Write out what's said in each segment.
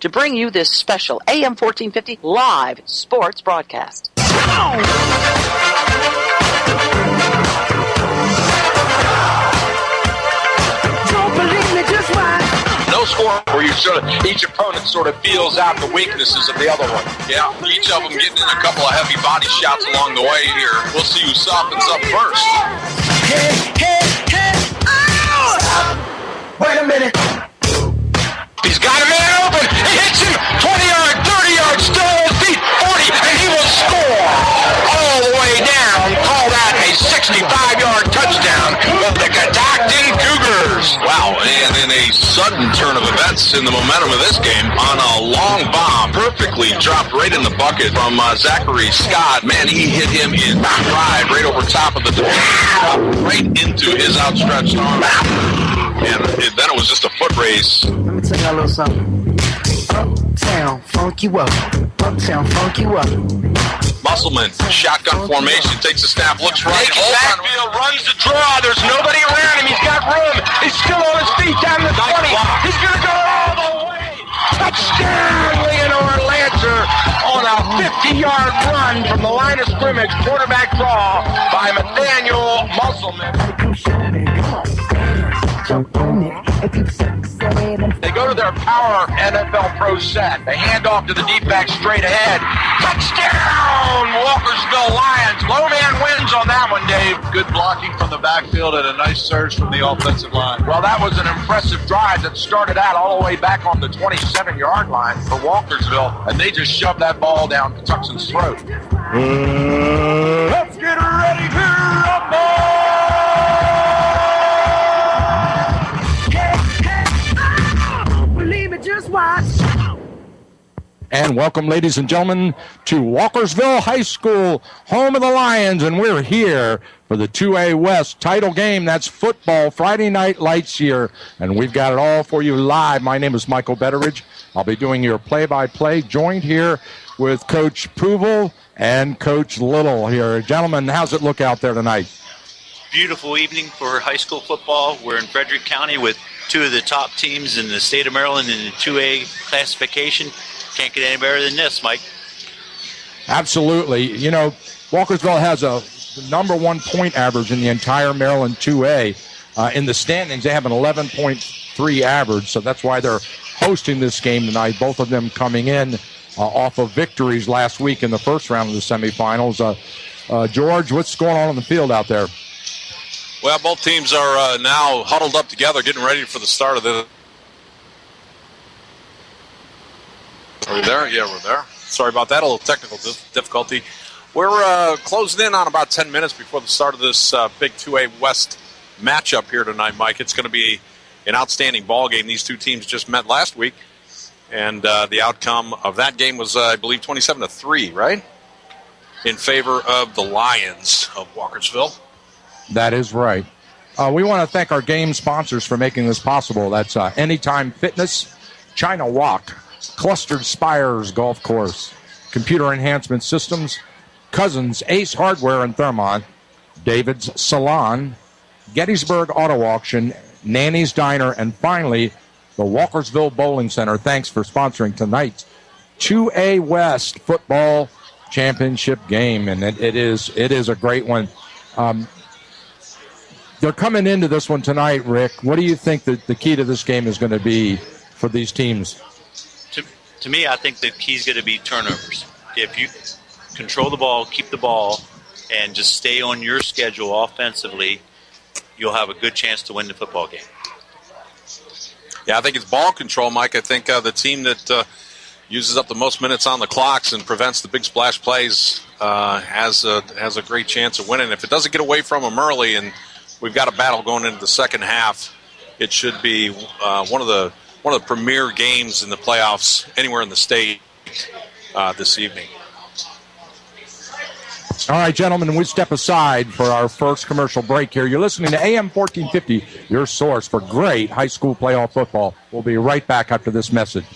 to bring you this special AM 1450 live sports broadcast. No score where each opponent sort of feels out the weaknesses of the other one. Yeah, each of them getting in a couple of heavy body shots along the way here. We'll see who softens up first. Wait a minute. He's got a man open. He hits him. 20-yard, 30-yard, still on his feet. 40, and he will score all the way down. Call that a 65-yard touchdown of the Catoctin Cougars. Wow, and in a sudden turn of events in the momentum of this game, on a long bomb, perfectly dropped right in the bucket from Zachary Scott. Man, he hit him in stride right over top of the right into his outstretched arm. And then it was just a foot race. Let me tell you a little something. Uptown, funk you up. Uptown, funk you up. Musselman, shotgun formation, takes a snap, looks right. Backfield, runs the draw. There's nobody around him. He's got room. He's still on his feet down the 20. He's going to go all the way. Touchdown, Leonore Lancer on a 50-yard run from the line of scrimmage. Quarterback draw by Nathaniel Musselman. They go to their power NFL Pro set. They hand off to the deep back straight ahead. Touchdown, Walkersville Lions. Low man wins on that one, Dave. Good blocking from the backfield and a nice surge from the offensive line. Well, that was an impressive drive that started out all the way back on the 27-yard line for Walkersville, and they just shoved that ball down Patuxent's throat. Let's get ready to rumble! Just watch. And welcome, ladies and gentlemen, to Walkersville High School, home of the Lions, and we're here for the 2A West title game. That's football, Friday Night Lights here, and we've got it all for you live. My name is Michael Betteridge. I'll be doing your play-by-play, joined here with Coach Pruval and Coach Little here. Gentlemen, how's it look out there tonight? Beautiful evening for high school football. We're in Frederick County with two of the top teams in the state of Maryland in the 2A classification. Can't get any better than this, Mike. Absolutely. You know, Walkersville has a number one point average in the entire Maryland 2A. In the standings, they have an 11.3 average, so that's why they're hosting this game tonight, both of them coming in off of victories last week in the first round of the semifinals. George, what's going on the field out there? Well, both teams are now huddled up together, getting ready for the start of the... Are we there? Yeah, we're there. Sorry about that, a little technical difficulty. We're closing in on about 10 minutes before the start of this big 2A West matchup here tonight, Mike. It's going to be an outstanding ball game. These two teams just met last week, and the outcome of that game was, I believe, 27-3, right? In favor of the Lions of Walkersville. That is right. We want to thank our game sponsors for making this possible. That's Anytime Fitness, China Walk, Clustered Spires Golf Course, Computer Enhancement Systems, Cousins Ace Hardware and Thermont, David's Salon, Gettysburg Auto Auction, Nanny's Diner, and finally, the Walkersville Bowling Center. Thanks for sponsoring tonight's 2A West football championship game, and it is a great one. They're coming into this one tonight, Rick. What do you think that the key to this game is going to be for these teams? To me, I think the key is going to be turnovers. If you control the ball, keep the ball, and just stay on your schedule offensively, you'll have a good chance to win the football game. Yeah, I think it's ball control, Mike. I think the team that uses up the most minutes on the clocks and prevents the big splash plays has a great chance of winning. If it doesn't get away from them early, and we've got a battle going into the second half, it should be one of the premier games in the playoffs anywhere in the state this evening. All right, gentlemen, we step aside for our first commercial break here. You're listening to AM 1450, your source for great high school playoff football. We'll be right back after this message.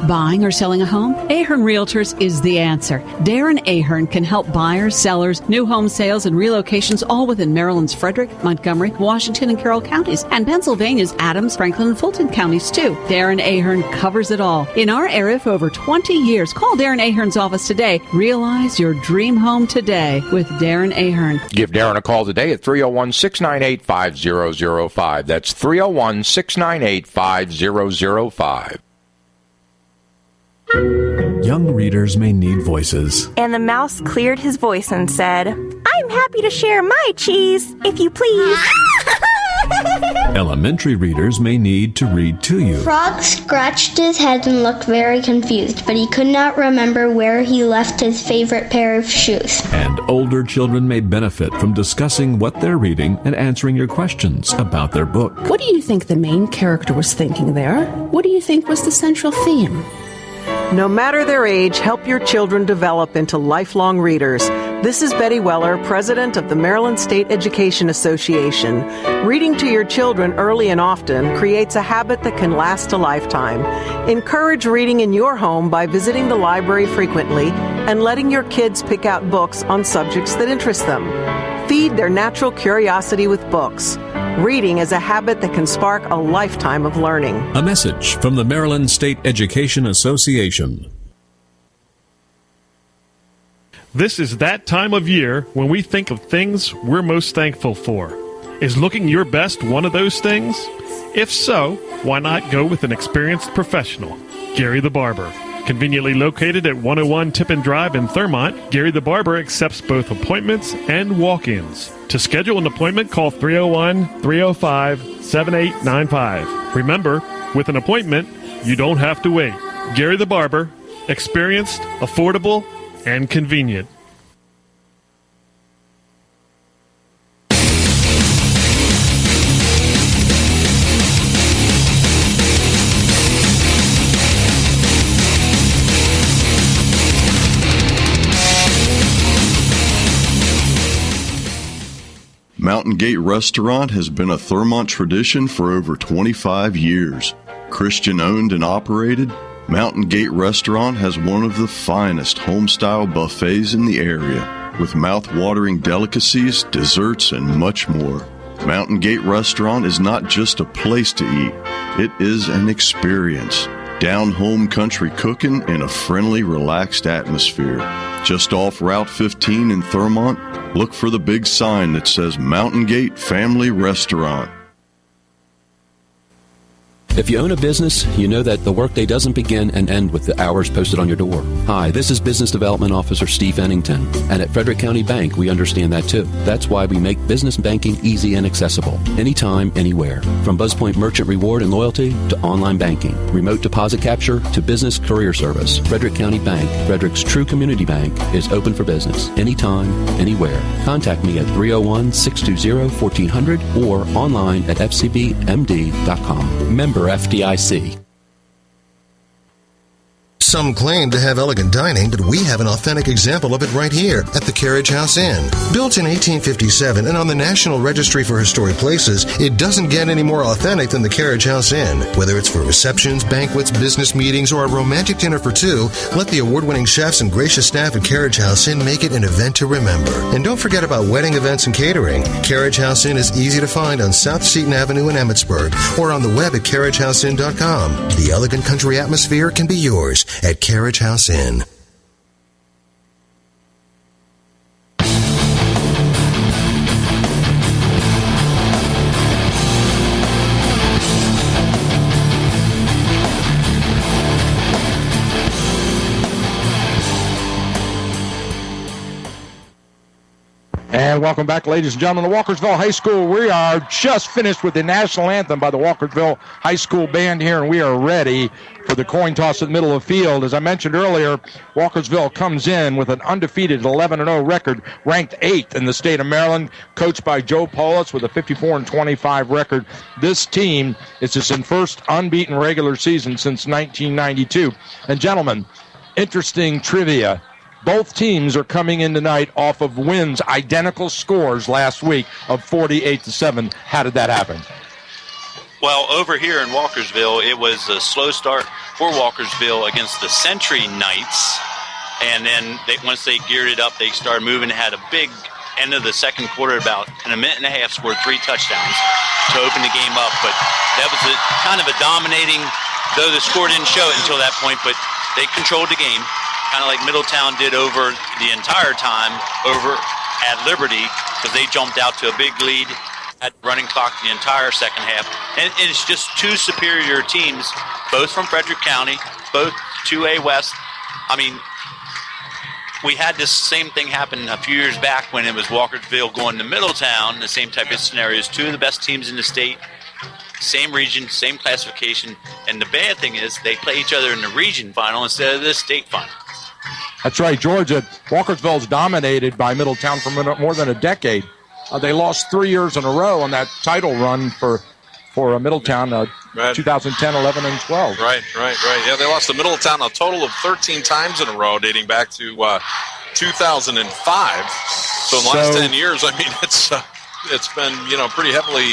Buying or selling a home? Ahern Realtors is the answer. Darren Ahern can help buyers, sellers, new home sales, and relocations all within Maryland's Frederick, Montgomery, Washington, and Carroll counties, and Pennsylvania's Adams, Franklin, and Fulton counties, too. Darren Ahern covers it all. In our area for over 20 years, call Darren Ahern's office today. Realize your dream home today with Darren Ahern. Give Darren a call today at 301-698-5005. That's 301-698-5005. Young readers may need voices. And the mouse cleared his voice and said, I'm happy to share my cheese, if you please. Elementary readers may need to read to you. Frog scratched his head and looked very confused, but he could not remember where he left his favorite pair of shoes. And older children may benefit from discussing what they're reading and answering your questions about their book. What do you think the main character was thinking there? What do you think was the central theme? No matter their age, help your children develop into lifelong readers. This is Betty Weller, president of the Maryland State Education Association. Reading to your children early and often creates a habit that can last a lifetime. Encourage reading in your home by visiting the library frequently and letting your kids pick out books on subjects that interest them. Feed their natural curiosity with books. Reading is a habit that can spark a lifetime of learning. A message from the Maryland State Education Association. This is that time of year when we think of things we're most thankful for. Is looking your best one of those things? If so, why not go with an experienced professional, Gary the Barber. Conveniently located at 101 Tippin Drive in Thurmont, Gary the Barber accepts both appointments and walk-ins. To schedule an appointment, call 301-305-7895. Remember, with an appointment, you don't have to wait. Gary the Barber, experienced, affordable, and convenient. Mountain Gate Restaurant has been a Thurmont tradition for over 25 years. Christian owned and operated, Mountain Gate Restaurant has one of the finest home-style buffets in the area, with mouth-watering delicacies, desserts, and much more. Mountain Gate Restaurant is not just a place to eat, it is an experience. Down-home country cooking in a friendly, relaxed atmosphere. Just off Route 15 in Thurmont, look for the big sign that says Mountain Gate Family Restaurant. If you own a business, you know that the workday doesn't begin and end with the hours posted on your door. Hi, this is Business Development Officer Steve Ennington, and at Frederick County Bank, we understand that too. That's why we make business banking easy and accessible, anytime, anywhere. From BuzzPoint Merchant Reward and Loyalty to online banking, remote deposit capture to business career service, Frederick County Bank, Frederick's true community bank, is open for business, anytime, anywhere. Contact me at 301-620-1400 or online at fcbmd.com. Member FDIC. Some claim to have elegant dining, but we have an authentic example of it right here at the Carriage House Inn. Built in 1857 and on the National Registry for Historic Places, it doesn't get any more authentic than the Carriage House Inn. Whether it's for receptions, banquets, business meetings, or a romantic dinner for two, let the award-winning chefs and gracious staff at Carriage House Inn make it an event to remember. And don't forget about wedding events and catering. Carriage House Inn is easy to find on South Seton Avenue in Emmitsburg or on the web at carriagehousinn.com. The elegant country atmosphere can be yours at Carriage House Inn. And welcome back, ladies and gentlemen, to Walkersville High School. We are just finished with the national anthem by the Walkersville High School Band here, and we are ready for the coin toss in the middle of the field. As I mentioned earlier, Walkersville comes in with an undefeated 11-0 record, ranked 8th in the state of Maryland, coached by Joe Polis with a 54-25 record. This team is its first unbeaten regular season since 1992. And gentlemen, interesting trivia. Both teams are coming in tonight off of wins, identical scores last week of 48-7. How did that happen? Well, over here in Walkersville, it was a slow start for Walkersville against the Century Knights. And then once they geared it up, they started moving. Had a big end of the second quarter, about in a minute and a half, scored 3 touchdowns to open the game up. But that was kind of a dominating, though the score didn't show it until that point, but they controlled the game, kind of like Middletown did over the entire time over at Liberty, because they jumped out to a big lead at running clock the entire second half. And it's just two superior teams, both from Frederick County, both 2A West. I mean, we had this same thing happen a few years back when it was Walkersville going to Middletown, the same type of scenarios. Two of the best teams in the state, same region, same classification. And the bad thing is they play each other in the region final instead of the state final. That's right, Georgia. Walkersville's dominated by Middletown for more than a decade. They lost 3 years in a row on that title run for Middletown, 2010, 11, and 12. Right. Yeah, they lost to Middletown a total of 13 times in a row, dating back to 2005. So in the last 10 years, I mean, it's been pretty heavily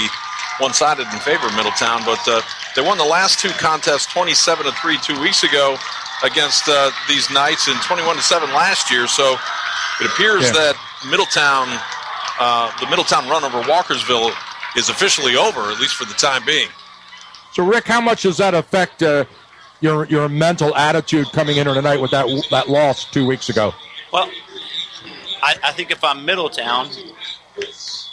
one-sided in favor of Middletown. But they won the last 2 contests 27-3 2 weeks ago against these Knights, and 21-7 last year. So it appears that Middletown, the Middletown run over Walkersville, is officially over, at least for the time being. So, Rick, how much does that affect your mental attitude coming into tonight with that loss 2 weeks ago? Well, I think if I'm Middletown,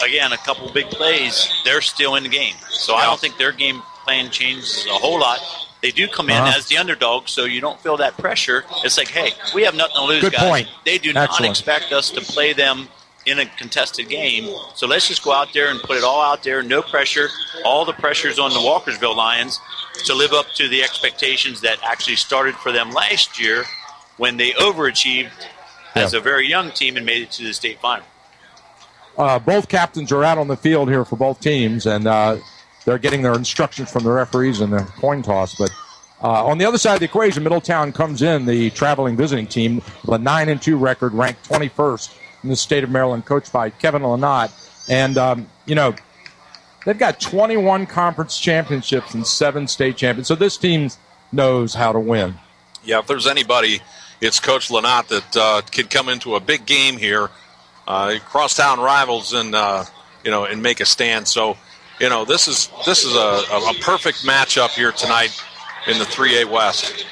again, a couple big plays, they're still in the game. So I don't think their game plan changes a whole lot. They do come in as the underdog, so you don't feel that pressure. It's like, hey, we have nothing to lose, Good guys. Point. They do not expect us to play them in a contested game. So let's just go out there and put it all out there. No pressure. All the pressure's on the Walkersville Lions to live up to the expectations that actually started for them last year when they overachieved as a very young team and made it to the state final. Both captains are out on the field here for both teams, and they're getting their instructions from the referees in the coin toss. But on the other side of the equation, Middletown comes in, the traveling visiting team, with a 9-2 record, ranked 21st in the state of Maryland, coached by Kevin Lynott. And, they've got 21 conference championships and 7 state champions. So this team knows how to win. Yeah, if there's anybody, it's Coach Lynott that can come into a big game here, crosstown rivals, and and make a stand. So, this is a perfect matchup here tonight in the 3A West.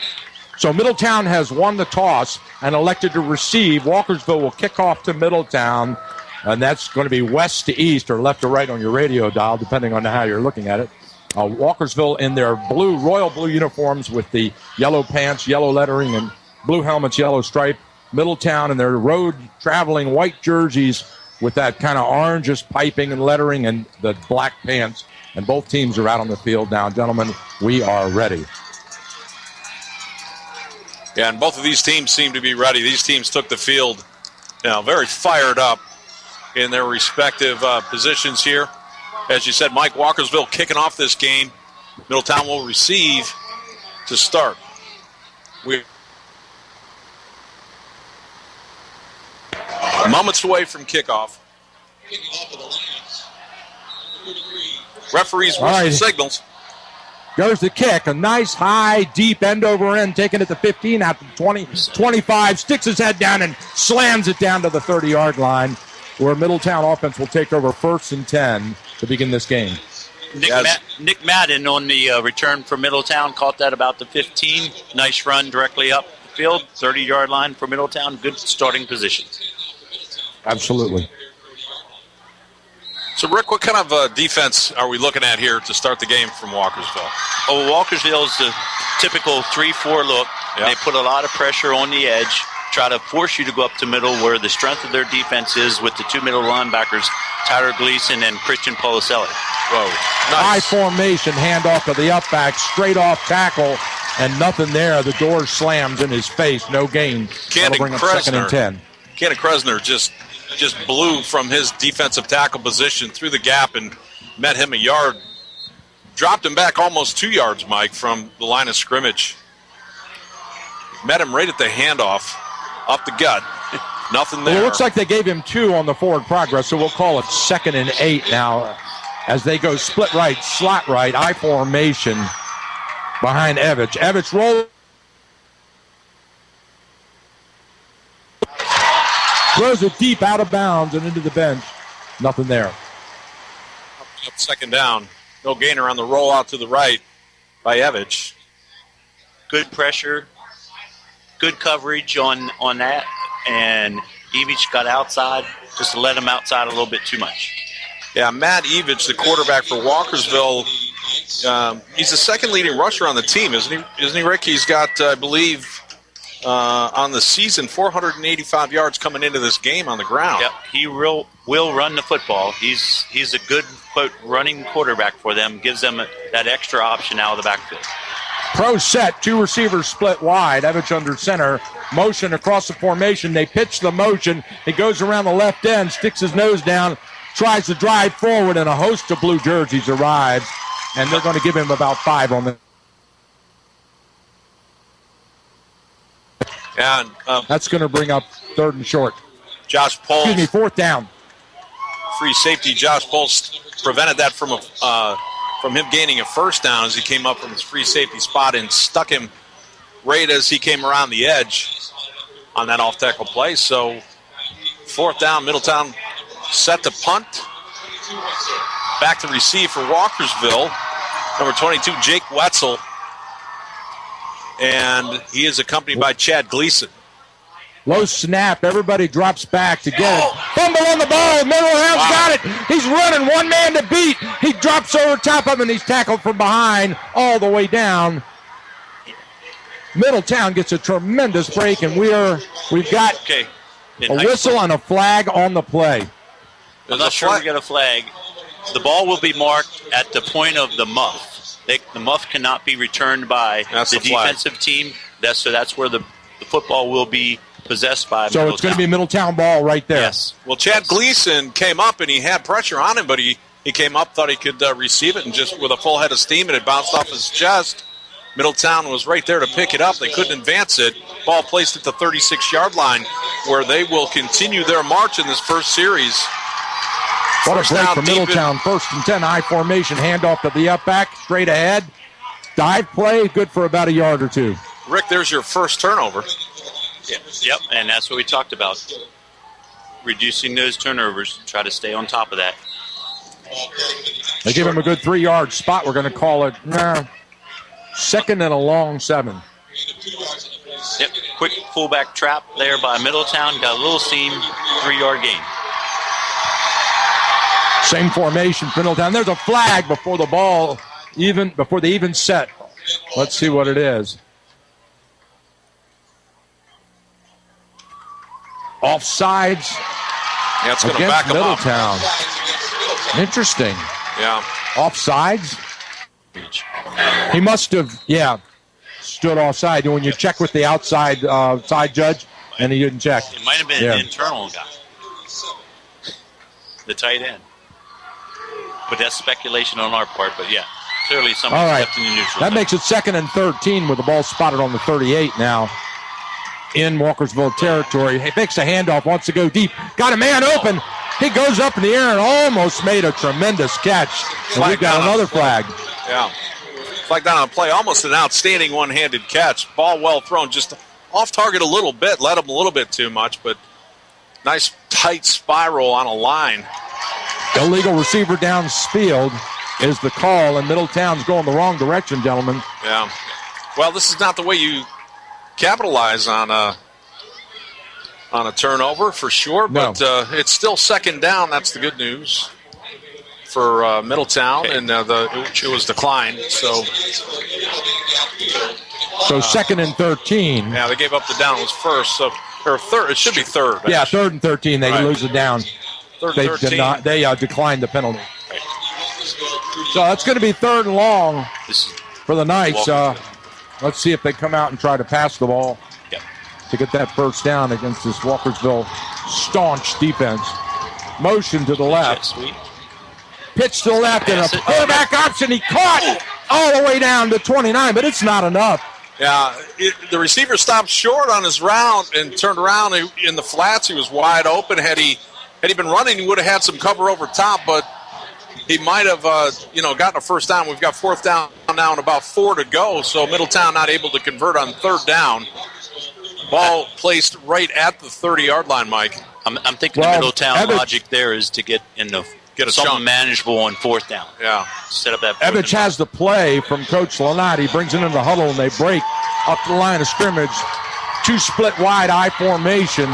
So Middletown has won the toss and elected to receive. Walkersville will kick off to Middletown, and that's going to be west to east or left to right on your radio dial, depending on how you're looking at it. Walkersville in their royal blue uniforms with the yellow pants, yellow lettering, and blue helmets, yellow stripe. Middletown in their road traveling white jerseys with that kind of orangish piping and lettering and the black pants. And both teams are out on the field now. Gentlemen, we are ready. Yeah, and both of these teams seem to be ready. These teams took the field, very fired up in their respective positions here. As you said, Mike, Walkersville kicking off this game. Middletown will receive to start. We're moments away from kickoff. Referees whistle signals. Goes the kick. A nice, high, deep end over end, taking it to 15, out to 20, 25, sticks his head down and slams it down to the 30-yard line, where Middletown offense will take over 1st and 10 to begin this game. Nick Madden on the return for Middletown caught that about the 15. Nice run directly up the field, 30-yard line for Middletown. Good starting position. Absolutely. So, Rick, what kind of defense are we looking at here to start the game from Walkersville? Oh, Walkersville is the typical 3-4 look. Yep. They put a lot of pressure on the edge, try to force you to go up to middle where the strength of their defense is with the 2 middle linebackers, Tyler Gleason and Christian Policelli. Whoa, High nice. formation, handoff to the up back, straight off tackle, and nothing there. The door slams in his face, no gain. That'll bring up 2nd and 10. Cannon Kresner just blew from his defensive tackle position through the gap and met him a yard. Dropped him back almost 2 yards, Mike, from the line of scrimmage. Met him right at the handoff, up the gut. Nothing there. Well, it looks like they gave him 2 on the forward progress, so we'll call it 2nd and 8 now. as they go split right, slot right, I formation behind Evich. Evich rolls. Throws it deep out of bounds and into the bench. Nothing there. Second down. No gainer on the rollout to the right by Evich. Good pressure, good coverage on that, and Evich got outside, just let him outside a little bit too much. Yeah, Matt Evich, the quarterback for Walkersville, he's the second leading rusher on the team, isn't he, Rick? He's got, I believe, on the season, 485 yards coming into this game on the ground. Yep, he will run the football. He's a good, quote, running quarterback for them, gives them that extra option out of the backfield. Pro set, two receivers split wide. Evich under center. Motion across the formation. They pitch the motion. He goes around the left end, sticks his nose down, tries to drive forward, and a host of blue jerseys arrives. And they're going to give him about 5 on the. And that's going to bring up 3rd and short. Josh Poles. Excuse me, 4th down. Free safety. Josh Poles prevented that from him gaining a 1st down as he came up from his free safety spot and stuck him right as he came around the edge on that off-tackle play. So 4th down, Middletown set to punt. Back to receive for Walkersville. Number 22, Jake Wetzel. And he is accompanied by Chad Gleason. Low snap. Everybody drops back to get it. Fumble on the ball. Middletown's got it. He's running. One man to beat. He drops over top of him, and he's tackled from behind all the way down. Middletown gets a tremendous break, and we've got a whistle and a flag on the play. I'm not sure we got a flag. The ball will be marked at the point of the muff. The muff cannot be returned by the defensive team. So that's where the football will be possessed by Middletown. So it's going to be a Middletown ball right there. Yes. Well, Chad Gleason came up, and he had pressure on him, but he came up, thought he could receive it, and just with a full head of steam, and it bounced off his chest. Middletown was right there to pick it up. They couldn't advance it. Ball placed at the 36-yard line, where they will continue their march in this first series. What a break for Middletown. 1st and 10, I formation. Handoff to the up back, straight ahead. Dive play, good for about a yard or 2. Rick, there's your first turnover. Yep, and that's what we talked about. Reducing those turnovers, try to stay on top of that. They give him a good 3-yard spot. We're going to call it 2nd and a long 7. Yep, quick fullback trap there by Middletown. Got a little seam, 3-yard gain. Same formation for Middletown. There's a flag before the ball, before they even set. Let's see what it is. Offsides. Yeah, it's going to against back them up. Middletown. Interesting. Yeah. Offsides. He must have, stood offside. When you check with the outside side judge, and he didn't check. It might have been an internal guy. The tight end. But that's speculation on our part. But, clearly somebody stepped in the neutral. That makes it 2nd and 13 with the ball spotted on the 38 now in Walkersville territory. He makes a handoff, wants to go deep. Got a man open. He goes up in the air and almost made a tremendous catch. And we've got another flag. Yeah. Flag down on play. Almost an outstanding one-handed catch. Ball well thrown. Just off target a little bit. Led him a little bit too much, but nice tight spiral on a line. Illegal receiver downfield is the call, and Middletown's going the wrong direction, gentlemen. Yeah. Well, this is not the way you capitalize on a turnover for sure, but it's still 2nd down. That's the good news for Middletown, and it was declined. So 2nd and 13. Yeah, they gave up the down. It was 1st, so or 3rd. It should be 3rd. Yeah, 3rd and 13. They lose it down. 3rd and 13. They declined the penalty. So that's going to be 3rd and long for the Knights. Let's see if they come out and try to pass the ball to get that 1st down against this Walkersville staunch defense. Motion to the left. Pitch to the left and a quarterback option. He caught all the way down to 29, but it's not enough. Yeah, the receiver stopped short on his route and turned around in the flats. He was wide open. Had he been running, he would have had some cover over top, but he might have, gotten a first down. We've got fourth down now and about 4 to go, so Middletown not able to convert on third down. Ball placed right at the 30-yard line, Mike. I'm thinking the Middletown logic there is to get something chunk. Manageable on fourth down. Yeah. Set up that. Evich has the play from Coach Lanat. He brings it into the huddle, and they break up the line of scrimmage. 2 split wide I formation.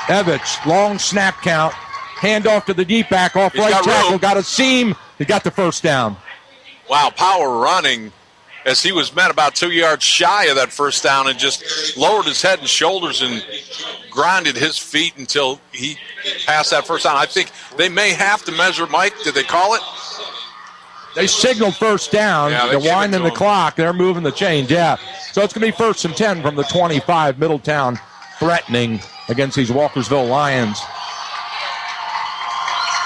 Evich, long snap count. Handoff to the deep back, off right tackle. Got a seam. He got the first down. Wow, power running as he was met about 2 yards shy of that first down and just lowered his head and shoulders and grinded his feet until he passed that first down. I think they may have to measure, Mike. Did they call it? They signaled first down. Yeah, they're winding the clock. They're moving the chains, yeah. So it's going to be 1st and 10 from the 25. Middletown threatening against these Walkersville Lions.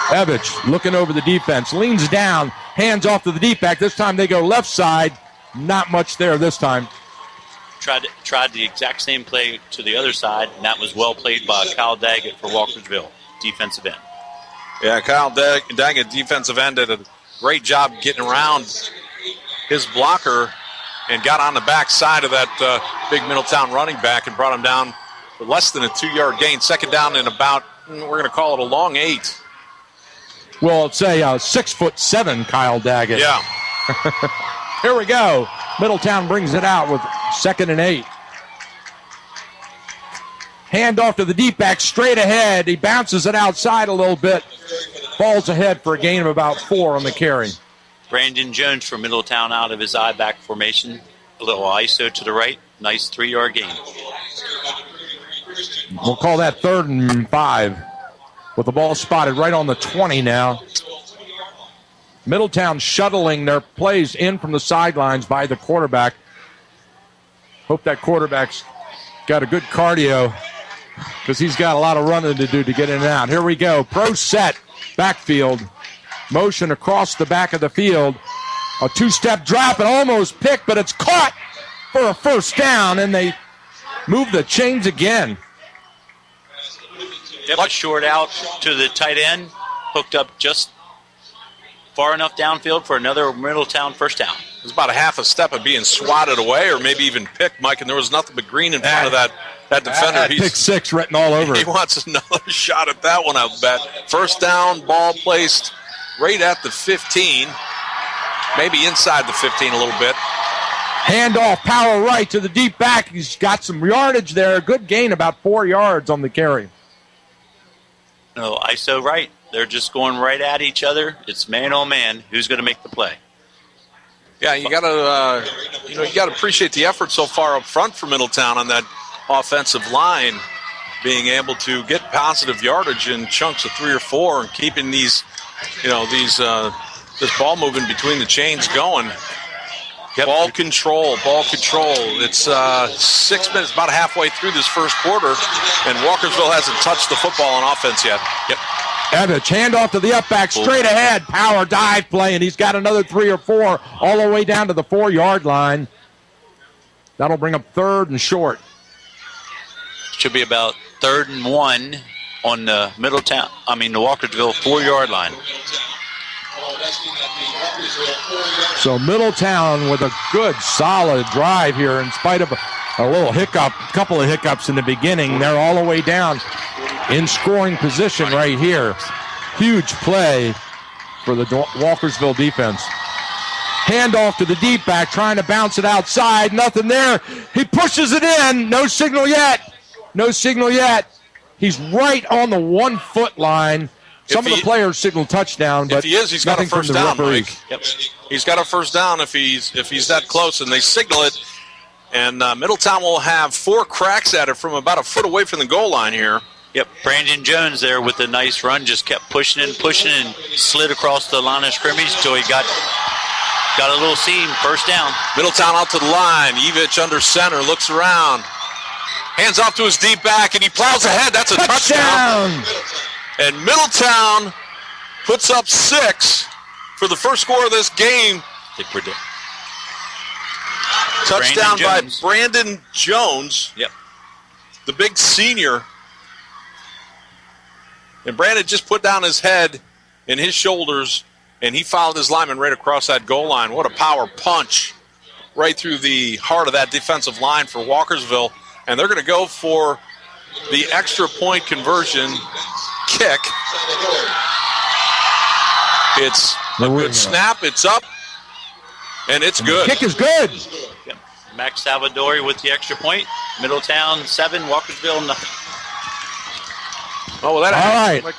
Evich looking over the defense, leans down, hands off to the deep back. This time they go left side. Not much there this time. Tried the exact same play to the other side, and that was well played by Kyle Daggett for Walkersville, defensive end. Yeah, Kyle Daggett, defensive end, did a great job getting around his blocker and got on the back side of that big Middletown running back and brought him down for less than a 2-yard gain. Second down and about, we're going to call it a long 8. Well, it's a 6'7" Kyle Daggett. Yeah. Here we go. Middletown brings it out with 2nd and 8. Hand off to the deep back, straight ahead. He bounces it outside a little bit. Falls ahead for a gain of about 4 on the carry. Brandon Jones from Middletown out of his I-back formation. A little ISO to the right. Nice 3-yard gain. We'll call that 3rd and 5. With the ball spotted right on the 20 now. Middletown shuttling their plays in from the sidelines by the quarterback. Hope that quarterback's got a good cardio because he's got a lot of running to do to get in and out. Here we go. Pro set, backfield. Motion across the back of the field. A 2-step drop and almost picked, but it's caught for a first down, and they move the chains again. Yep, short out to the tight end. Hooked up just far enough downfield for another Middletown first down. It was about a half a step of being swatted away or maybe even picked, Mike, and there was nothing but green in front of that defender. Pick 6 written all over He it. wants another shot at that one, I'll bet. First down, ball placed right at the 15, maybe inside the 15 a little bit. Handoff, power right to the deep back. He's got some yardage there. Good gain, about 4 yards on the carry. No, ISO right. They're just going right at each other. It's man on man. Who's going to make the play? Yeah, you got to appreciate the effort so far up front for Middletown on that offensive line, being able to get positive yardage in chunks of 3 or 4 and keeping this ball moving between the chains going. Yep. Ball control. It's 6 minutes, about halfway through this first quarter, and Walkersville hasn't touched the football on offense yet. Yep. Evich, handoff to the up back, straight ahead, power dive play, and he's got another 3 or 4 all the way down to the 4-yard line. That'll bring up 3rd and short. Should be about 3rd and 1 on the the Walkersville 4-yard line. So Middletown with a good, solid drive here in spite of a couple of hiccups in the beginning. They're all the way down in scoring position right here. Huge play for the Walkersville defense. Handoff to the deep back, trying to bounce it outside. Nothing there. He pushes it in. No signal yet. He's right on the 1-foot line. Some of the players signal touchdown, but he's got a first down, Mike. Yep. He's got a first down if he's that close, and they signal it. And Middletown will have 4 cracks at it from about a foot away from the goal line here. Yep, Brandon Jones there with a nice run, just kept pushing and slid across the line of scrimmage until he got a little seam, first down. Middletown out to the line. Evich under center, looks around. Hands off to his deep back, and he plows ahead. That's a touchdown. And Middletown puts up 6 for the first score of this game. I think we're done. Touchdown by Brandon Jones. Yep. The big senior. And Brandon just put down his head and his shoulders and he followed his lineman right across that goal line. What a power punch right through the heart of that defensive line for Walkersville. And they're going to go for the extra point conversion kick. It's a good snap. It's up, and it's good. The kick is good. Yep. Max Salvadori with the extra point. Middletown 7, Walkersville nothing. Oh, well, that all right.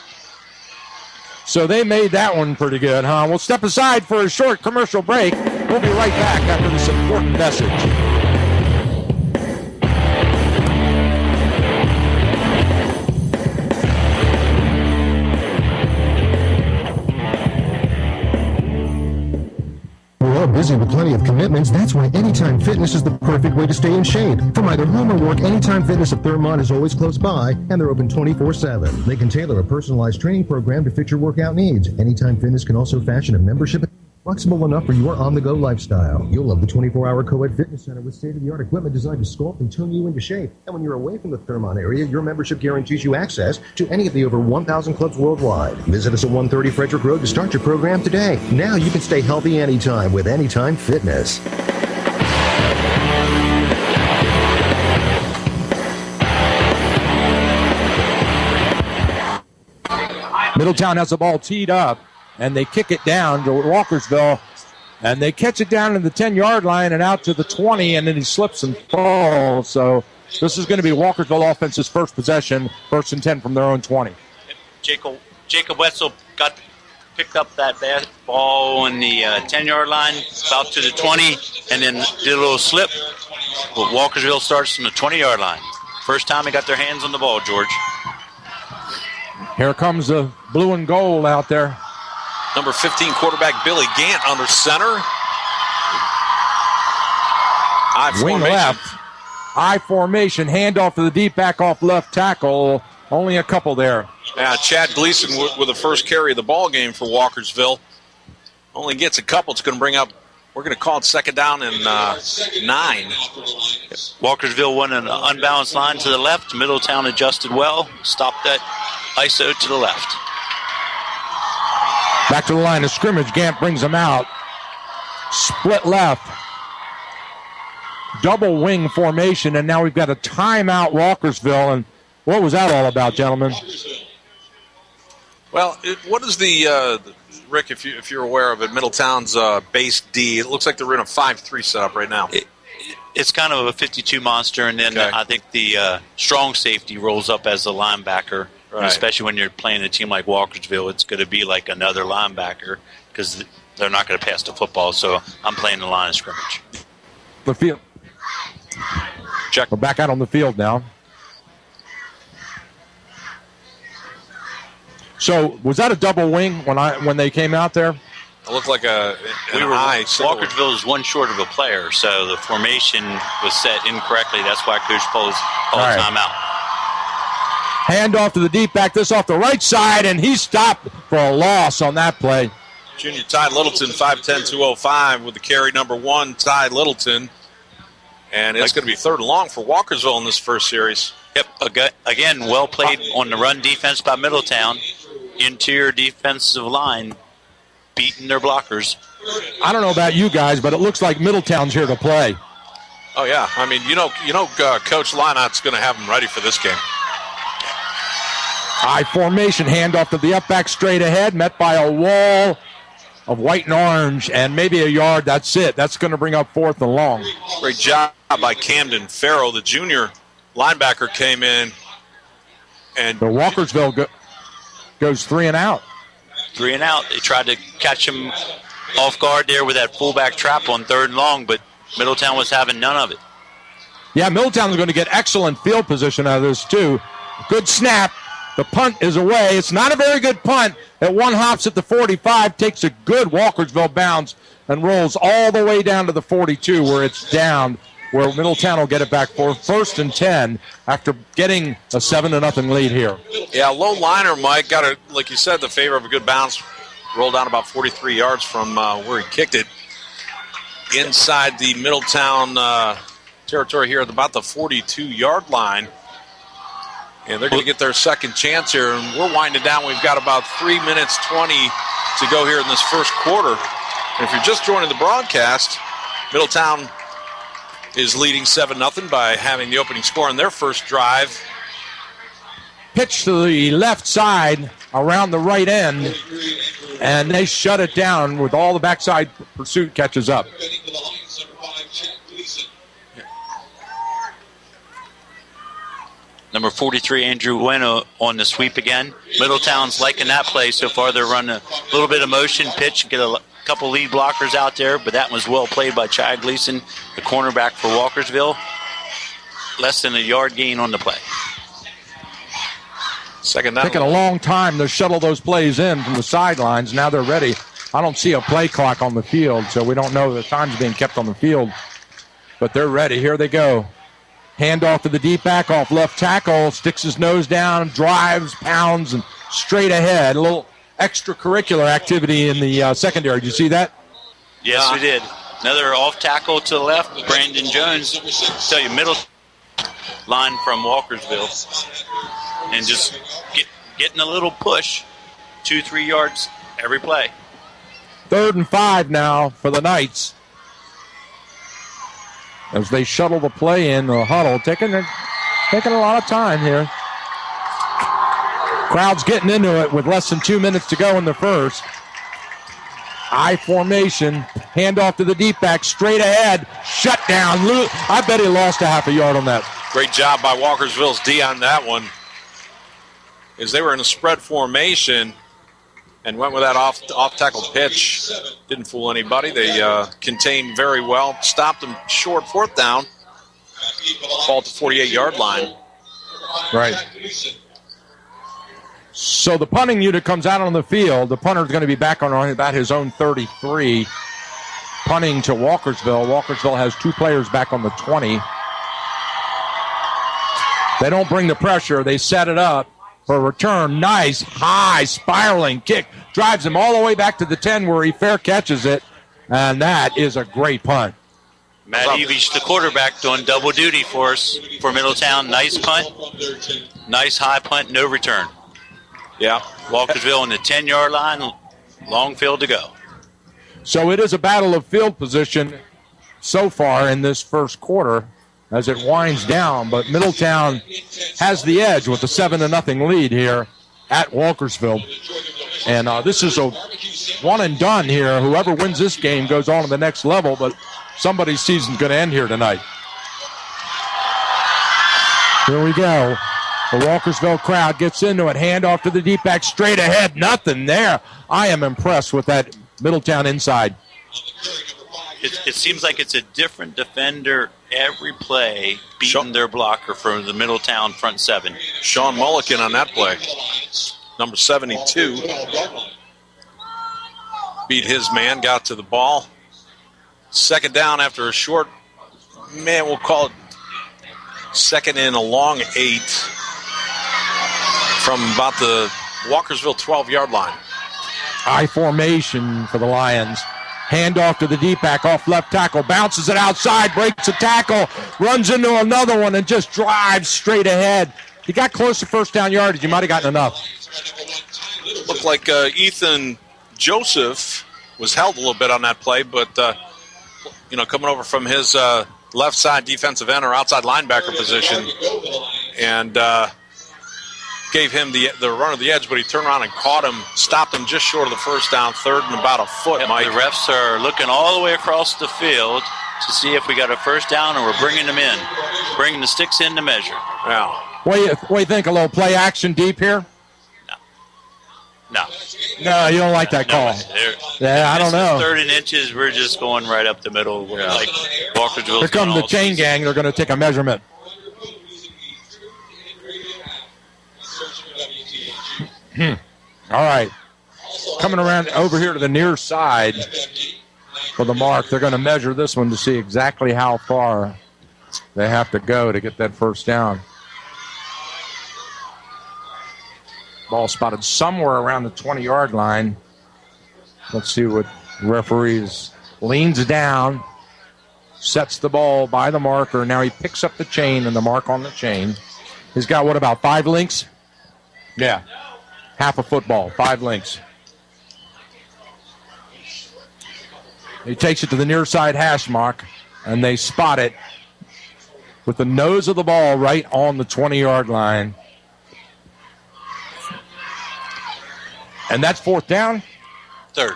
So they made that one pretty good, huh? We'll step aside for a short commercial break. We'll be right back after this important message. We're all busy with plenty of commitments. That's why Anytime Fitness is the perfect way to stay in shape. From either home or work, Anytime Fitness of Thurmont is always close by, and they're open 24/7. They can tailor a personalized training program to fit your workout needs. Anytime Fitness can also fashion a membership flexible enough for your on-the-go lifestyle. You'll love the 24-hour co-ed fitness center with state-of-the-art equipment designed to sculpt and tune you into shape. And when you're away from the Thurmont area, your membership guarantees you access to any of the over 1,000 clubs worldwide. Visit us at 130 Frederick Road to start your program today. Now you can stay healthy anytime with Anytime Fitness. Middletown has the ball teed up, and they kick it down to Walkersville, and they catch it down to the 10-yard line and out to the 20, and then he slips and falls. So this is going to be Walkersville offense's first possession, 1st and 10 from their own 20. Jacob Wetzel picked up that ball on the 10-yard line, about to the 20, and then did a little slip. But Walkersville starts from the 20-yard line. First time they got their hands on the ball, George. Here comes the blue and gold out there. Number 15 quarterback Billy Gant under center. Wing left. I formation. Handoff to the deep back off left tackle. Only a couple there. Yeah, Chad Gleason with the first carry of the ball game for Walkersville. Only gets a couple. It's going to bring up, we're going to call it second down and 9. Walkersville won an unbalanced line to the left. Middletown adjusted well. Stopped that ISO to the left. Back to the line of scrimmage. Gant brings them out. Split left. Double wing formation, and now we've got a timeout Walkersville. And what was that all about, gentlemen? Well, what is the, Rick, if you're aware of it, Middletown's base D? It looks like they're in a 5-3 setup right now. It's kind of a 52 monster, and then I think the strong safety rolls up as the linebacker. Right. Especially when you're playing a team like Walkersville, it's going to be like another linebacker because they're not going to pass the football. So I'm playing the line of scrimmage. The field. Check. We're back out on the field now. So was that a double wing when they came out there? It looked like Walkersville is one short of a player, so the formation was set incorrectly. That's why Coach called timeout. Handoff to the deep back, this off the right side, and he stopped for a loss on that play. Junior Ty Littleton, 5'10", 205 with the carry number 1, Ty Littleton. And it's going to be 3rd and long for Walkersville in this first series. Yep, again, well played on the run defense by Middletown. Interior defensive line beating their blockers. I don't know about you guys, but it looks like Middletown's here to play. Oh, yeah. I mean, Coach Lynot's going to have them ready for this game. I formation, handoff to the up back straight ahead, met by a wall of white and orange, and maybe a yard. That's it. That's going to bring up 4th and long. Great job by Camden Farrow. The junior linebacker came in. And so Walkersville goes 3 and out. 3 and out. They tried to catch him off guard there with that fullback trap on 3rd and long, but Middletown was having none of it. Yeah, Middletown's going to get excellent field position out of this, too. Good snap. The punt is away. It's not a very good punt. That one hops at the 45, takes a good Walkersville bounce, and rolls all the way down to the 42 where it's down, where Middletown will get it back for 1st and 10 after getting a 7-0 lead here. Yeah, low liner, Mike, got, like you said, the favor of a good bounce. Rolled down about 43 yards from where he kicked it. Inside the Middletown territory here at about the 42-yard line. And they're going to get their second chance here. And we're winding down. We've got about 3 minutes, 20 to go here in this first quarter. And if you're just joining the broadcast, Middletown is leading 7-0 by having the opening score on their first drive. Pitch to the left side around the right end, and they shut it down with all the backside pursuit catches up. Number 43, Andrew Bueno on the sweep again. Middletown's liking that play so far. They're running a little bit of motion pitch, get a couple lead blockers out there, but that was well played by Chad Gleason, the cornerback for Walkersville. Less than a yard gain on the play. Second down. Taking a long time to shuttle those plays in from the sidelines. Now they're ready. I don't see a play clock on the field, so we don't know the time's being kept on the field. But they're ready. Here they go. Handoff to the deep back off left tackle. Sticks his nose down, drives, pounds, and straight ahead. A little extracurricular activity in the secondary. Did you see that? Yes, we did. Another off tackle to the left. Brandon Jones. Tell you, middle line from Walkersville. And just getting a little push. 2-3 yards every play. 3rd and 5 now for the Knights. As they shuttle the play in the huddle, taking a lot of time here. Crowd's getting into it with less than 2 minutes to go in the first. I formation, handoff to the deep back, straight ahead, shut down. I bet he lost a half a yard on that. Great job by Walkersville's D on that one. As they were in a spread formation and went with that off tackle pitch. Didn't fool anybody. They contained very well. Stopped them short, 4th down. Ball to 48-yard line. Right. So the punting unit comes out on the field. The punter's going to be back on about his own 33. Punting to Walkersville. Walkersville has 2 players back on the 20. They don't bring the pressure. They set it up for a return. Nice, high, spiraling kick. Drives him all the way back to the 10 where he fair catches it. And that is a great punt. Matt Evich, the quarterback, doing double duty for us for Middletown. Nice punt. Nice high punt, no return. Yeah. Walkersville on the 10-yard line. Long field to go. So it is a battle of field position so far in this first quarter as it winds down. But Middletown has the edge with a 7-0 lead here at Walkersville. And this is a one and done here. Whoever wins this game goes on to the next level, but somebody's season's going to end here tonight. Here we go. The Walkersville crowd gets into it. Handoff to the deep back, straight ahead. Nothing there. I am impressed with that Middletown inside. It seems like it's a different defender every play beating their blocker from the Middletown front 7. Sean Mulligan on that play. Number 72. Beat his man, got to the ball. 2nd down after a short, we'll call it 2nd and a long 8 from about the Walkersville 12-yard line. I formation for the Lions. Handoff to the deep back off left tackle. Bounces it outside, breaks a tackle, runs into another one, and just drives straight ahead. He got close to first down yardage. He might have gotten enough. Looked like Ethan Joseph was held a little bit on that play, but, coming over from his left side defensive end or outside linebacker position and gave him the run of the edge, but he turned around and caught him, stopped him just short of the first down, 3rd and about a foot, Mike. The refs are looking all the way across the field to see if we got a first down or we're bringing them in, bringing the sticks in to measure. Yeah. What do you think? A little play action deep here? No. No, you don't like that call. Yeah, I don't know. 3rd and inches, we're just going right up the middle. Like Walkersville. Here comes the chain gang. They're going to take a measurement. All right. Coming around over here to the near side for the mark. They're going to measure this one to see exactly how far they have to go to get that first down. Ball spotted somewhere around the 20-yard line. Let's see what referees. Leans down, sets the ball by the marker. Now he picks up the chain and the mark on the chain. He's got, about 5 links? Yeah. Half a football, 5 links. He takes it to the near side hash mark, and they spot it with the nose of the ball right on the 20-yard line. And that's fourth down? Third.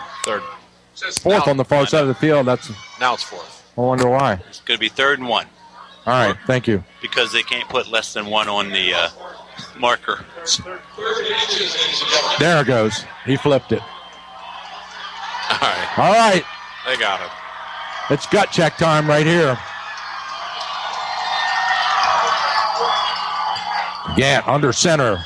Fourth on the far side of the field. Now it's fourth. I wonder why. It's going to be 3rd and 1. All right, thank you. Because they can't put less than 1 on the marker. There it goes. He flipped it. All right. They got it. It's gut check time right here. Gant under center.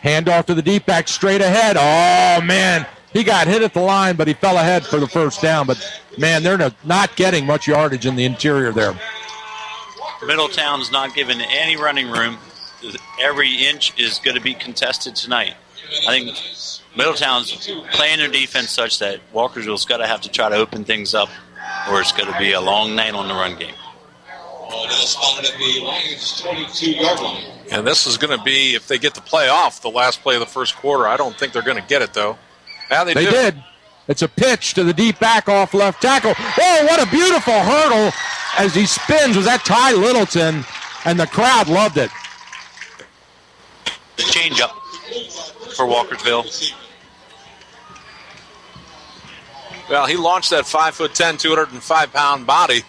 Handoff to the deep back straight ahead. Oh, man. He got hit at the line, but he fell ahead for the first down. But, man, they're not getting much yardage in the interior there. Middletown's not given any running room. Every inch is going to be contested tonight. I think Middletown's playing their defense such that Walkersville's got to have to try to open things up, or it's going to be a long night on the run game. And this is going to be, if they get the play off, the last play of the first quarter. I don't think they're going to get it, though. Yeah, they did. It's a pitch to the deep back off left tackle. Oh, what a beautiful hurdle as he spins. Was that Ty Littleton? And the crowd loved it. The change up for Walkersville. Well, he launched that 5'10", 205-pound body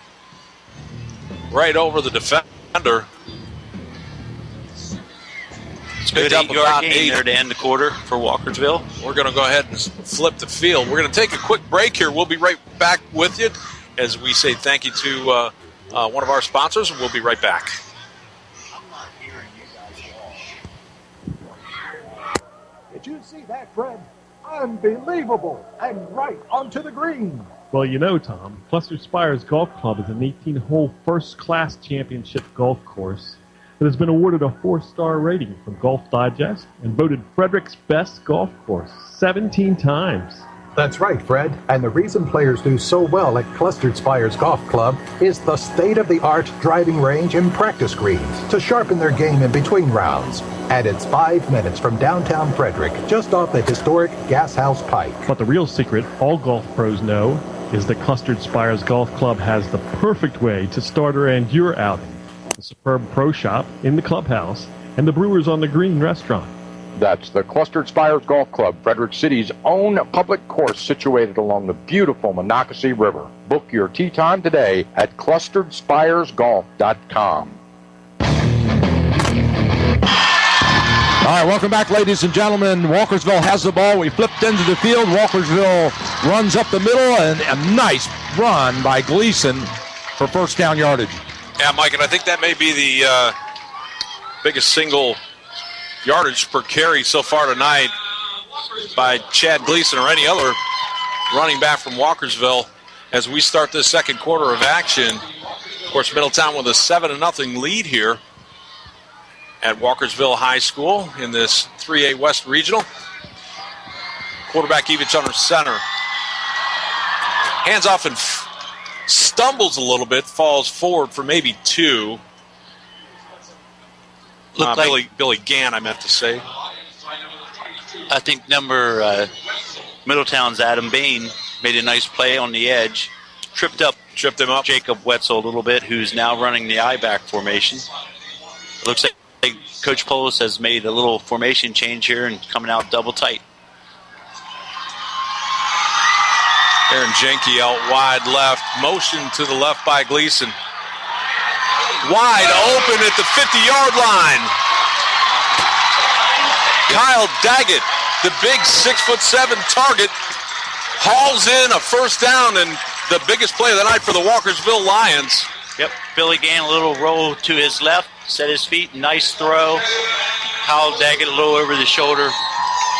right over the defender. It's a good 8-yard gain there to end the quarter for Walkersville. We're going to go ahead and flip the field. We're going to take a quick break here. We'll be right back with you as we say thank you to one of our sponsors. We'll be right back. Did you see that, Fred? Unbelievable. And right onto the green. Well, you know, Tom, Cluster Spires Golf Club is an 18-hole first-class championship golf course that has been awarded a 4-star rating from Golf Digest and voted Frederick's best golf course 17 times. That's right, Fred. And the reason players do so well at Clustered Spires Golf Club is the state-of-the-art driving range and practice greens to sharpen their game in between rounds. And it's 5 minutes from downtown Frederick, just off the historic Gas House Pike. But the real secret all golf pros know is that Clustered Spires Golf Club has the perfect way to start or end your outing. The superb pro shop in the clubhouse and the Brewers on the Green restaurant. That's the Clustered Spires Golf Club, Frederick City's own public course situated along the beautiful Monocacy River. Book your tee time today at clusteredspiresgolf.com. All right, welcome back, ladies and gentlemen. Walkersville has the ball. We flipped into the field. Walkersville runs up the middle, and a nice run by Gleason for first down yardage. Yeah, Mike, and I think that may be the biggest single yardage per carry so far tonight by Chad Gleason or any other running back from Walkersville as we start this second quarter of action. Of course, Middletown with a 7-0 lead here at Walkersville High School in this 3A West Regional. Quarterback Evich under center. Hands off and stumbles a little bit, falls forward for maybe 2. Billy Gann, I meant to say. I think Middletown's Adam Bain made a nice play on the edge. Tripped him up. Jacob Wetzel a little bit, who's now running the I-back formation. It looks like Coach Polis has made a little formation change here and coming out double tight. Aaron Jenke out wide left. Motion to the left by Gleason. Wide open at the 50-yard line. Kyle Daggett, the big 6'7" target, hauls in a first down and the biggest play of the night for the Walkersville Lions. Yep, Billy Gann, a little roll to his left, set his feet, nice throw. Kyle Daggett a little over the shoulder.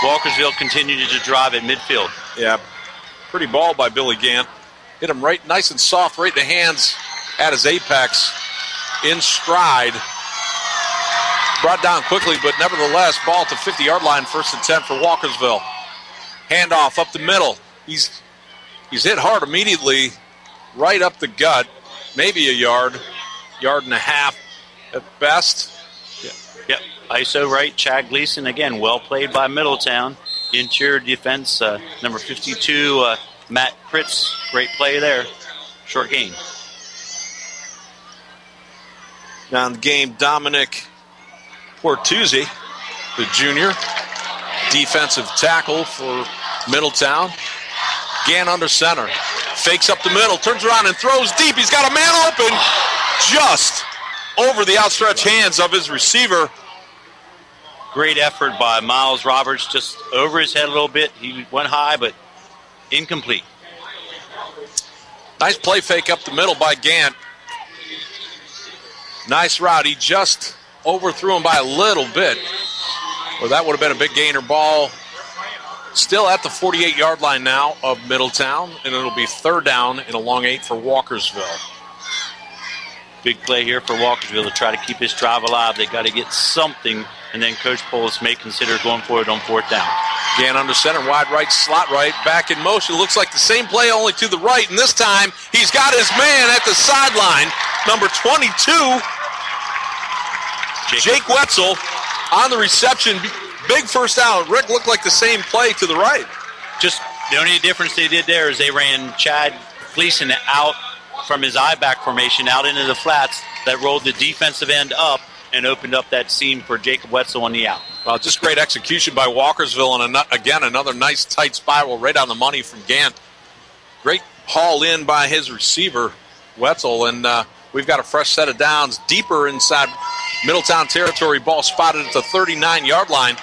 Walkersville continued to drive at midfield. Yeah, pretty ball by Billy Gann. Hit him right nice and soft, right in the hands at his apex. In stride. Brought down quickly, but nevertheless, ball to 50-yard line, first and 10 for Walkersville. Handoff up the middle. He's hit hard immediately, right up the gut. Maybe a yard and a half at best. Yep. ISO right, Chad Gleason. Again, well played by Middletown. Interior defense, number 52, Matt Pritz, great play there. Short gain. Now in the game, Dominic Portuzzi, the junior, defensive tackle for Middletown. Gann under center. Fakes up the middle, turns around and throws deep. He's got a man open just over the outstretched hands of his receiver. Great effort by Miles Roberts, just over his head a little bit. He went high, but incomplete. Nice play fake up the middle by Gann. Nice route. He just overthrew him by a little bit. Well, that would have been a big gainer ball. Still at the 48-yard line now of Middletown, and it'll be third down and a long 8 for Walkersville. Big play here for Walkersville to try to keep this drive alive. They got to get something, and then Coach Polis may consider going for it on fourth down. Gann under center, wide right, slot right, back in motion. Looks like the same play, only to the right, and this time he's got his man at the sideline, number 22, Jake Wetzel on the reception. Big first down. Rick, looked like the same play to the right. Just the only difference they did there is they ran Chad Gleason out from his I-back formation out into the flats that rolled the defensive end up and opened up that seam for Jacob Wetzel on the out. Well, just great execution by Walkersville, and again, another nice tight spiral right on the money from Gann. Great haul in by his receiver, Wetzel, and we've got a fresh set of downs deeper inside Middletown territory. Ball spotted at the 39-yard line.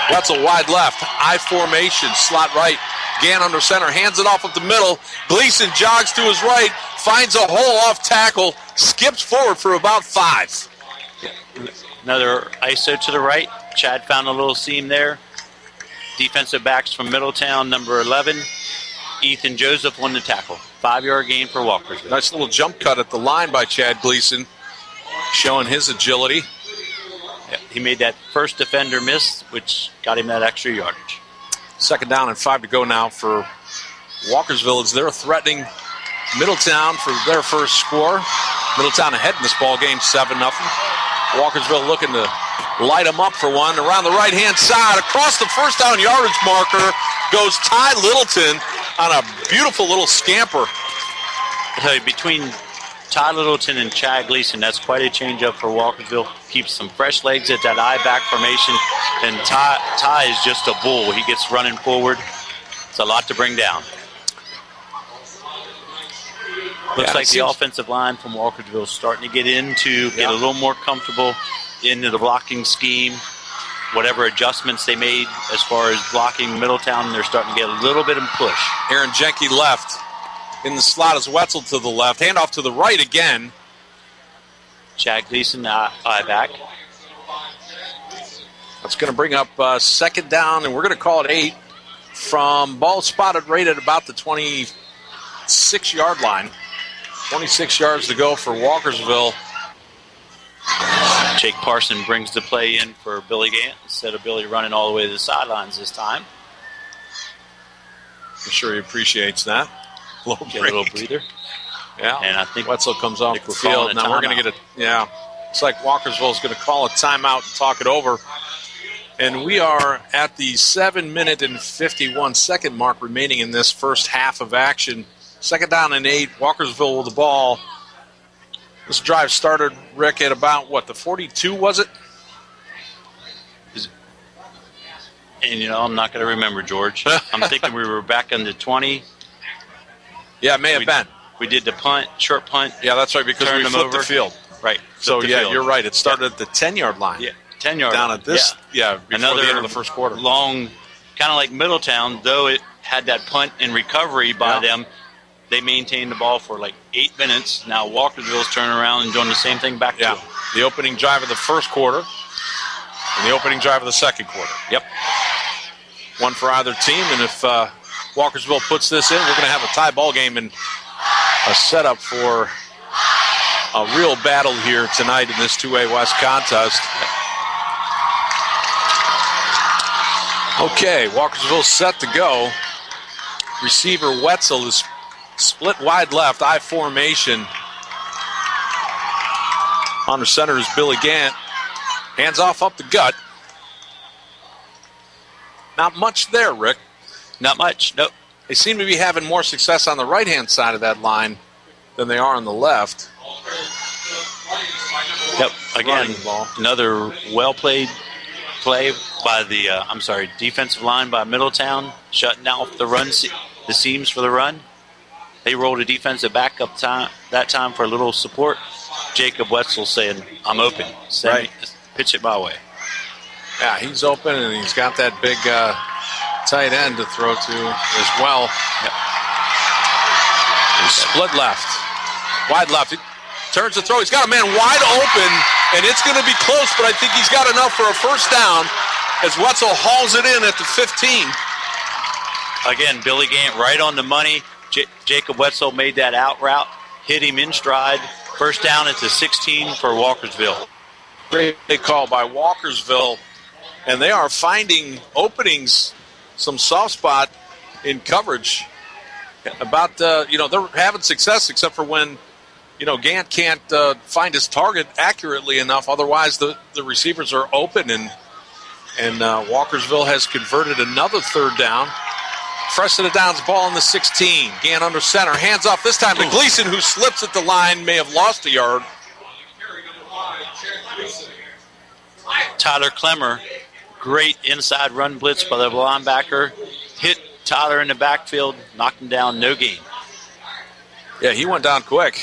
Wetzel wide left, I formation, slot right. Gann under center, hands it off up the middle. Gleason jogs to his right, finds a hole off tackle, skips forward for about 5. Another ISO to the right. Chad found a little seam there. Defensive backs from Middletown, number 11. Ethan Joseph won the tackle. 5-yard gain for Walkersville. Nice little jump cut at the line by Chad Gleason, showing his agility. Yep, he made that first defender miss, which got him that extra yardage. Second down and 5 to go now for Walkersville as they're threatening Middletown for their first score. Middletown ahead in this ball game, 7-0. Walkersville looking to light them up for one. Around the right-hand side, across the first down yardage marker, goes Ty Littleton on a beautiful little scamper. I tell you, between Ty Littleton and Chad Gleason, that's quite a change-up for Walkersville. Keeps some fresh legs at that I-back formation, and Ty is just a bull. He gets running forward. It's a lot to bring down. Looks like the offensive line from Walkersville is starting to get a little more comfortable into the blocking scheme. Whatever adjustments they made as far as blocking Middletown, they're starting to get a little bit of push. Aaron Jenke left. In the slot is Wetzel to the left. Handoff to the right again. Chad Gleason, I-back. That's going to bring up second down, and we're going to call it 8 from ball spotted right at about the 26-yard line. 26 yards to go for Walkersville. Jake Parson brings the play in for Billy Gann instead of Billy running all the way to the sidelines this time. I'm sure he appreciates that. Get a little breather. Yeah, and I think Wetzel comes off the field. Now we're going to get it's like Walkersville is going to call a timeout and talk it over. And we are at the 7-minute and 51-second mark remaining in this first half of action. Second down and 8, Walkersville with the ball. This drive started, Rick, at about, the 42, was it? And, I'm not going to remember, George. I'm thinking we were back on the 20. Yeah, it may have been. We did the punt, short punt. Yeah, that's right, because we flipped the field. Right. So, you're right. It started at the 10-yard line. Yeah, 10-yard down line. At this, before another the end of the first quarter. Long, kind of like Middletown, though it had that punt and recovery by them, they maintained the ball for 8 minutes. Now Walkersville's turning around and doing the same thing back to them. The opening drive of the first quarter and the opening drive of the second quarter. Yep. One for either team, and if Walkersville puts this in, we're going to have a tie ball game and a setup for a real battle here tonight in this 2A West contest. Okay, Walkersville set to go. Receiver Wetzel is split wide left, I formation. Under center is Billy Gann. Hands off up the gut. Not much there, Rick. Not much. Nope. They seem to be having more success on the right-hand side of that line than they are on the left. Yep. Again, another well-played play by the defensive line by Middletown, shutting off the run, the seams for the run. They rolled a defensive back up that time for a little support. Jacob Wetzel saying, "I'm open. Pitch it my way." Yeah, he's open, and he's got that big tight end to throw to as well. Yep. He's split left, wide left. He turns to throw. He's got a man wide open, and it's going to be close, but I think he's got enough for a first down as Wetzel hauls it in at the 15. Again, Billy Gant right on the money. Jacob Wetzel made that out route, hit him in stride. First down at the 16 for Walkersville. Great call by Walkersville, and they are finding openings, some soft spot in coverage. They're having success except for when, Gant can't find his target accurately enough. Otherwise, the receivers are open, and Walkersville has converted another third down. Fresh set of downs, ball in the 16. Gant under center, hands off this time to Gleason, who slips at the line, may have lost a yard. Tyler Clemmer, great inside run blitz by the linebacker. Hit Tyler in the backfield, knocked him down, no gain. Yeah, he went down quick.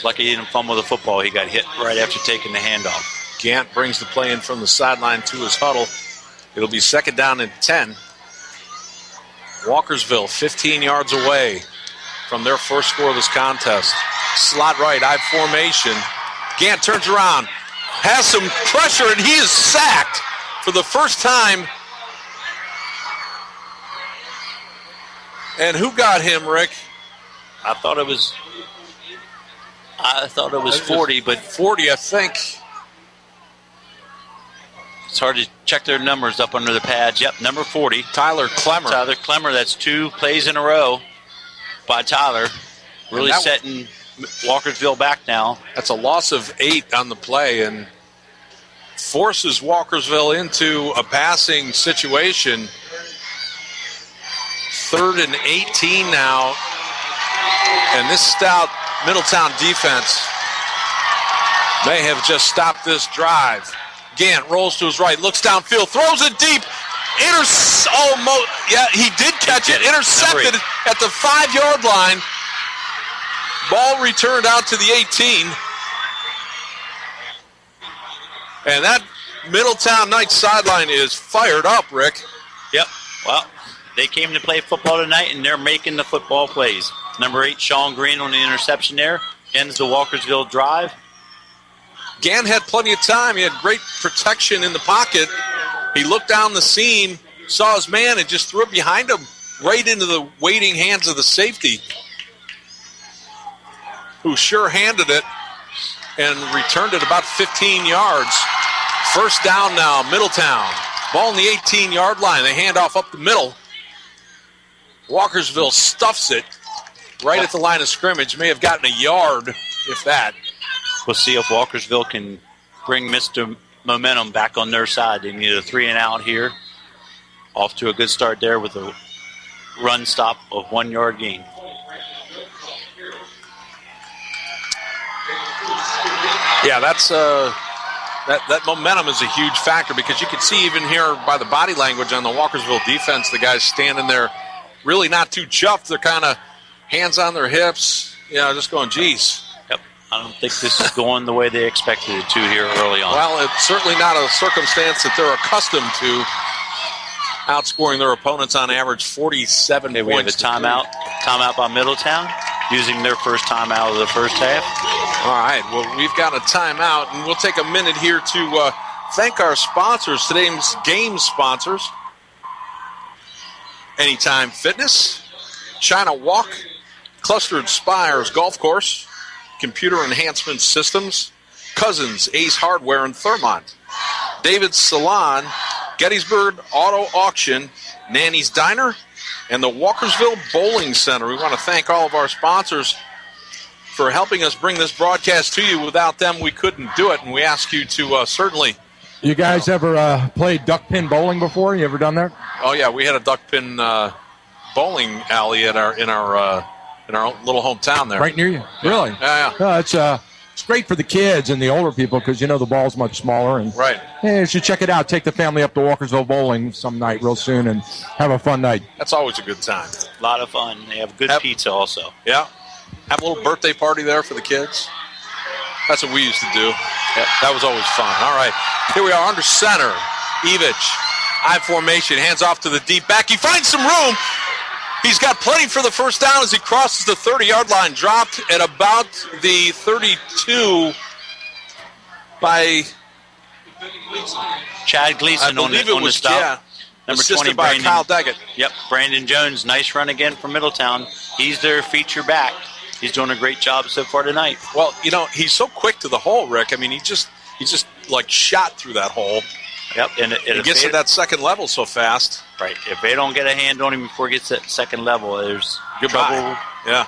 Lucky he didn't fumble the football. He got hit right after taking the handoff. Gant brings the play in from the sideline to his huddle. It'll be second down and 10. Walkersville 15 yards away from their first score of this contest. Slot right, I formation. Gant turns around, has some pressure, and he is sacked for the first time. And who got him, Rick? I thought it was 40, but 40, I think. It's hard to check their numbers up under the pads. Yep, number 40. Tyler Clemmer. That's 2 plays in a row by Tyler. Really setting Walkersville back now. That's a loss of 8 on the play and forces Walkersville into a passing situation. 3rd and 18 now. And this stout Middletown defense may have just stopped this drive. Gant rolls to his right, looks downfield, throws it deep. He did catch it. Intercepted at the 5-yard line. Ball returned out to the 18. And that Middletown Knights sideline is fired up, Rick. Yep. Well, they came to play football tonight, and they're making the football plays. Number 8, Sean Green on the interception there. Ends the Walkersville drive. Gant had plenty of time. He had great protection in the pocket. He looked down the seam, saw his man, and just threw it behind him right into the waiting hands of the safety, who sure-handed it and returned it about 15 yards. First down now, Middletown. Ball on the 18-yard line. They hand off up the middle. Walkersville stuffs it right at the line of scrimmage. May have gotten a yard, if that. We'll see if Walkersville can bring Mr. Momentum back on their side. They need a 3-and-out here. Off to a good start there with a run stop of 1-yard gain. Yeah, that's that momentum is a huge factor because you can see even here by the body language on the Walkersville defense, the guys standing there really not too chuffed. They're kind of hands on their hips, just going, geez. Yep, I don't think this is going the way they expected it to here early on. Well, it's certainly not a circumstance that they're accustomed to, outscoring their opponents on average 47 points. We have a timeout by Middletown, using their first timeout of the first half. All right, well, we've got a timeout, and we'll take a minute here to thank our sponsors, today's game sponsors. Anytime Fitness, China Walk, Clustered Spires Golf Course, Computer Enhancement Systems, Cousins, Ace Hardware, and Thermont. David's Salon, Gettysburg Auto Auction, Nanny's Diner, and the Walkersville Bowling Center. We want to thank all of our sponsors for helping us bring this broadcast to you. Without them, we couldn't do it, and we ask you to certainly You guys ever played duck pin bowling before? You ever done that? Oh yeah, we had a duck pin bowling alley in our little hometown there. Right near you? Really? Yeah. No, it's great for the kids and the older people because, the ball's much smaller. And right. Hey, you should check it out. Take the family up to Walkersville Bowling some night real soon and have a fun night. That's always a good time. A lot of fun. They have good pizza also. Yeah. Have a little birthday party there for the kids. That's what we used to do. Yeah, that was always fun. All right. Here we are under center. Evich, I formation, hands off to the deep back. He finds some room. He's got plenty for the first down as he crosses the 30-yard line. Dropped at about the 32 by Chad Gleason on the stop. Yeah, Number 20, by Brandon. Kyle Daggett. Yep, Brandon Jones. Nice run again from Middletown. He's their feature back. He's doing a great job so far tonight. Well, he's so quick to the hole, Rick. I mean, he just like shot through that hole. Yep, and he gets to that second level so fast. Right. If they don't get a hand on him before he gets that second level, there's trouble. Yeah.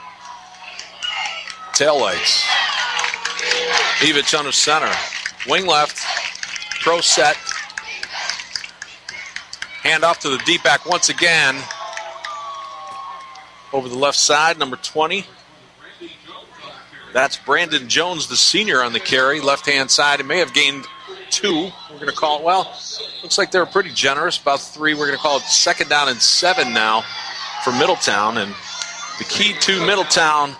Tail legs. Evich under center. Wing left. Pro set. Hand off to the deep back once again. Over the left side, number 20. That's Brandon Jones, the senior on the carry. Left-hand side. He may have gained 2. We're going to call it, looks like they're pretty generous. About 3. We're going to call it 2nd down and 7 now for Middletown. And the key to Middletown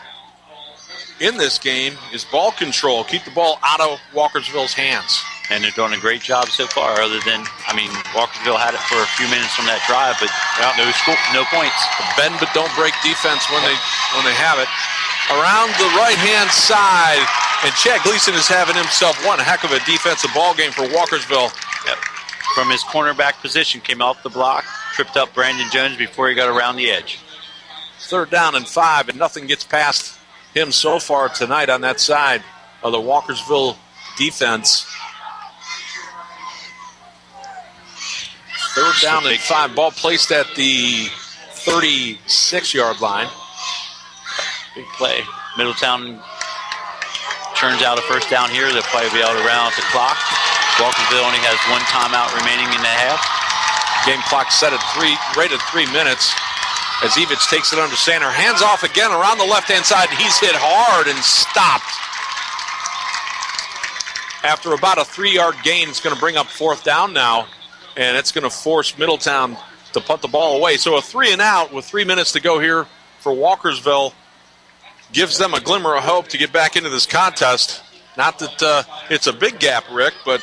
in this game is ball control. Keep the ball out of Walkersville's hands. And they're doing a great job so far, Walkersville had it for a few minutes on that drive, but no points. Bend but don't break defense when they have it. Around the right-hand side, and Chad Gleason is having himself one heck of a defensive ball game for Walkersville. Yep. From his cornerback position, came off the block, tripped up Brandon Jones before he got around the edge. 3rd down and 5, and nothing gets past him so far tonight on that side of the Walkersville defense. 3rd down and 5. Ball placed at the 36-yard line. Big play. Middletown turns out a first down here. They'll probably be able to round out the clock. Walkersville only has 1 timeout remaining in the half. Game clock set at 3 minutes as Evich takes it under center. Hands off again around the left-hand side. He's hit hard and stopped. After about a 3-yard gain, it's going to bring up 4th down now, and it's going to force Middletown to punt the ball away. So a 3 and out with 3 minutes to go here for Walkersville gives them a glimmer of hope to get back into this contest. Not that it's a big gap, Rick, but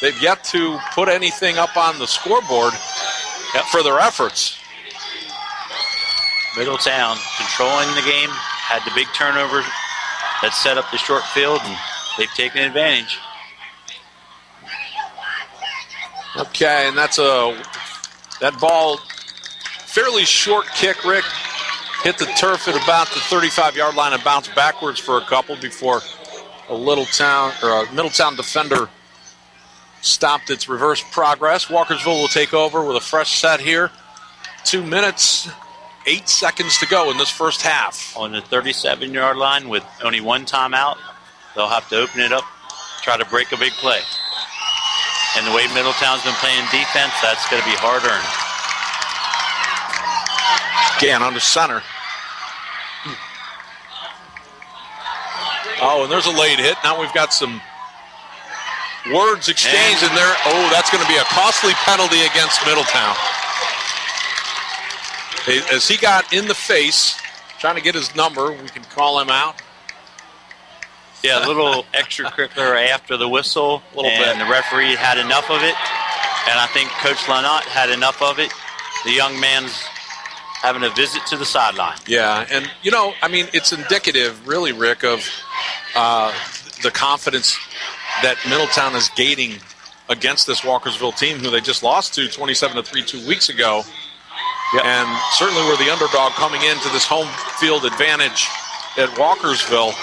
they've yet to put anything up on the scoreboard for their efforts. Middletown controlling the game, had the big turnover that set up the short field, and they've taken advantage. Okay, and that ball, fairly short kick, Rick. Hit the turf at about the 35-yard line and bounced backwards for a couple before a Middletown defender stopped its reverse progress. Walkersville will take over with a fresh set here. 2 minutes, 8 seconds to go in this first half. On the 37-yard line with only 1 timeout, they'll have to open it up, try to break a big play. And the way Middletown's been playing defense, that's going to be hard-earned. Again, under center. Oh, and there's a late hit. Now we've got some words exchanged in there. Oh, that's going to be a costly penalty against Middletown. As he got in the face, trying to get his number, we can call him out. Yeah, a little extracurricular after the whistle, and the referee had enough of it, and I think Coach Lanot had enough of it. The young man's having a visit to the sideline. Yeah, and, it's indicative, really, Rick, of the confidence that Middletown is gaining against this Walkersville team, who they just lost to 27-3 2 weeks ago. Yep. And certainly we're the underdog coming into this home field advantage at Walkersville.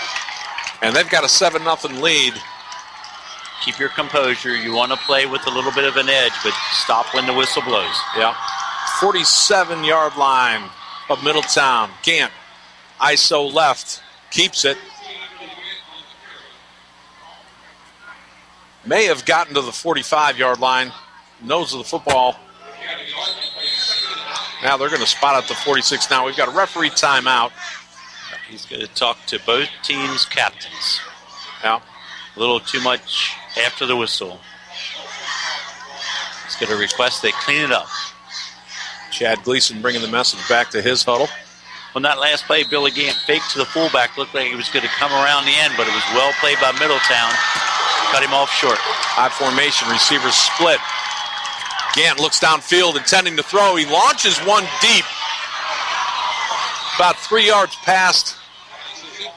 And they've got a 7-0 lead. Keep your composure. You want to play with a little bit of an edge, but stop when the whistle blows. Yeah. 47-yard line of Middletown. Gant, ISO left, keeps it. may have gotten to the 45-yard line. Nose of the football. Now they're going to spot at the 46 now. We've got a referee timeout. He's going to talk to both teams' captains. Yeah. A little too much after the whistle. He's going to request they clean it up. Chad Gleason bringing the message back to his huddle. On that last play, Billy Gant faked to the fullback. Looked like he was going to come around the end, but it was well played by Middletown. Cut him off short. High formation, receivers split. Gant looks downfield, intending to throw. He launches one deep. About 3 yards past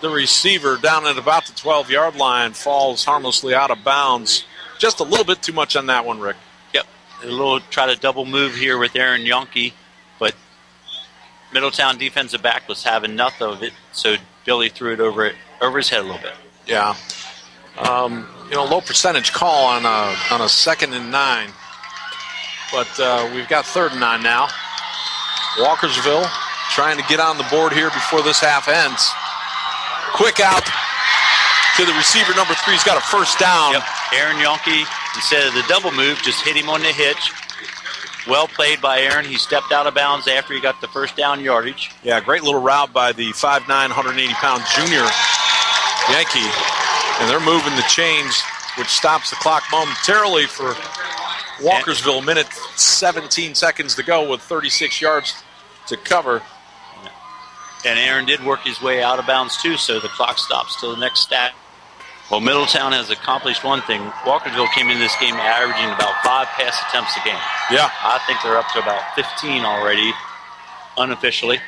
the receiver, down at about the 12-yard line. Falls harmlessly out of bounds. Just a little bit too much on that one, Rick. Yep. A little try to double move here with Aaron Yonke, but Middletown defensive back was having nothing of it, so Billy threw it over his head a little bit. Yeah. Low percentage call on a 2nd and 9. But we've got 3rd and 9 now. Walkersville trying to get on the board here before this half ends. Quick out to the receiver, number 3. He's got a first down. Yep. Aaron Yonke, instead of the double move, just hit him on the hitch. Well played by Aaron. He stepped out of bounds after he got the first down yardage. Yeah, great little route by the 5'9", 180-pound junior Yankee. And they're moving the chains, which stops the clock momentarily for Walkersville. Minute 17 seconds to go with 36 yards to cover. And Aaron did work his way out of bounds too, so the clock stops till the next stat. Well, Middletown has accomplished one thing. Walkersville came in this game averaging about 5 pass attempts a game. Yeah. I think they're up to about 15 already, unofficially.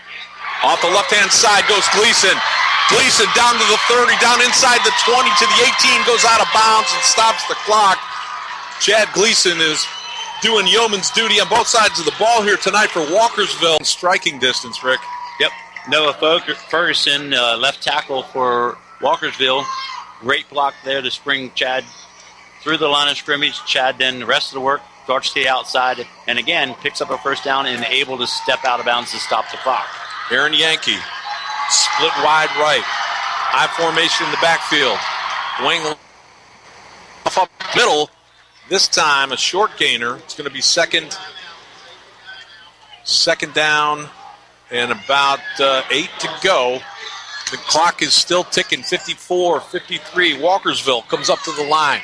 Off the left-hand side goes Gleason. Gleason down to the 30, down inside the 20 to the 18, goes out of bounds and stops the clock. Chad Gleason is doing yeoman's duty on both sides of the ball here tonight for Walkersville. Striking distance, Rick. Yep. Noah Ferguson, left tackle for Walkersville. Great block there to spring Chad through the line of scrimmage. Chad then the rest of the work, darts to the outside, and again picks up a first down and able to step out of bounds to stop the clock. Aaron Yankee, split wide right. High formation in the backfield. Wing up middle. This time a short gainer. It's going to be second down and about 8 to go. The clock is still ticking, 54, 53. Walkersville comes up to the line.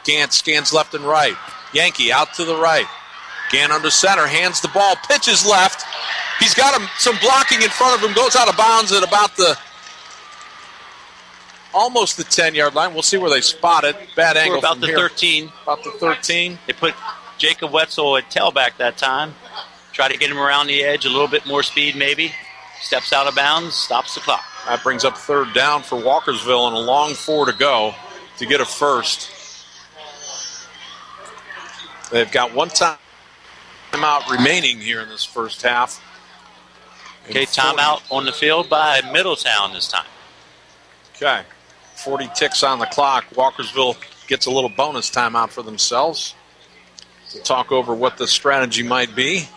Gant scans left and right. Yankee out to the right. Gant under center, hands the ball, pitches left. He's got some blocking in front of him, goes out of bounds at about almost the 10-yard line. We'll see where they spot it. Bad angle about from the here. 13. About the 13. They put Jacob Wetzel at tailback that time. Try to get him around the edge, a little bit more speed maybe. Steps out of bounds, stops the clock. That brings up 3rd down for Walkersville and a long 4 to go to get a first. They've got one timeout remaining here in this first half. Okay, timeout on the field by Middletown this time. Okay, 40 ticks on the clock. Walkersville gets a little bonus timeout for themselves to talk over what the strategy might be.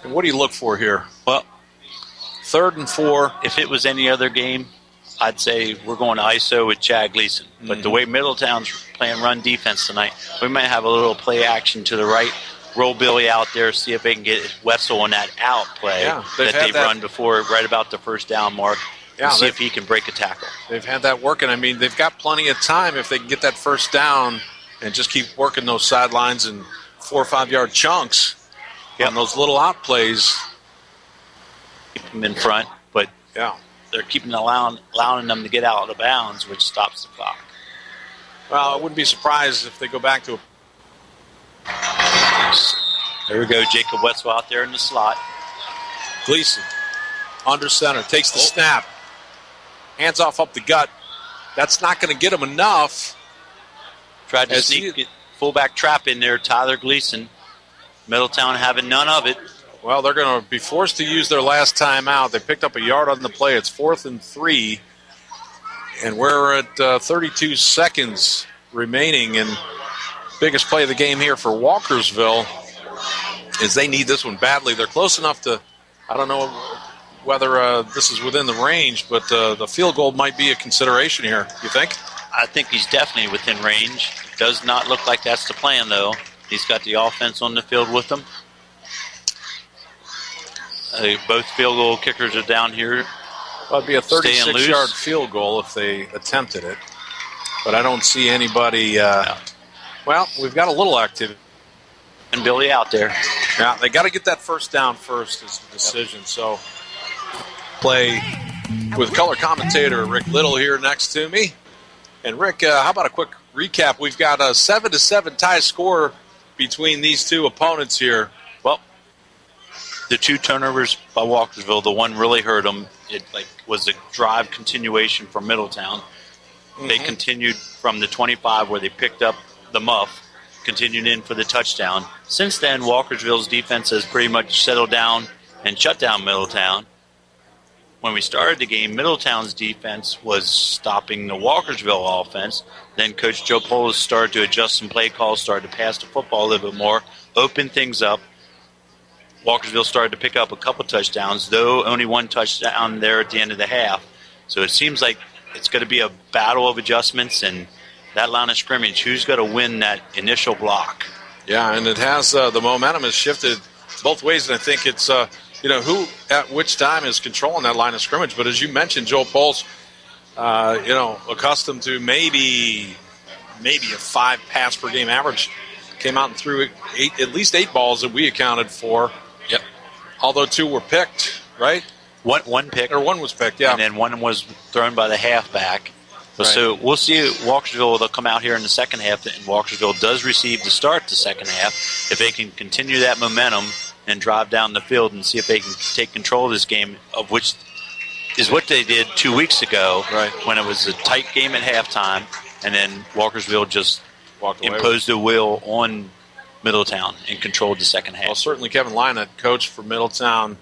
And what do you look for here? Well, 3rd and 4. If it was any other game, I'd say we're going to ISO with Chad Gleason. But the way Middletown's playing run defense tonight, we might have a little play action to the right, roll Billy out there, see if they can get Wetzel on that out play that they've run before, right about the first down mark, and see if he can break a tackle. They've had that working. I mean, they've got plenty of time if they can get that first down and just keep working those sidelines in 4 or 5 yard chunks. On those little out plays. Keep them in front, but they're keeping allowing them to get out of bounds, which stops the clock. Well, I wouldn't be surprised if they go back to There we go, Jacob Wetzel out there in the slot. Gleason, under center, takes the snap. Hands off up the gut. That's not going to get him enough. Tried to sneak fullback trap in there, Tyler Gleason. Middletown having none of it. Well, they're going to be forced to use their last timeout. They picked up a yard on the play. It's 4th and 3. And we're at 32 seconds remaining. And biggest play of the game here for Walkersville is they need this one badly. They're close enough to, I don't know whether this is within the range, but the field goal might be a consideration here. You think? I think he's definitely within range. Does not look like that's the plan, though. He's got the offense on the field with him. Both field goal kickers are down here. Well, it'd be a 36-yard field goal if they attempted it. But I don't see anybody. Well, we've got a little activity. And Billy out there. Yeah, they got to get that first down first is the decision. Yep. So play with color commentator Rick Little here next to me. And Rick, how about a quick recap? We've got a 7-7 tie score between these two opponents here. Well, the two turnovers by Walkersville, the one really hurt them. It was a drive continuation from Middletown. Mm-hmm. They continued from the 25 where they picked up the muff, continued in for the touchdown. Since then, Walkersville's defense has pretty much settled down and shut down Middletown. When we started the game, Middletown's defense was stopping the Walkersville offense. Then Coach Joe Polis started to adjust some play calls, started to pass the football a little bit more, open things up. Walkersville started to pick up a couple touchdowns, though only one touchdown there at the end of the half. So it seems like it's going to be a battle of adjustments, and that line of scrimmage, who's going to win that initial block? Yeah, and it has the momentum has shifted both ways, and I think it's who at which time is controlling that line of scrimmage. But as you mentioned, Joe Poles, accustomed to maybe a 5 pass per game average, came out and threw at least 8 balls that we accounted for. Yep. Although 2 were picked, right? One pick. Or 1 was picked, yeah. And then 1 was thrown by the halfback. Right. So we'll see Walkersville. They'll come out here in the second half, and Walkersville does receive to start the second half. If they can continue that momentum and drive down the field and see if they can take control of this game, of which is what they did 2 weeks ago, right, when it was a tight game at halftime, and then Walkersville just imposed their will on Middletown and controlled the second half. Well, certainly Kevin Lynott, coach for Middletown,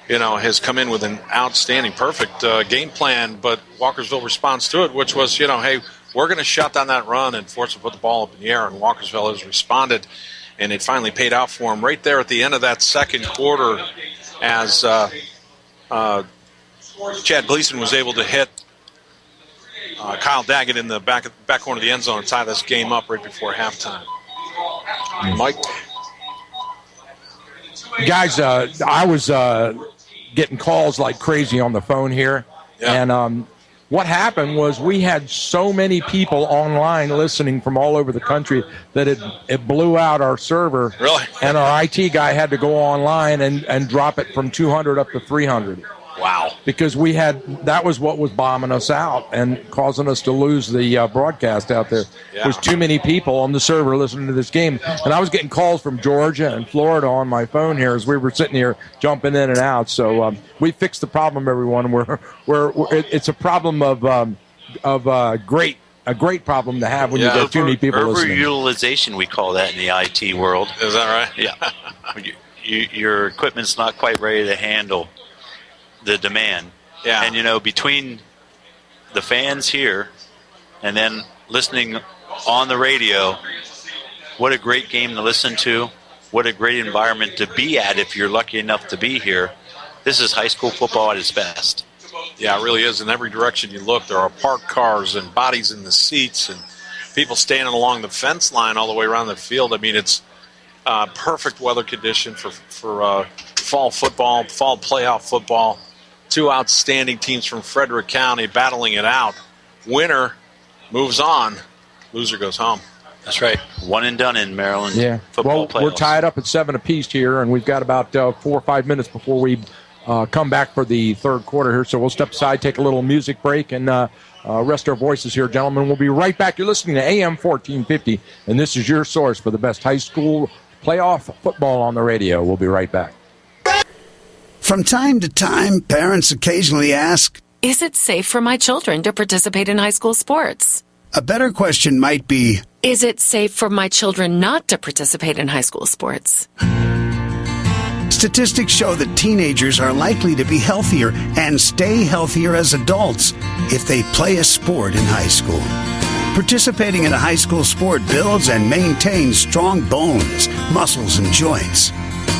has come in with an outstanding, perfect game plan, but Walkersville responds to it, which was, hey, we're going to shut down that run and force them to put the ball up in the air, and Walkersville has responded, and it finally paid out for them right there at the end of that second quarter as Chad Gleason was able to hit Kyle Daggett in the back corner of the end zone and tie this game up right before halftime. Mike? Guys, I was getting calls like crazy on the phone here. Yeah. And what happened was we had so many people online listening from all over the country that it blew out our server. Really? And our IT guy had to go online and drop it from 200 up to 300. Wow. Because that was what was bombing us out and causing us to lose the broadcast out there. Yeah. There's too many people on the server listening to this game. And I was getting calls from Georgia and Florida on my phone here as we were sitting here jumping in and out. So we fixed the problem, everyone. It's a problem of a great problem to have when you get too many people listening. Overutilization, we call that in the IT world. Is that right? Yeah. Your equipment's not quite ready to handle the demand. Yeah. And, between the fans here and then listening on the radio, what a great game to listen to. What a great environment to be at if you're lucky enough to be here. This is high school football at its best. Yeah, it really is. In every direction you look, there are parked cars and bodies in the seats and people standing along the fence line all the way around the field. I mean, it's perfect weather condition for fall football, fall playoff football. 2 outstanding teams from Frederick County battling it out. Winner moves on. Loser goes home. That's right. One and done in Maryland football playoffs. We're tied up at 7 apiece here, and we've got about 4 or 5 minutes before we come back for the third quarter here. So we'll step aside, take a little music break, and rest our voices here, gentlemen. We'll be right back. You're listening to AM 1450, and this is your source for the best high school playoff football on the radio. We'll be right back. From time to time, parents occasionally ask, is it safe for my children to participate in high school sports? A better question might be, is it safe for my children not to participate in high school sports? Statistics show that teenagers are likely to be healthier and stay healthier as adults if they play a sport in high school. Participating in a high school sport builds and maintains strong bones, muscles, and joints.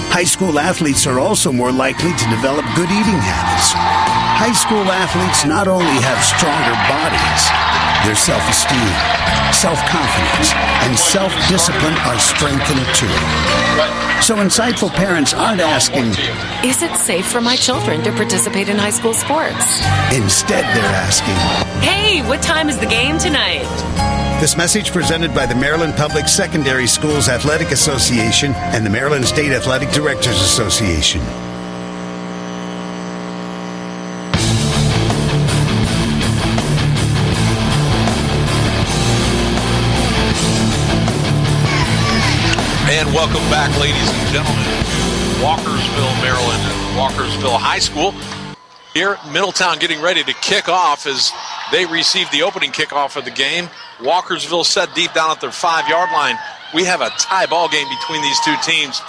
High school athletes are also more likely to develop good eating habits. High school athletes not only have stronger bodies, Their self-esteem, self-confidence, and self-discipline are strengthened too. So insightful parents aren't asking, is it safe for my children to participate in high school sports? Instead, they're asking, hey, what time is the game tonight? This message presented by the Maryland Public Secondary Schools Athletic Association and the Maryland State Athletic Directors Association. And welcome back, ladies and gentlemen, to Walkersville, Maryland, and Walkersville High School. Here at Middletown getting ready to kick off as they receive the opening kickoff of the game. Walkersville set deep down at their 5-yard line. We have a tie ball game between these two teams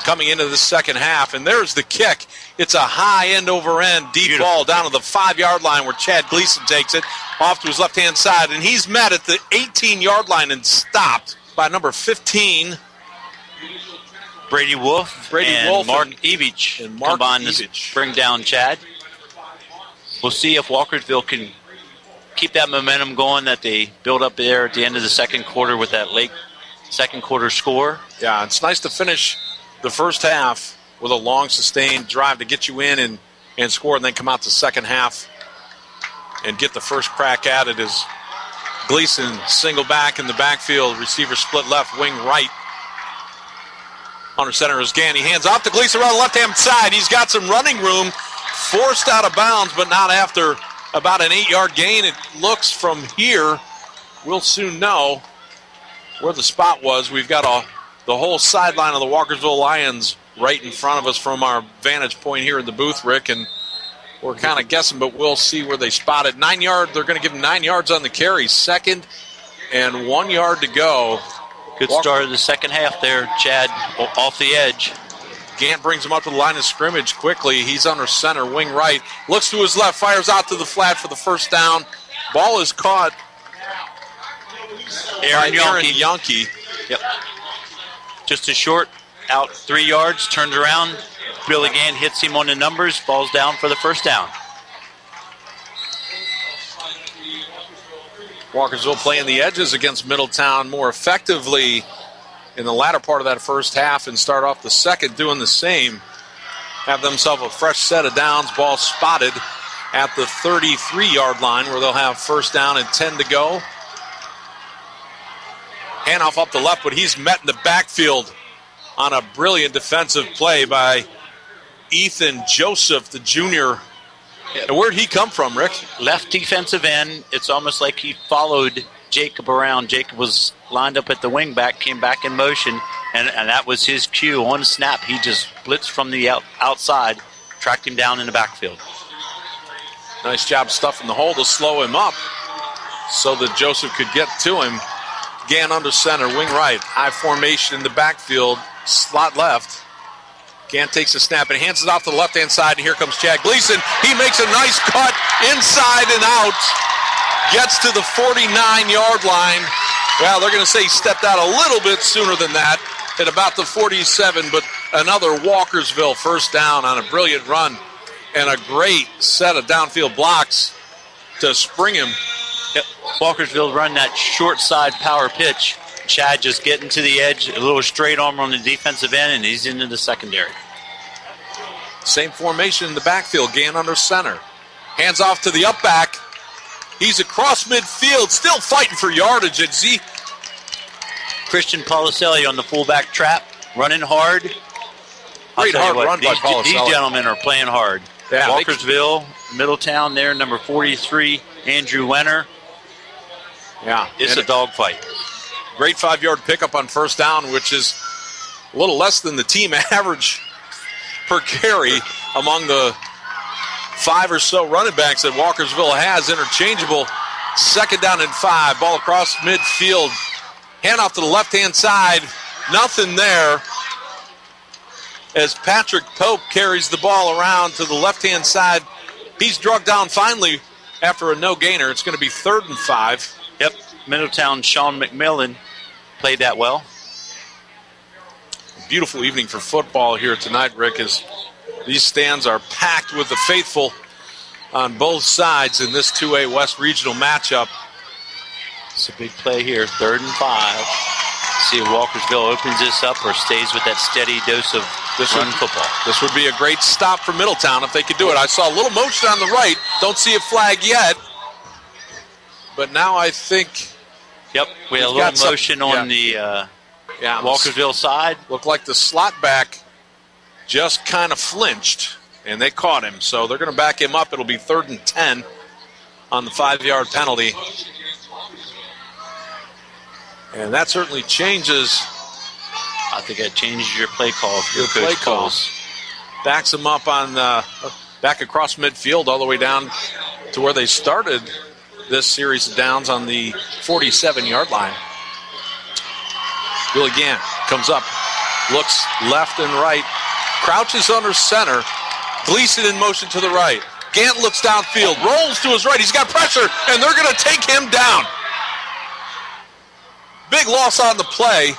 coming into the second half. And there's the kick. It's a high end-over-end deep ball down to the 5-yard line where Chad Gleason takes it off to his left-hand side. And he's met at the 18-yard line and stopped by number 15, Brady Wolf and Mark Evich combined to bring down Chad. We'll see if Walkersville can keep that momentum going that they built up there at the end of the second quarter with that late second quarter score. Yeah, it's nice to finish the first half with a long, sustained drive to get you in and score, and then come out the second half and get the first crack at it as Gleason single back in the backfield, receiver split left, wing right. Under center is Gann. He hands off to Gleason around the left-hand side. He's got some running room, forced out of bounds, but not after about an 8-yard gain. It looks from here, we'll soon know where the spot was. We've got the whole sideline of the Walkersville Lions right in front of us from our vantage point here in the booth, Rick, and we're kind of guessing, but we'll see where they spotted. 9 yards, they're going to give him 9 yards on the carry. 2nd and 1 yard to go. Good start of the second half there, Chad, off the edge. Gant brings him up to the line of scrimmage quickly. He's under center, wing right. Looks to his left, fires out to the flat for the first down. Ball is caught. Aaron Yonke. Yep. Just a short, out 3 yards, turns around. Billy Gant hits him on the numbers, ball's down for the first down. Walkersville playing the edges against Middletown more effectively in the latter part of that first half and start off the second doing the same. Have themselves a fresh set of downs. Ball spotted at the 33-yard line where they'll have first down and 10 to go. Handoff up the left, but he's met in the backfield on a brilliant defensive play by Ethan Joseph, the junior. And where'd he come from, Rick? Left defensive end. It's almost like he followed Jacob around. Jacob was lined up at the wing back, came back in motion, and that was his cue. On snap, he just blitzed from the outside, tracked him down in the backfield. Nice job stuffing the hole to slow him up so that Joseph could get to him. Gann under center, wing right, high formation in the backfield, slot left. Gann takes a snap and hands it off to the left-hand side, and here comes Chad Gleason. He makes a nice cut inside and out. Gets to the 49-yard line. Well, they're going to say he stepped out a little bit sooner than that at about the 47, but another Walkersville first down on a brilliant run and a great set of downfield blocks to spring him. Yep. Walkersville run that short side power pitch. Chad just getting to the edge, a little straight arm on the defensive end, and he's into the secondary. Same formation in the backfield. Gann under center. Hands off to the up back. He's across midfield, still fighting for yardage. And Christian Policelli on the fullback trap, running hard. Great hard run by Policelli. These gentlemen are playing hard. Yeah, Walkersville, Middletown there, number 43, Andrew Wenner. Yeah. It's a dogfight. Great 5-yard pickup on first down, which is a little less than the team average per carry among the 5 or so running backs that Walkersville has. Interchangeable. 2nd down and 5. Ball across midfield. Handoff to the left-hand side. Nothing there as Patrick Pope carries the ball around to the left-hand side. He's drugged down finally after a no-gainer. It's going to be 3rd and 5. Yep, Middletown Sean McMillan played that well. Beautiful evening for football here tonight, Rick, as these stands are packed with the faithful on both sides in this 2A West Regional matchup. It's a big play here, 3rd and 5. See if Walkersville opens this up or stays with that steady dose of run football. This would be a great stop for Middletown if they could do it. I saw a little motion on the right. Don't see a flag yet. But now I think... Yep, we had a little motion on the Walkersville side. Looked like the slot back just kind of flinched, and they caught him. So they're going to back him up. It'll be 3rd and 10 on the 5-yard penalty. And that certainly changes. I think that changes your play call. Your play calls. Backs them up on back across midfield all the way down to where they started this series of downs on the 47-yard line. Billy Gant comes up, looks left and right, crouches under center. Gleason in motion to the right. Gant looks downfield, rolls to his right. He's got pressure, and they're going to take him down. Big loss on the play.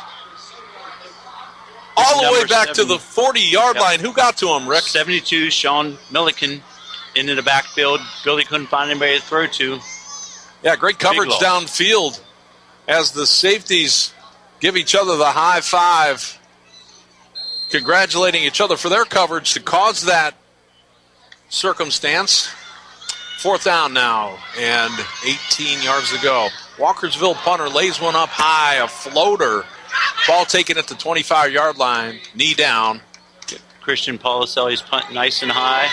All the way back to the 40-yard line. Who got to him, Rick? 72, Sean Milliken into the backfield. Billy couldn't find anybody to throw to. Yeah, great coverage downfield as the safeties give each other the high five, congratulating each other for their coverage to cause that circumstance. 4th down now and 18 yards to go. Walkersville punter lays one up high, a floater. Ball taken at the 25-yard line, knee down. Christian Policelli's punt nice and high.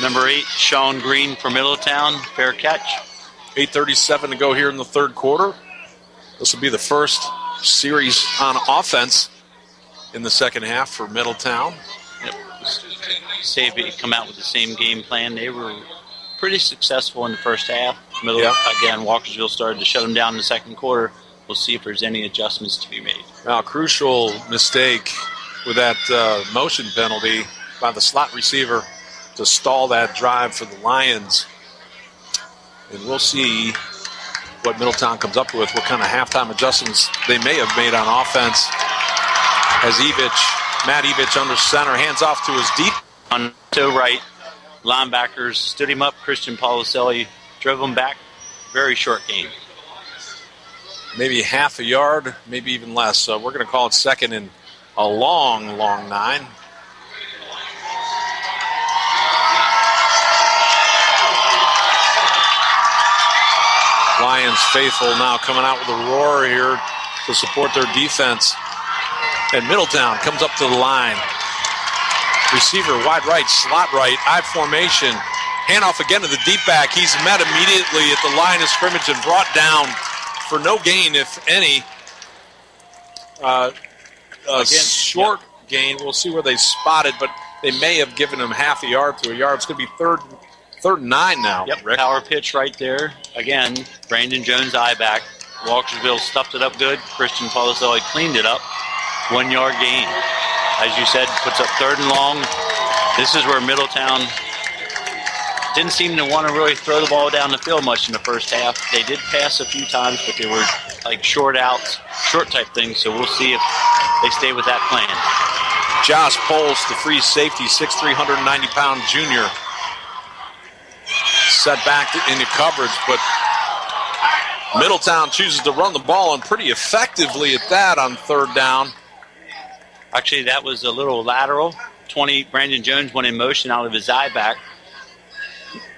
Number 8, Sean Green for Middletown, fair catch. 8:37 to go here in the 3rd quarter. This will be the first series on offense in the 2nd half for Middletown. Yep. Say if they come out with the same game plan. They were pretty successful in the first half. Again, Walkersville started to shut them down in the 2nd quarter. We'll see if there's any adjustments to be made. Now, a crucial mistake with that motion penalty by the slot receiver to stall that drive for the Lions. And we'll see what Middletown comes up with, what kind of halftime adjustments they may have made on offense. As Matt Evich under center, hands off to his deep. On to right, linebackers stood him up. Christian Policelli drove him back. Very short game. Maybe half a yard, maybe even less. So we're going to call it 2nd and a long, long 9. Lions faithful now coming out with a roar here to support their defense. And Middletown comes up to the line. Receiver wide right, slot right, I formation. Handoff again to the deep back. He's met immediately at the line of scrimmage and brought down for no gain, if any. Short gain. We'll see where they spotted, but they may have given him half a yard to a yard. It's going to be 3rd and 9 now. Yep, Rick. Power pitch right there. Again, Brandon Jones eye back. Walkersville stuffed it up good. Christian Policelli cleaned it up. 1 yard gain. As you said, puts up 3rd and long. This is where Middletown didn't seem to want to really throw the ball down the field much in the first half. They did pass a few times, but they were like short outs, short type things. So we'll see if they stay with that plan. Josh Poles, the free safety, 6'3", 190-pound junior. Set back into coverage, but Middletown chooses to run the ball, and pretty effectively at that on 3rd down. Actually, that was a little lateral. Brandon Jones went in motion out of his eye back.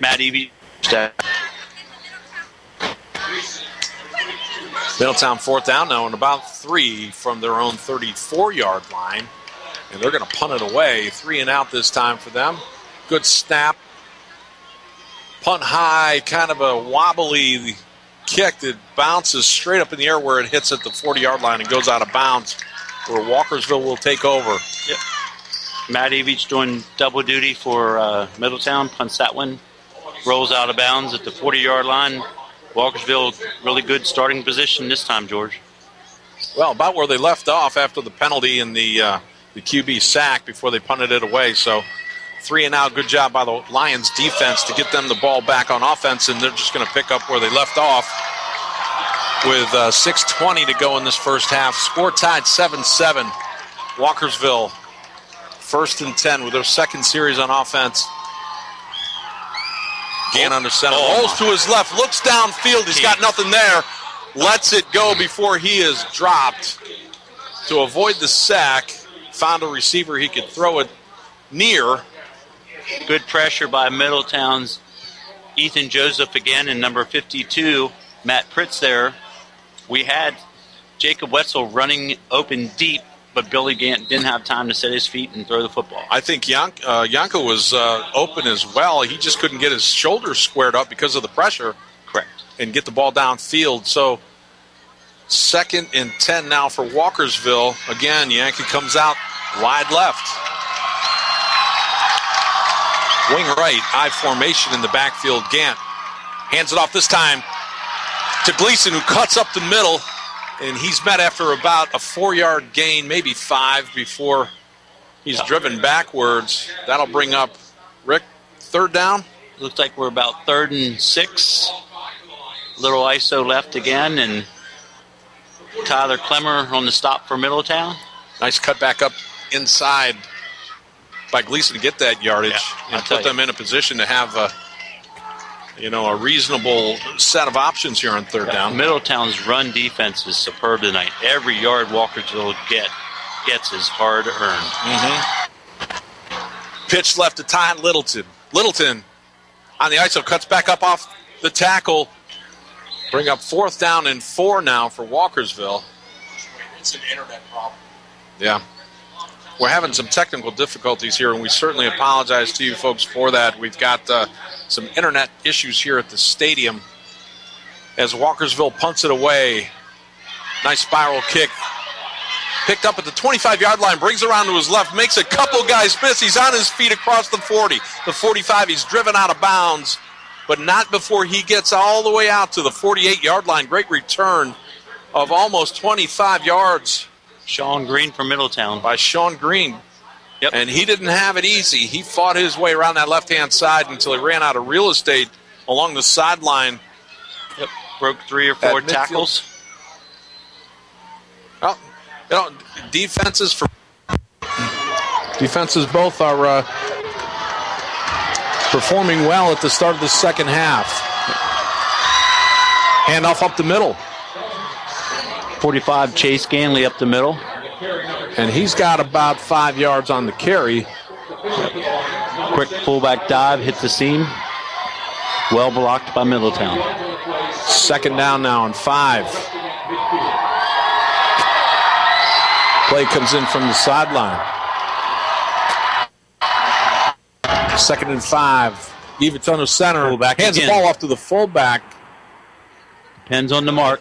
Matt Evie. Middletown 4th down now and about 3 from their own 34-yard line. And they're going to punt it away. 3 and out this time for them. Good snap. Punt high, kind of a wobbly kick that bounces straight up in the air where it hits at the 40-yard line and goes out of bounds, where Walkersville will take over. Yep. Matt Evich doing double duty for Middletown, punts that one, rolls out of bounds at the 40-yard line. Walkersville, really good starting position this time, George. Well, about where they left off after the penalty and the QB sack before they punted it away. So 3 and out, good job by the Lions defense to get them the ball back on offense, and they're just going to pick up where they left off with 6:20 to go in this first half. Score tied 7-7. Walkersville, 1st and 10 with their second series on offense. Gant under center. Rolls to his left. Looks downfield. He's got nothing there. Lets it go before he is dropped. To avoid the sack, found a receiver he could throw it near. Good pressure by Middletown's Ethan Joseph again, and number 52, Matt Pritz there. We had Jacob Wetzel running open deep, but Billy Gant didn't have time to set his feet and throw the football. I think Yanko was open as well. He just couldn't get his shoulders squared up because of the pressure. Correct. And get the ball downfield. So 2nd and 10 now for Walkersville. Again, Yankee comes out wide left. Wing right, I formation in the backfield. Gant hands it off this time to Gleason, who cuts up the middle. And he's met after about a 4-yard gain, maybe 5, before he's driven backwards. That'll bring up, Rick, 3rd down. Looks like we're about 3rd and 6. Little ISO left again, and Tyler Clemmer on the stop for Middletown. Nice cut back up inside by Gleason to get that yardage and put them in a position to have a reasonable set of options here on 3rd down. Middletown's run defense is superb tonight. Every yard Walkersville gets is hard earned. Pitch left to Ty Littleton. Littleton on the ISO cuts back up off the tackle. Bring up 4th down and 4 now for Walkersville. It's an internet problem. Yeah. We're having some technical difficulties here, and we certainly apologize to you folks for that. We've got some internet issues here at the stadium as Walkersville punts it away. Nice spiral kick. Picked up at the 25-yard line, brings around to his left, makes a couple guys miss. He's on his feet across the 40. The 45, he's driven out of bounds, but not before he gets all the way out to the 48-yard line. Great return of almost 25 yards. Sean Green from Middletown. By Sean Green. Yep. And he didn't have it easy. He fought his way around that left-hand side until he ran out of real estate along the sideline. Yep. Broke 3 or 4 tackles. Well, defenses both are performing well at the start of the second half. Handoff up the middle. 45, Chase Ganley up the middle. And he's got about 5 yards on the carry. Quick fullback dive, hit the seam. Well blocked by Middletown. 2nd down now and 5. Play comes in from the sideline. 2nd and 5. Evans under center. Fullback hands again. the ball off to the fullback. Depends on the mark.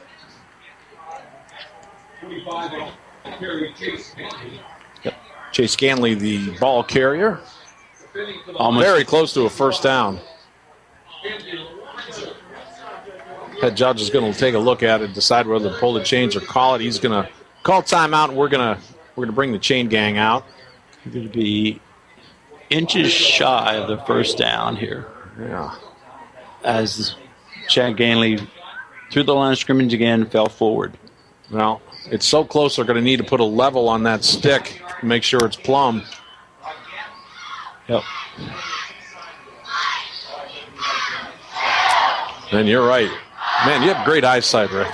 Yep. Chase Ganley, the ball carrier. Almost very close to a 1st down. Head judge is going to take a look at it, decide whether to pull the chains or call it. He's going to call timeout, and we're going to bring the chain gang out. Going to be inches shy of the 1st down here. Yeah. As Chad Ganley through the line of scrimmage again, fell forward. Well, it's so close they're going to need to put a level on that stick to make sure it's plumb. Yep. And you're right. Man, you have great eyesight, Rick.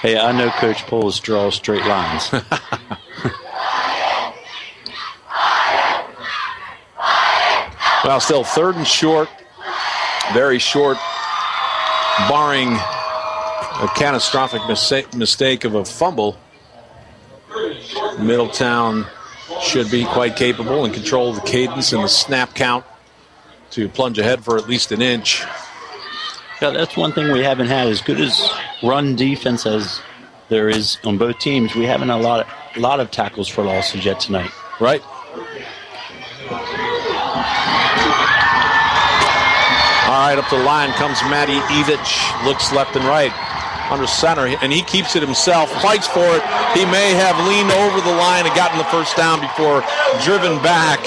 Hey, I know Coach Poles draws straight lines. Well, still 3rd and short. Very short, barring a catastrophic mistake of a fumble. Middletown should be quite capable and control the cadence and the snap count to plunge ahead for at least an inch. Yeah, that's one thing we haven't had. As good as run defense as there is on both teams, we haven't a lot of tackles for losses yet tonight. Right. All right, up the line comes Matty Evich. Looks left and right. Under center, and he keeps it himself, fights for it. He may have leaned over the line and gotten the 1st down before driven back.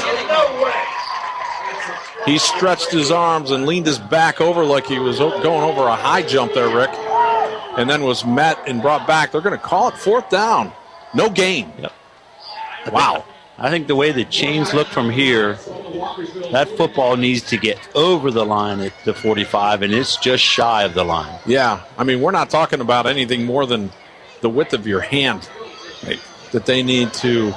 He stretched his arms and leaned his back over like he was going over a high jump there, Rick, and then was met and brought back. They're going to call it 4th down. No gain. Yep. Wow. I think the way the chains look from here, that football needs to get over the line at the 45, and it's just shy of the line. Yeah, I mean, we're not talking about anything more than the width of your hand, right, that they need to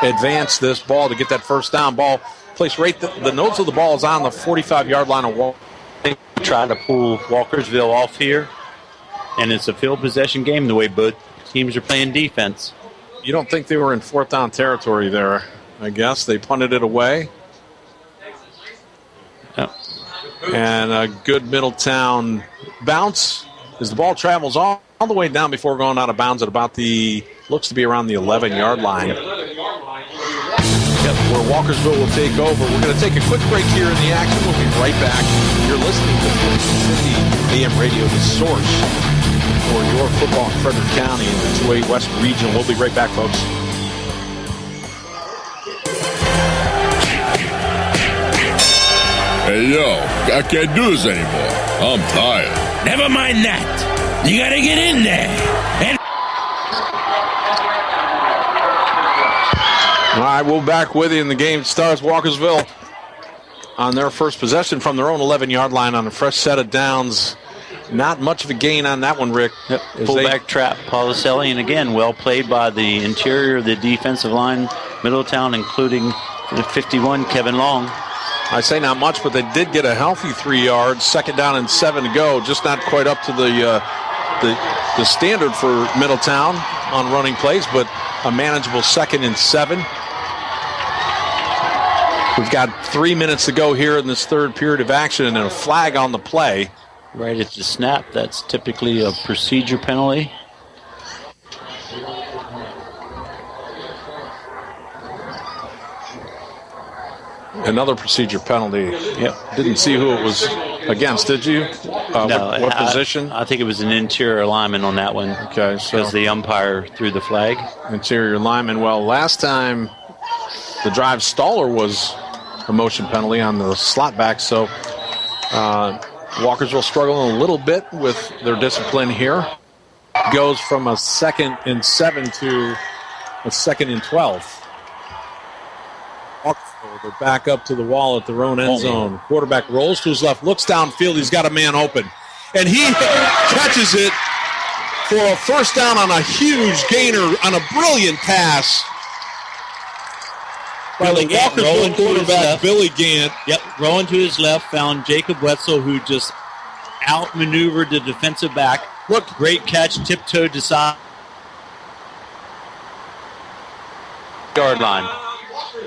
advance this ball to get that first down. Ball placed right, the nose of the ball is on the 45-yard line of Walkersville. They try to pull Walkersville off here, and it's a field possession game the way both teams are playing defense. You don't think they were in fourth down territory there, I guess. They punted it away. Yep. And a good Middletown bounce as the ball travels all the way down before going out of bounds at about looks to be around the 11-yard line. Yep, where Walkersville will take over. We're going to take a quick break here in the action. We'll be right back. You're listening to 1450 AM Radio, the source for your football in Frederick County in the 2A West region. We'll be right back, folks. Hey, yo, I can't do this anymore. I'm tired. Never mind that. You gotta get in there. And all right, we'll back with you, and the game starts. Walkersville on their first possession from their own 11-yard line on a fresh set of downs. Not much of a gain on that one, Rick. Yep. Fullback trap, Policelli, and again, well played by the interior of the defensive line, Middletown, including the 51, Kevin Long. I say not much, but they did get a healthy 3 yards. 2nd down and 7 to go. Just not quite up to the standard for Middletown on running plays, but a manageable 2nd and 7. We've got 3 minutes to go here in this third period of action, and a flag on the play. Right at the snap, that's typically a procedure penalty. Another procedure penalty. Yep. Didn't see who it was against, did you? No. What position? I think it was an interior lineman on that one. Okay, so because the umpire threw the flag. Interior lineman. Well, last time the drive staller was a motion penalty on the slot back, so Walkersville struggling a little bit with their discipline here. Goes from a 2nd and 7 to a 2nd and 12. They're back up to the wall at their own end zone. Quarterback rolls to his left, looks downfield. He's got a man open. And he catches it for a first down on a huge gainer on a brilliant pass by the Walkersville quarterback, Billy Gant. Yep, rolling to his left, found Jacob Wetzel, who just outmaneuvered the defensive back. Look, great catch, tiptoed to side. Yard line.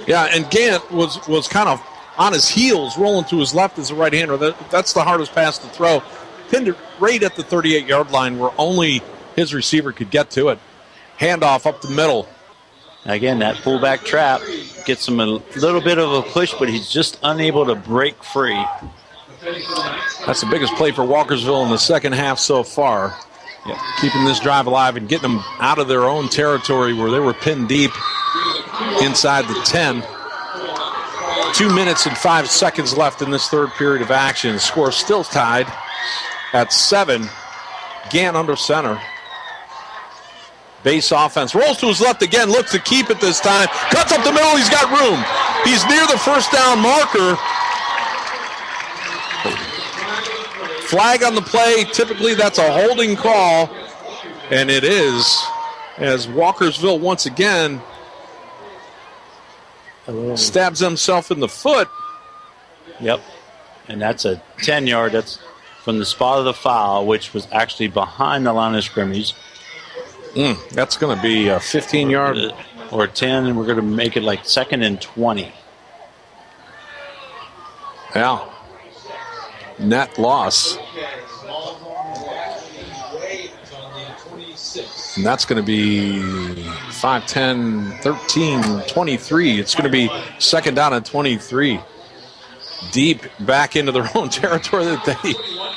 Yeah, and Gant was kind of on his heels, rolling to his left as a right-hander. That's the hardest pass to throw. Pinned it right at the 38-yard line where only his receiver could get to it. Handoff up the middle. Again, that fullback trap gets him a little bit of a push, but he's just unable to break free. That's the biggest play for Walkersville in the second half so far. Yeah, keeping this drive alive and getting them out of their own territory where they were pinned deep inside the 10. 2 minutes and 5 seconds left in this third period of action. The score still tied at 7. Gant under center. Base offense. Rolls to his left again. Looks to keep it this time. Cuts up the middle. He's got room. He's near the first down marker. Flag on the play. Typically that's a holding call. And it is, as Walkersville once again stabs himself in the foot. Yep. And that's a 10-yard. That's from the spot of the foul, which was actually behind the line of scrimmage. That's going to be a 15-yard. Or 10, and we're going to make it like 2nd and 20. Yeah. Net loss. And that's going to be 5, 10, 13, 23. It's going to be 2nd down and 23. Deep back into their own territory that they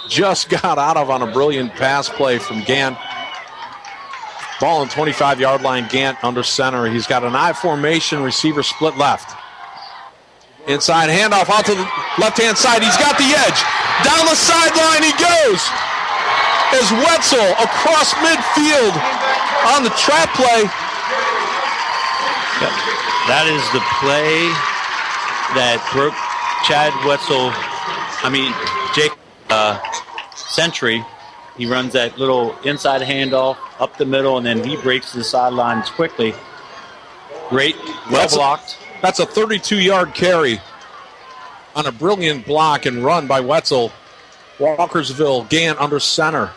just got out of on a brilliant pass play from Gant. Ball on 25-yard line, Gant under center. He's got an I formation, receiver split left. Inside handoff out to the left-hand side. He's got the edge. Down the sideline he goes. As Wetzel across midfield on the trap play. That is the play that broke Jake Century. He runs that little inside handoff up the middle, and then he breaks the sidelines quickly. Great, well blocked. That's a 32-yard carry on a brilliant block and run by Wetzel. Walkersville, Gant under center.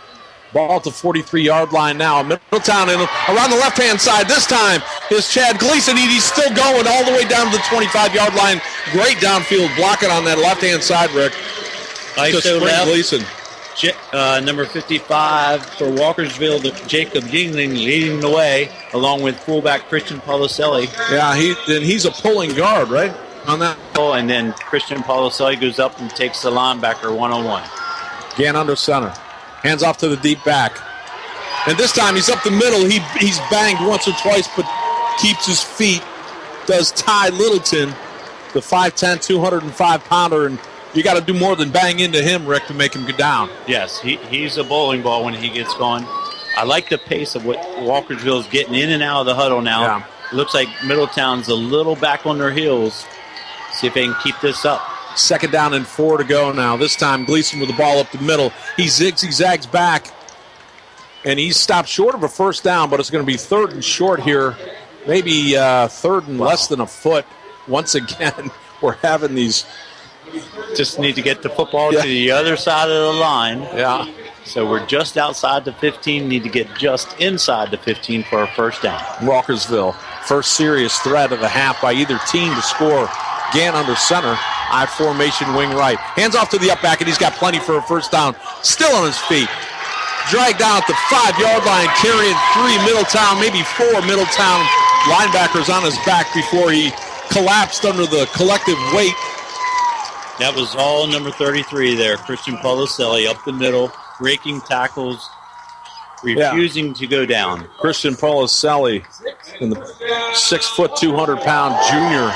Ball at the 43-yard line now. Middletown around the left-hand side. This time is Chad Gleason. He's still going all the way down to the 25-yard line. Great downfield blocking on that left-hand side, Rick. ISO left. Gleason. Number 55 for Walkersville, Jacob Gingling leading the way, along with fullback Christian Policelli. Yeah, he's a pulling guard, right, on that. And then Christian Policelli goes up and takes the linebacker one-on-one. Gant under center. Hands off to the deep back. And this time he's up the middle. He's banged once or twice, but keeps his feet. Does Ty Littleton, the 5'10", 205-pounder, and you got to do more than bang into him, Rick, to make him go down. Yes, he's a bowling ball when he gets going. I like the pace of what Walkersville's getting in and out of the huddle now. Yeah. It looks like Middletown's a little back on their heels. See if they can keep this up. 2nd down and 4 to go now. This time Gleason with the ball up the middle. He zigzags back, and he's stopped short of a first down, but it's going to be 3rd and short here. Maybe 3rd and less than a foot. Once again, we're having these. Just need to get the football to the other side of the line. Yeah. So we're just outside the 15, need to get just inside the 15 for a first down. Walkersville, first serious threat of the half by either team to score. Gant under center, I formation wing right. Hands off to the up back, and he's got plenty for a first down. Still on his feet. Dragged down at the 5-yard line, carrying 3 Middletown, maybe 4 Middletown linebackers on his back before he collapsed under the collective weight. That was all number 33 there, Christian Policelli up the middle, breaking tackles, refusing to go down. Christian Policelli, in the 6', 200-pound junior,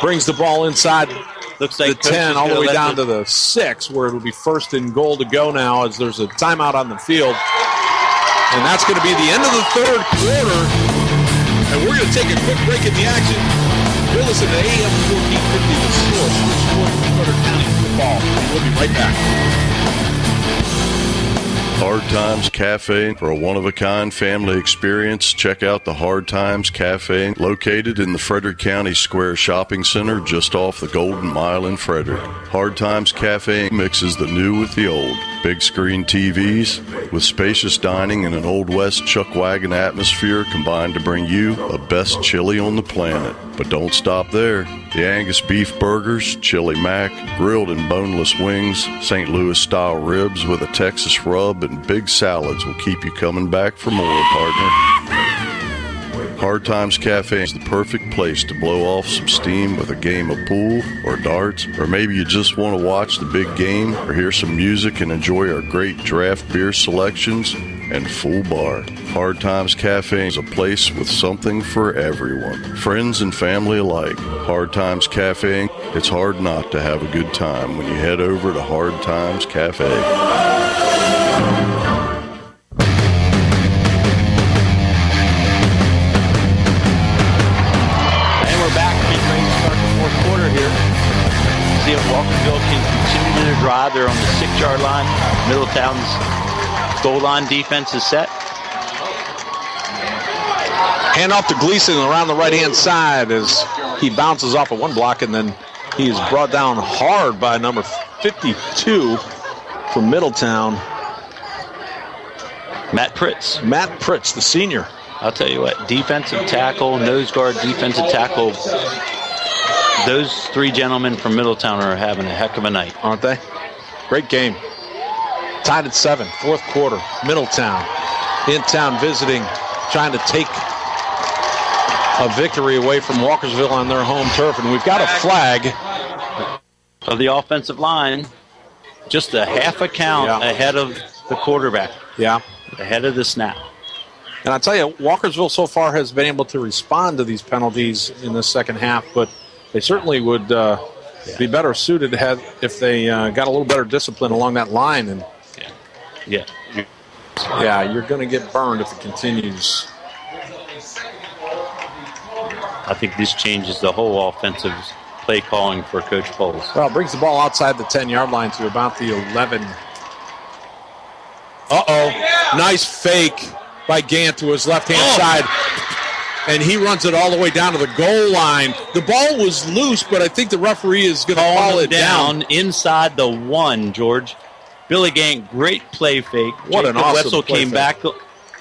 brings the ball inside Looks like the 10 all the way down to the 6, where it'll be 1st and goal to go now as there's a timeout on the field. And that's going to be the end of the 3rd quarter. And we're going to take a quick break in the action. You're listening to AM 1450, the source for sports Frederick County football. We'll be right back. Hard Times Cafe. For a one-of-a-kind family experience, check out the Hard Times Cafe, located in the Frederick County Square Shopping Center just off the Golden Mile in Frederick. Hard Times Cafe mixes the new with the old. Big screen TVs with spacious dining and an Old West chuck wagon atmosphere combined to bring you the best chili on the planet. But don't stop there. The Angus beef burgers, chili mac, grilled and boneless wings, St. Louis-style ribs with a Texas rub, and big salads will keep you coming back for more, partner. Hard Times Cafe is the perfect place to blow off some steam with a game of pool or darts, or maybe you just want to watch the big game or hear some music and enjoy our great draft beer selections and full bar. Hard Times Cafe is a place with something for everyone, friends and family alike. Hard Times Cafe, it's hard not to have a good time when you head over to Hard Times Cafe. See if Walkersville can continue to drive. They're on the 6-yard line. Middletown's goal line defense is set. Hand off to Gleason around the right-hand side as he bounces off of one block, and then he is brought down hard by number 52 from Middletown. Matt Pritz. Matt Pritz, the senior. I'll tell you what, defensive tackle, nose guard, defensive tackle. Those 3 gentlemen from Middletown are having a heck of a night. Aren't they? Great game. Tied at 7, 4th quarter. Middletown in town visiting, trying to take a victory away from Walkersville on their home turf. And we've got a flag of the offensive line. Just a half a count ahead of the quarterback. Yeah. Ahead of the snap. And I tell you, Walkersville so far has been able to respond to these penalties in the second half, but they certainly would be better suited if they got a little better discipline along that line. And you're going to get burned if it continues. I think this changes the whole offensive play calling for Coach Poles. Well, brings the ball outside the 10-yard line to about the 11. Uh-oh. Nice fake by Gant to his left-hand side. And he runs it all the way down to the goal line. The ball was loose, but I think the referee is going to call it down. Inside the 1, George. Billy Gant, great play fake. What an awesome Wetzel play came fake. back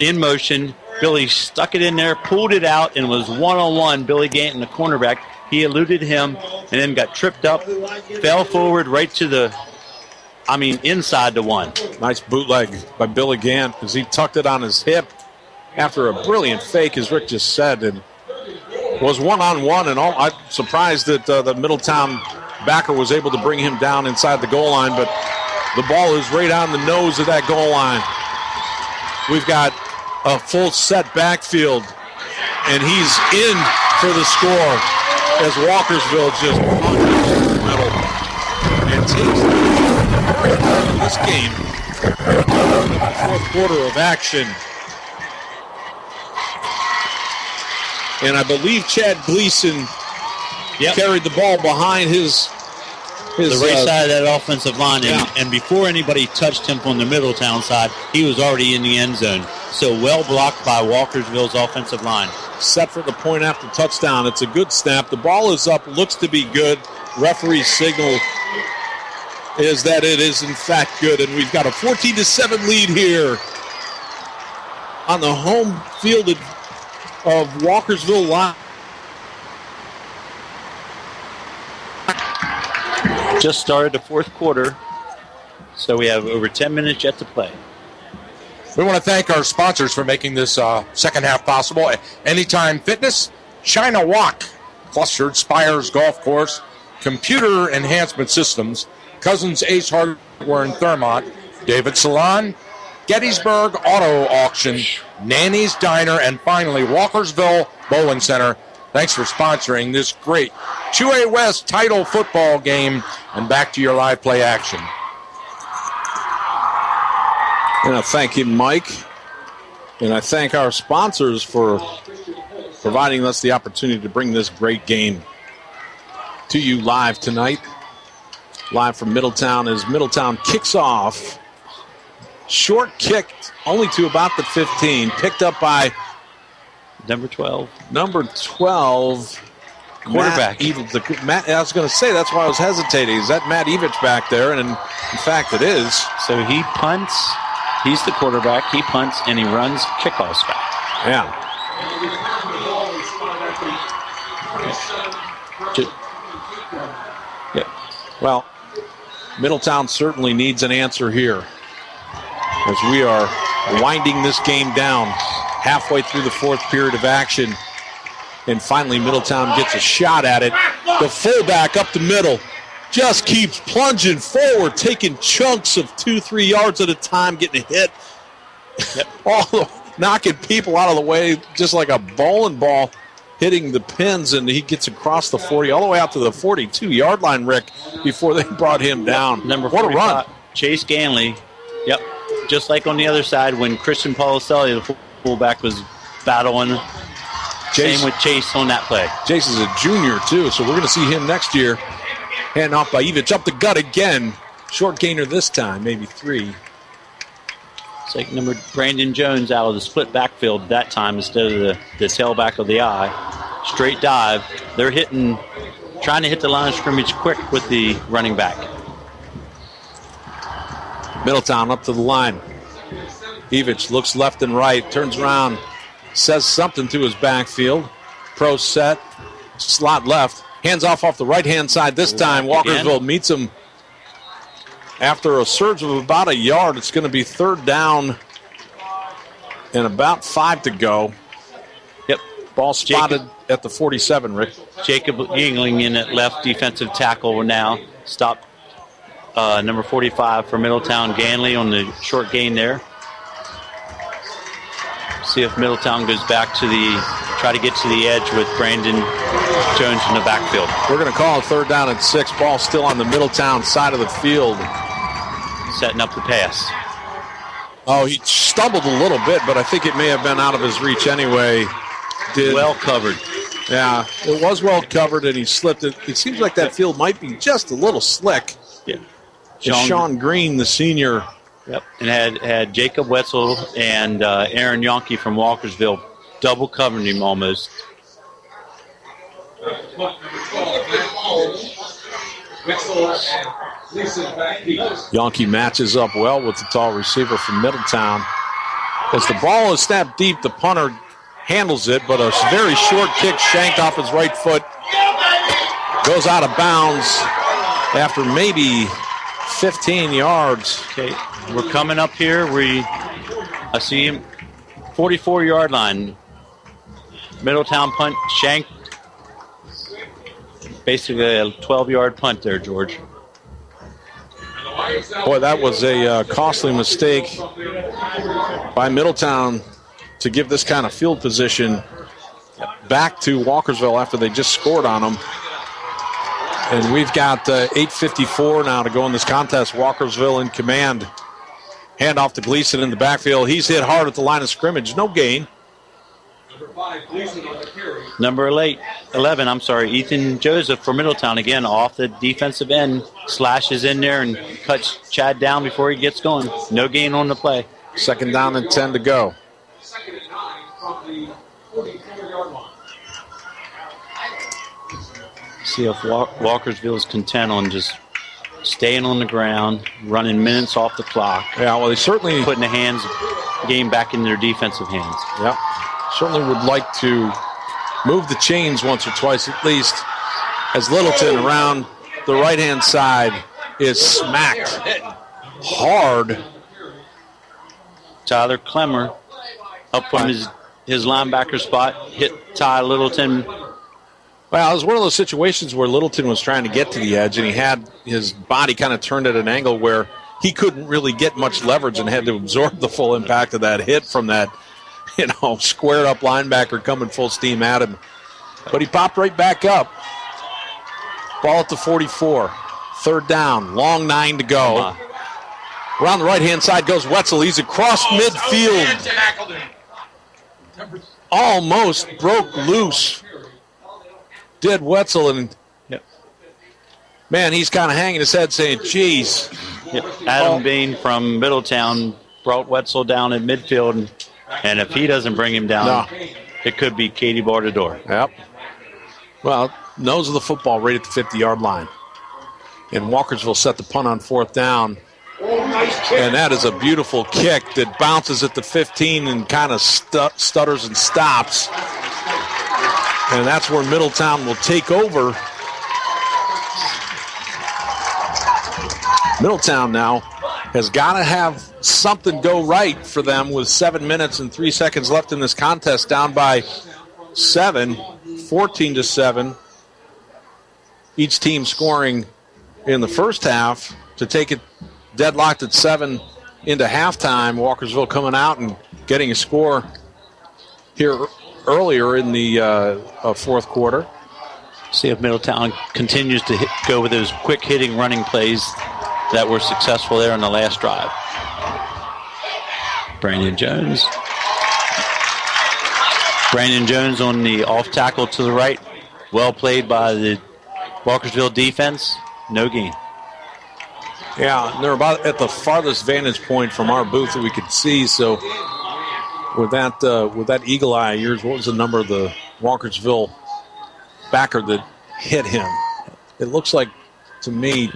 in motion. Billy stuck it in there, pulled it out, and was one-on-one. Billy Gant and the cornerback. He eluded him and then got tripped up, fell forward right to inside the 1. Nice bootleg by Billy Gant because he tucked it on his hip after a brilliant fake, as Rick just said, and was one-on-one. And I'm surprised that the Middletown backer was able to bring him down inside the goal line, but the ball is right on the nose of that goal line. We've got a full set backfield, and he's in for the score as Walkersville just punches in the middle and takes this game. Fourth quarter of action. And I believe Chad Gleason carried the ball behind his the right side of that offensive line. And before anybody touched him from the Middletown side, he was already in the end zone. So well blocked by Walkersville's offensive line. Set for the point after touchdown. It's a good snap. The ball is up, looks to be good. Referee's signal is that it is in fact good. And we've got a 14-7 lead here on the home field of Walkersville Live. Just started the fourth quarter, so we have over 10 minutes yet to play. We want to thank our sponsors for making this second half possible. Anytime Fitness, China Walk, Clustered Spires Golf Course, Computer Enhancement Systems, Cousins Ace Hardware in Thurmont, David Salon, Gettysburg Auto Auction, Nanny's Diner, and finally Walkersville Bowling Center. Thanks for sponsoring this great 2A West title football game. And back to your live play action. And I thank you, Mike. And I thank our sponsors for providing us the opportunity to bring this great game to you live tonight. Live from Middletown as Middletown kicks off. Short kick only to about the 15. Picked up by Number 12. Quarterback. Matt, I was going to say, that's why I was hesitating. Is that Matt Evich back there? And in fact, it is. So he punts. He's the quarterback. He punts, and he runs kickoffs back. Yeah. Well, Middletown certainly needs an answer here as we are winding this game down halfway through the fourth period of action. And finally, Middletown gets a shot at it. The fullback up the middle just keeps plunging forward, taking chunks of 2-3 yards at a time, getting hit. Knocking people out of the way just like a bowling ball, hitting the pins, and he gets across the 40, all the way out to the 42-yard line, Rick, before they brought him down. Number what a run. Chase Ganley. Yep. Just like on the other side when Christian Policelli, the fullback, was battling. Same with Chase on that play. Chase is a junior, too, so we're going to see him next year. Hand off by Evich. Up the gut again. Short gainer this time, maybe 3. It's like number Brandon Jones out of the split backfield that time instead of the tailback of the eye. Straight dive. They're trying to hit the line of scrimmage quick with the running back. Middletown up to the line. Evich looks left and right, turns around, says something to his backfield. Pro set, slot left. Hands off the right-hand side this time. Walkersville meets him after a surge of about a yard. It's going to be third down and about 5 to go. Yep. Ball spotted at the 47, Rick. Jacob Yingling in at left defensive tackle now. Stop number 45 for Middletown. Ganley on the short gain there. See if Middletown goes back to try to get to the edge with Brandon Jones in the backfield. We're going to call a third down and 6. Ball still on the Middletown side of the field. Setting up the pass. Oh, he stumbled a little bit, but I think it may have been out of his reach anyway. Well covered. Yeah, it was well covered, and he slipped it. It seems like that field might be just a little slick. Yeah. Sean Green, the senior. Yep. And had Jacob Wetzel and Aaron Yonke from Walkersville double covering him almost. Yonke matches up well with the tall receiver from Middletown. As the ball is snapped deep, the punter handles it, but a very short kick shanked off his right foot. Goes out of bounds after maybe 15 yards. Okay, we're coming up here. I see him, 44-yard line. Middletown punt shanked. Basically a 12-yard punt there, George. Boy, that was a costly mistake by Middletown to give this kind of field position back to Walkersville after they just scored on them. And we've got 8:54 now to go in this contest. Walkersville in command. Handoff to Gleason in the backfield. He's hit hard at the line of scrimmage. No gain. Number 11, Ethan Joseph for Middletown. Again, off the defensive end. Slashes in there and cuts Chad down before he gets going. No gain on the play. 2nd down and 10 to go. See if Walkersville is content on just staying on the ground, running minutes off the clock. Yeah, well, they certainly putting the game back in their defensive hands. Yep. Certainly would like to move the chains once or twice at least, as Littleton around the right-hand side is smacked hard. Tyler Clemmer up from his linebacker spot, hit Ty Littleton. Well, it was one of those situations where Littleton was trying to get to the edge, and he had his body kind of turned at an angle where he couldn't really get much leverage and had to absorb the full impact of that hit from that, squared up linebacker coming full steam at him. But he popped right back up. Ball at the 44. 3rd down. Long 9 to go. Around the right-hand side goes Wetzel. He's across midfield. Almost broke loose. Did Wetzel, and man, he's kind of hanging his head saying, geez. Yep. Adam Bain from Middletown brought Wetzel down in midfield, and if he doesn't bring him down, it could be Katie Bordador. Yep. Well, nose of the football right at the 50-yard line. And Walkersville set the punt on 4th down. And that is a beautiful kick that bounces at the 15 and kind of stutters and stops. And that's where Middletown will take over. Middletown now has got to have something go right for them with 7 minutes and 3 seconds left in this contest, down by 7, 14-7. Each team scoring in the first half to take it deadlocked at 7 into halftime. Walkersville coming out and getting a score here earlier in the fourth quarter. See if Middletown continues to go with those quick hitting running plays that were successful there on the last drive. Brandon Jones on the off tackle to the right. Well played by the Walkersville defense. No gain. Yeah, they're about at the farthest vantage point from our booth that we could see. So with that eagle eye of yours, what was the number of the Walkersville backer that hit him? It looks like to me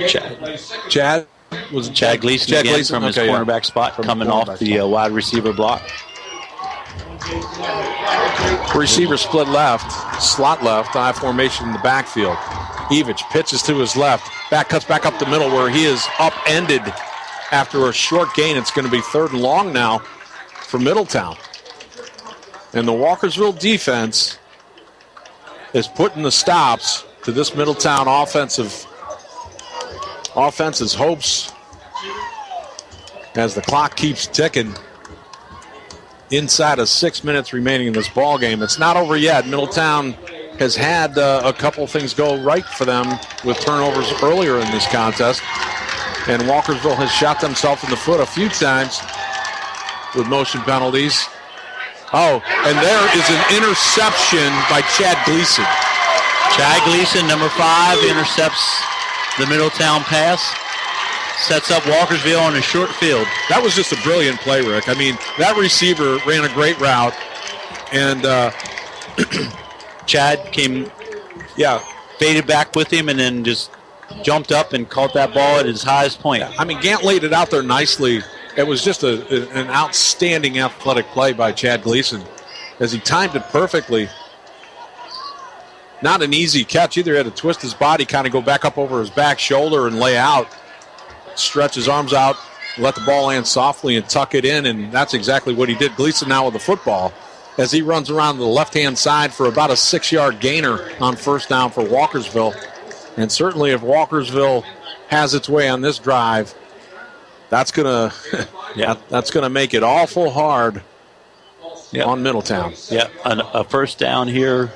Chad was Chad Gleason again Gleason? From his cornerback spot, coming off the wide receiver block. Receiver split left, slot left, I formation in the backfield. Evich pitches to his left. Back cuts back up the middle where he is upended after a short gain. It's going to be 3rd and long now for Middletown. And the Walkersville defense is putting the stops to this Middletown offense's hopes as the clock keeps ticking. Inside of 6 minutes remaining in this ball game. It's not over yet. Middletown has had a couple things go right for them with turnovers earlier in this contest. And Walkersville has shot themselves in the foot a few times with motion penalties. Oh, and there is an interception by Chad Gleason. Chad Gleason, number 5, intercepts the Middletown pass. Sets up Walkersville on a short field. That was just a brilliant play, Rick. I mean, that receiver ran a great route. And Chad came, faded back with him and then just jumped up and caught that ball at his highest point. I mean, Gant laid it out there nicely. It was just an outstanding athletic play by Chad Gleason as he timed it perfectly. Not an easy catch either. He had to twist his body, kind of go back up over his back shoulder and lay out. Stretch his arms out, let the ball land softly and tuck it in, and that's exactly what he did. Gleason now with the football as he runs around the left-hand side for about a 6-yard gainer on first down for Walkersville. And certainly if Walkersville has its way on this drive, that's gonna that's gonna make it awful hard on Middletown. Yeah, a first down here,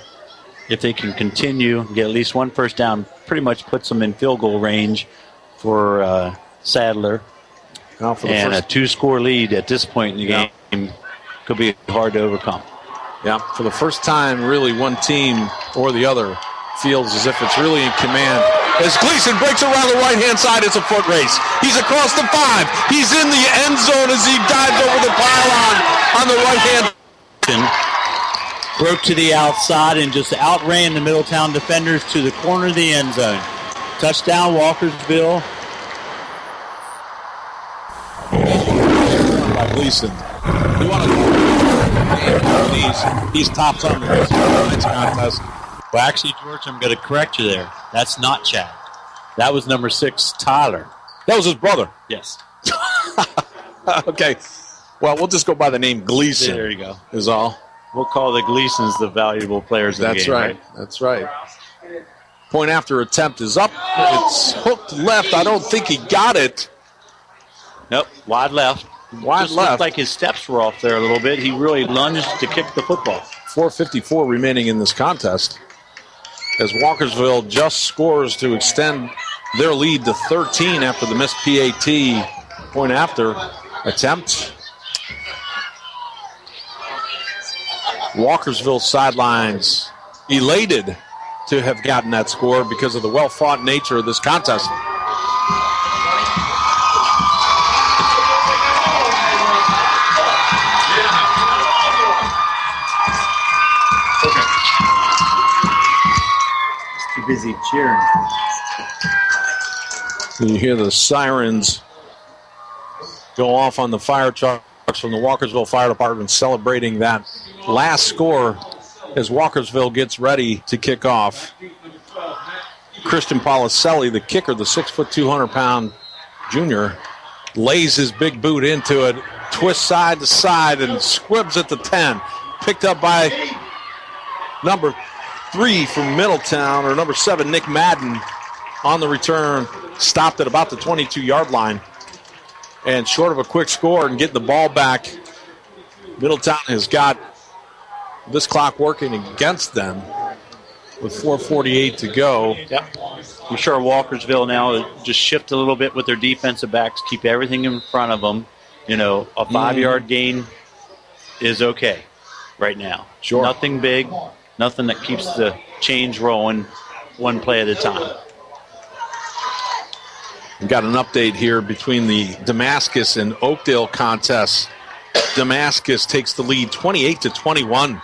if they can continue, get at least one first down, pretty much puts them in field goal range for Sadler. Now for and a 2-score lead at this point in the game could be hard to overcome. Yeah, for the first time, really, one team or the other feels as if it's really in command. As Gleason breaks around the right-hand side, it's a foot race. He's across the 5. He's in the end zone as he dives over the pylon on the right-hand. Broke to the outside and just outran the Middletown defenders to the corner of the end zone. Touchdown, Walkersville. By Gleason. You want to he's tops on the contest. Well, actually, George, I'm going to correct you there. That's not Chad. That was number 6, Tyler. That was his brother. Yes. Okay. Well, we'll just go by the name Gleason. There you go. Is all. We'll call the Gleasons the valuable players of the game. That's right. That's right. Point after attempt is up. It's hooked left. I don't think he got it. Nope. Wide left. Wide Just left. Looked like his steps were off there a little bit. He really lunged to kick the football. 4:54 remaining in this contest as Walkersville just scores to extend their lead to 13 after the missed PAT point after attempt. Walkersville sidelines elated to have gotten that score because of the well-fought nature of this contest. Too busy cheering. You hear the sirens go off on the fire trucks from the Walkersville Fire Department celebrating that last score as Walkersville gets ready to kick off. Christian Policelli, the kicker, the 6', 200-pound junior, lays his big boot into it, twists side to side, and squibs at the 10. Picked up by number 3 from Middletown, or number 7, Nick Madden, on the return. Stopped at about the 22-yard line. And short of a quick score and getting the ball back, Middletown has got this clock working against them with 4:48 to go. Yep. I'm sure Walkersville now just shift a little bit with their defensive backs, keep everything in front of them. You know, a 5-yard gain is okay right now. Sure. Nothing big, nothing that keeps the change rolling one play at a time. We've got an update here between the Damascus and Oakdale contests. Damascus takes the lead 28-21.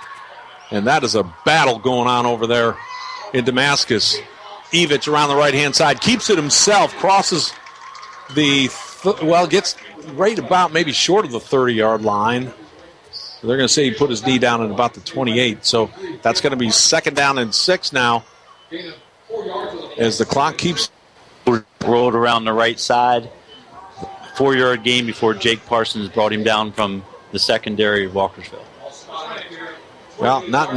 And that is a battle going on over there in Damascus. Evich around the right-hand side, keeps it himself, crosses the, gets right about maybe short of the 30-yard line. They're going to say he put his knee down at about the 28. So that's going to be 2nd down and 6 now as the clock keeps. Rolled around the right side. 4-yard gain before Jake Parsons brought him down from the secondary of Walkersville. Well, not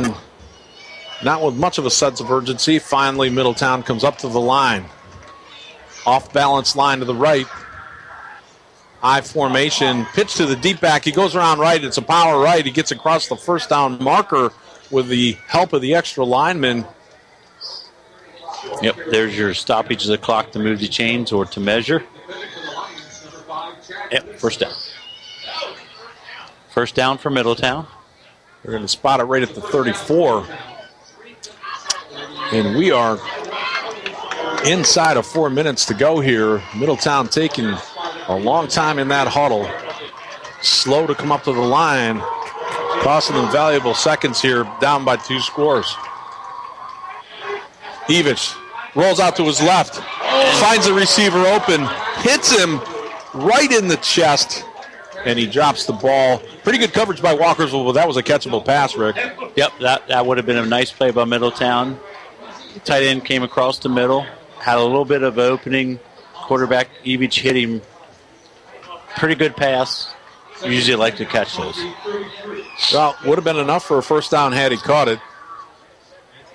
with much of a sense of urgency. Finally, Middletown comes up to the line. Off-balance line to the right. I formation. Pitch to the deep back. He goes around right. It's a power right. He gets across the first down marker with the help of the extra lineman. Yep, there's your stoppage of the clock to move the chains or to measure. Yep, first down. First down for Middletown. They're going to spot it right at the 34. And we are inside of 4 minutes to go here. Middletown taking a long time in that huddle. Slow to come up to the line. Costing them valuable seconds here, down by 2 scores. Evich rolls out to his left. Finds the receiver open. Hits him right in the chest. And he drops the ball. Pretty good coverage by Walkersville, but that was a catchable pass, Rick. Yep, that would have been a nice play by Middletown. The tight end came across the middle. Had a little bit of opening. Quarterback Evich hit him. Pretty good pass. Usually like to catch those. Well, would have been enough for a first down had he caught it.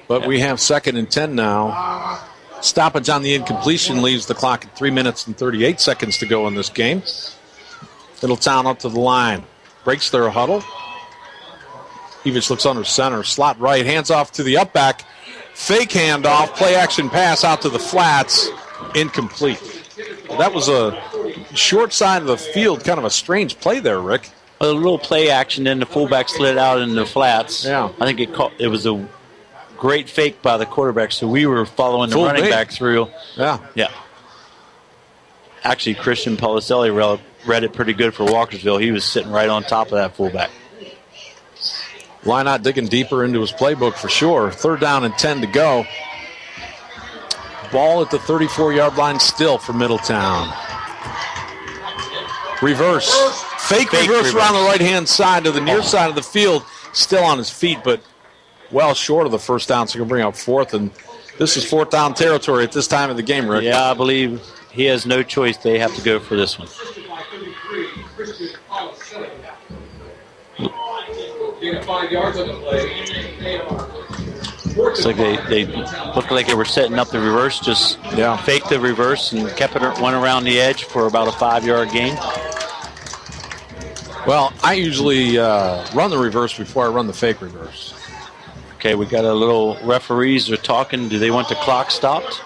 But we have 2nd and 10 now. Stoppage on the incompletion leaves the clock at 3 minutes and 38 seconds to go in this game. Middletown up to the line. Breaks their huddle. Evich looks under center. Slot right. Hands off to the up back. Fake handoff. Play action pass out to the flats. Incomplete. That was a short side of the field. Kind of a strange play there, Rick. A little play action, then the fullback slid out in the flats. Yeah. I think it was a great fake by the quarterback, so we were following the running back through. Yeah. Yeah. Actually, Christian Policelli read it pretty good for Walkersville. He was sitting right on top of that fullback. Lynott digging deeper into his playbook for sure. 3rd down and 10 to go. Ball at the 34-yard line still for Middletown. Reverse. Fake reverse around the right-hand side to the near side of the field. Still on his feet, but well short of the first down, so he'll bring out 4th. And this is 4th down territory at this time of the game, Rick. Yeah, I believe he has no choice. They have to go for this one. Looks like they looked like they were setting up the reverse, just faked the reverse and kept it one around the edge for about a 5-yard gain. Well, I usually run the reverse before I run the fake reverse. Okay, we got a little referees are talking. Do they want the clock stopped?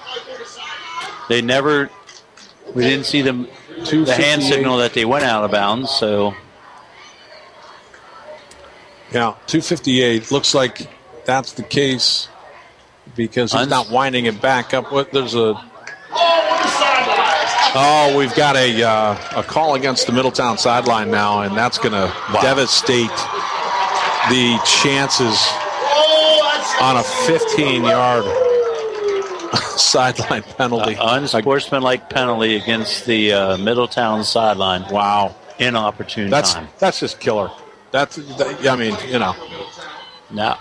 We didn't see the hand signal that they went out of bounds, so. Yeah, 2:58. Looks like that's the case because he's not winding it back up. There's a. Oh, we've got a call against the Middletown sideline now, and that's going to devastate the chances on a 15-yard sideline penalty. Unsportsmanlike penalty against the Middletown sideline. Wow. Inopportune time. That's just killer. I mean, you know. Now,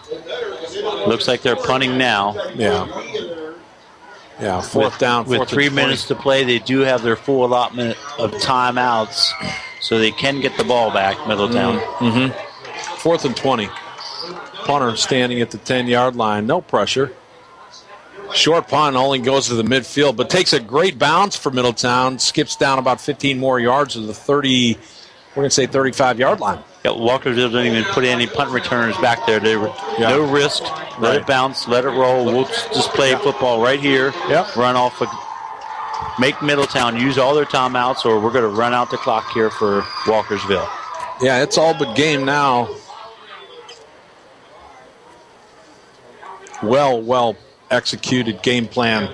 looks like they're punting now. Yeah. Yeah, 4th down. With 3 minutes to play, they do have their full allotment of timeouts, so they can get the ball back, Middletown. 4th and 20. Punter standing at the 10-yard line. No pressure. Short punt only goes to the midfield, but takes a great bounce for Middletown. Skips down about 15 more yards to the 35-yard line. Yeah, Walkersville didn't even put any punt returners back there. They were no risk. Let it bounce. Let it roll. We'll just play football right here. Run off. Make Middletown use all their timeouts, or we're going to run out the clock here for Walkersville. Yeah, it's all but game now. Well executed game plan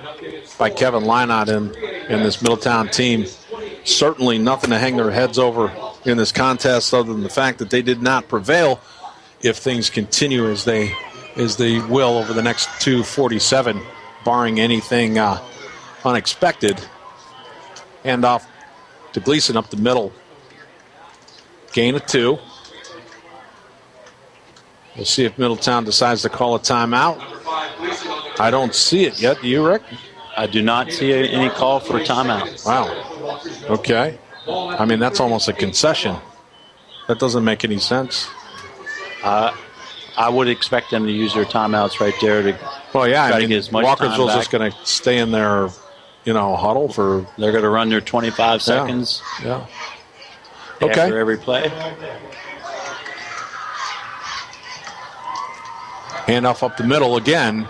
by Kevin Lynott in this Middletown team. Certainly nothing to hang their heads over in this contest other than the fact that they did not prevail if things continue as they will over the next 2:47, barring anything unexpected. Hand off to Gleason up the middle. Gain of 2. We'll see if Middletown decides to call a timeout. I don't see it yet. Do you, Rick? I do not see any call for a timeout. Wow. Okay. I mean, that's almost a concession. That doesn't make any sense. I would expect them to use their timeouts right there to try to get as much time back. Walkersville's just going to stay in their, huddle for. They're going to run their 25 seconds. Yeah. Okay. After every play. Handoff up the middle again.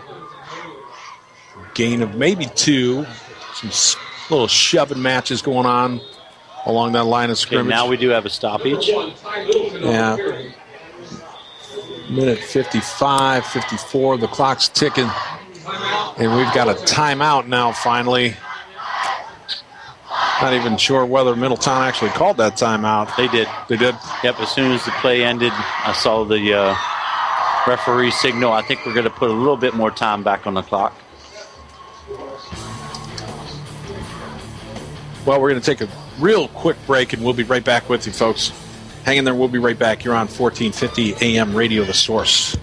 Gain of maybe 2. Some little shoving matches going on along that line of scrimmage. Okay, now we do have a stoppage. Yeah. Minute 55, 54. The clock's ticking. And we've got a timeout now, finally. Not even sure whether Middletown actually called that timeout. They did. They did? Yep, as soon as the play ended, I saw the referee signal. I think we're going to put a little bit more time back on the clock. Well, we're going to take a real quick break, and we'll be right back with you, folks. Hang in there. We'll be right back. You're on 1450 AM Radio The Source.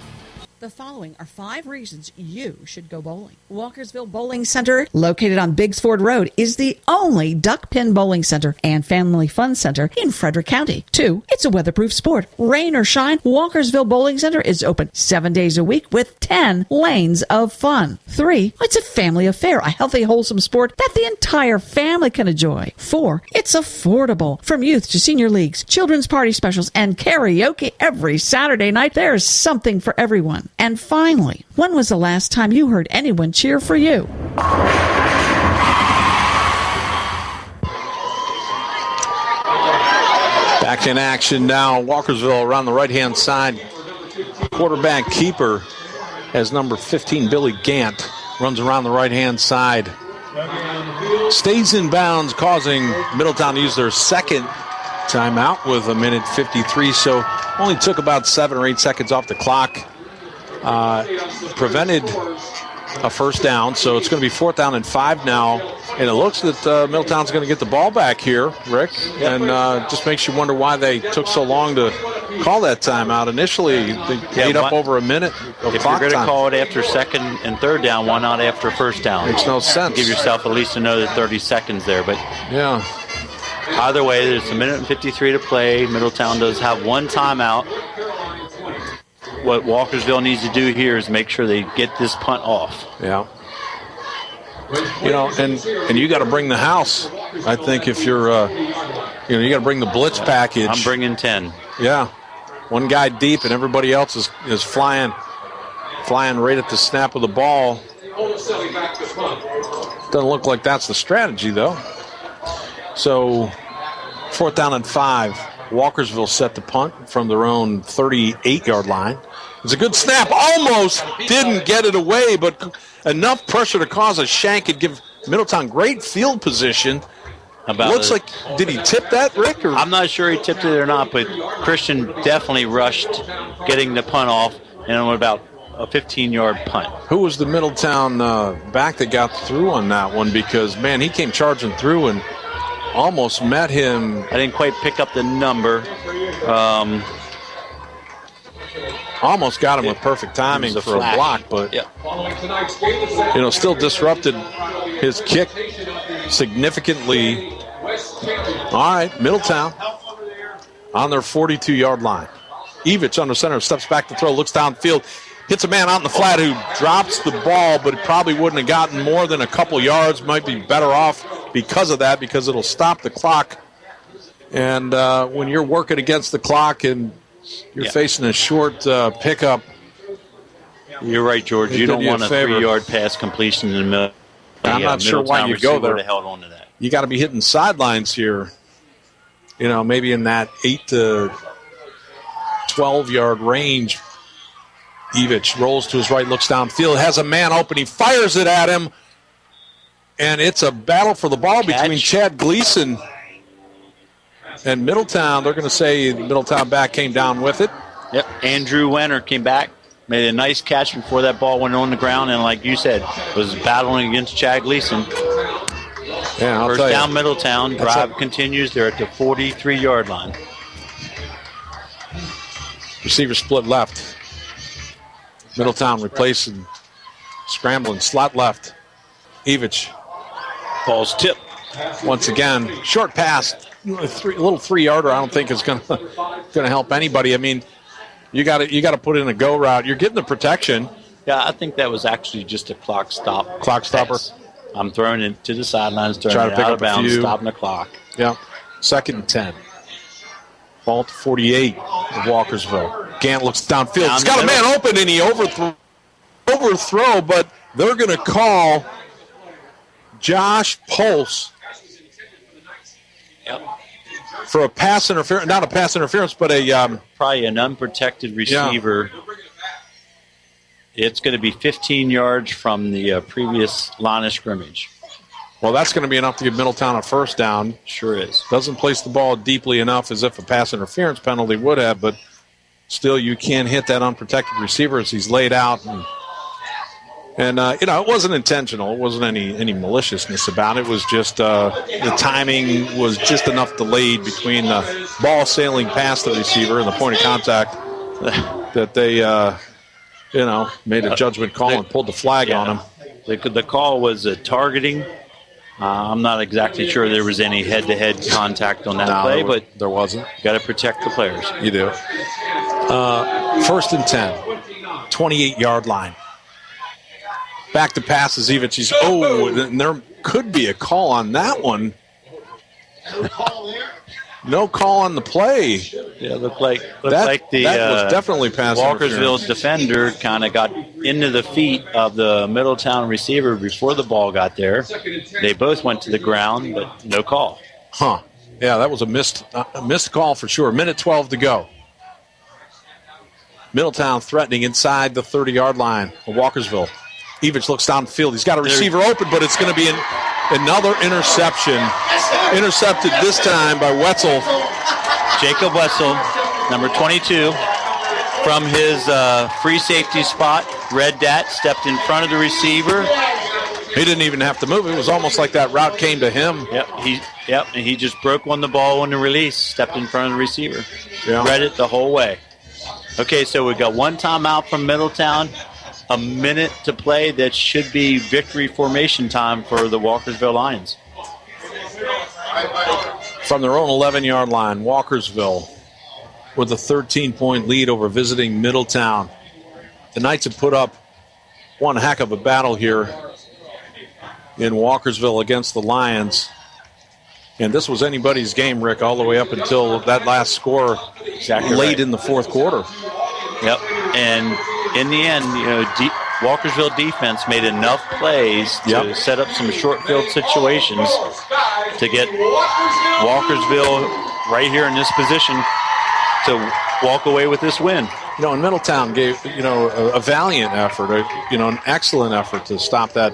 The following are 5 reasons you should go bowling. Walkersville Bowling Center, located on Biggsford Road, is the only duck pin bowling center and family fun center in Frederick County. 2, it's a weatherproof sport. Rain or shine, Walkersville Bowling Center is open 7 days a week with 10 lanes of fun. 3, it's a family affair, a healthy, wholesome sport that the entire family can enjoy. 4, it's affordable. From youth to senior leagues, children's party specials, and karaoke every Saturday night, there's something for everyone. And finally, when was the last time you heard anyone cheer for you? Back in action now. Walkersville around the right-hand side. Quarterback keeper as number 15, Billy Gant, runs around the right-hand side. Stays in bounds, causing Middletown to use their second timeout with a minute 53. So only took about 7 or 8 seconds off the clock. Prevented a first down, so it's going to be 4th down and 5 now. And it looks that Middletown's going to get the ball back here, Rick. And just makes you wonder why they took so long to call that timeout. Initially, they ate up over a minute of if clock you're going time. to call it after 2nd and 3rd down, why not after 1st down? Makes no sense. Give yourself at least another 30 seconds there. But yeah, either way, there's a minute and 53 to play. Middletown does have one timeout. What Walkersville needs to do here is make sure they get this punt off. Yeah. You know, and you got to bring the house. I think if you're, you got to bring the blitz package. I'm bringing 10. Yeah. One guy deep and everybody else is flying right at the snap of the ball. Doesn't look like that's the strategy, though. So 4th down and 5. Walkersville set the punt from their own 38-yard line. It's a good snap. Almost didn't get it away, but enough pressure to cause a shank and give Middletown great field position. Looks like, did he tip that, Rick? Or? I'm not sure he tipped it or not, but Christian definitely rushed getting the punt off, and it was about a 15-yard punt. Who was the Middletown back that got through on that one? Because, man, he came charging through and almost met him. I didn't quite pick up the number. Almost got him with perfect timing for a block, but still disrupted his kick significantly. All right, Middletown on their 42-yard line. Evich under center, steps back to throw, looks downfield, hits a man out in the flat who drops the ball, but it probably wouldn't have gotten more than a couple yards. Might be better off because of that, because it'll stop the clock. And when you're working against the clock and you're facing a short pickup. You're right, George. You don't want a 3-yard pass completion in the middle. I'm not sure why you go there. Held on to that. You got to be hitting sidelines here. Maybe in that 8 to 12-yard range. Evich rolls to his right, looks downfield, has a man open. He fires it at him. And it's a battle for the ball between Chad Gleason and Middletown. They're going to say the Middletown back came down with it. Yep. Andrew Wenner came back, made a nice catch before that ball went on the ground, and like you said, was battling against Chad Gleason. Yeah, First down, Middletown. Drive continues. They're at the 43-yard line. Receiver split left. Middletown replacing, scrambling, slot left. Evich. Ball's tipped. Once again, short pass. A little 3-yarder, I don't think is going to help anybody. I mean, you got to put in a go route. You're getting the protection. Yeah, I think that was actually just a clock stop. Clock stopper. Pass. I'm throwing it to the sidelines, throwing Try it to pick out up of bounds, a few. stopping the clock. Yeah. 2nd and 10. Ball to 48 of Walkersville. Gant looks downfield. He's got a man open, and he overthrow, but they're going to call Josh Pulse Yep. For a pass interference, not a pass interference, but a probably an unprotected receiver. Yeah. It's going to be 15 yards from the previous line of scrimmage. Well, that's going to be enough to give Middletown a first down. Sure is. Doesn't place the ball deeply enough as if a pass interference penalty would have, but still you can't hit that unprotected receiver as he's laid out. And it wasn't intentional. It wasn't any maliciousness about it. It was just the timing was just enough delayed between the ball sailing past the receiver and the point of contact that they, made a judgment call and pulled the flag on him. The call was targeting. I'm not exactly sure there was any head-to-head contact on that play, but there wasn't. Got to protect the players. You do. First and 10, 28-yard line. Back to pass is Ivici's. And there could be a call on that one. No call on the play. Yeah, looked like the that was definitely pass Walkersville defender kind of got into the feet of the Middletown receiver before the ball got there. They both went to the ground, but no call. Huh. Yeah, that was a missed call for sure. Minute 12 to go. Middletown threatening inside the 30-yard line of Walkersville. Ivich looks downfield. He's got a receiver open, but it's going to be another interception. Intercepted this time by Wetzel. Jacob Wetzel, number 22, from his free safety spot. Read that, stepped in front of the receiver. He didn't even have to move. It was almost like that route came to him. Yep, and he just broke on the ball on the release, stepped in front of the receiver. Yeah. Read it the whole way. Okay, so we got one timeout from Middletown. A minute to play. That should be victory formation time for the Walkersville Lions. From their own 11-yard line, Walkersville with a 13-point lead over visiting Middletown. The Knights have put up one heck of a battle here in Walkersville against the Lions. And this was anybody's game, Rick, all the way up until that last score late in the fourth quarter. Yep, and in the end, Walkersville defense made enough plays to set up some short field situations to get Walkersville right here in this position to walk away with this win. And Middletown gave, a valiant effort, an excellent effort to stop that,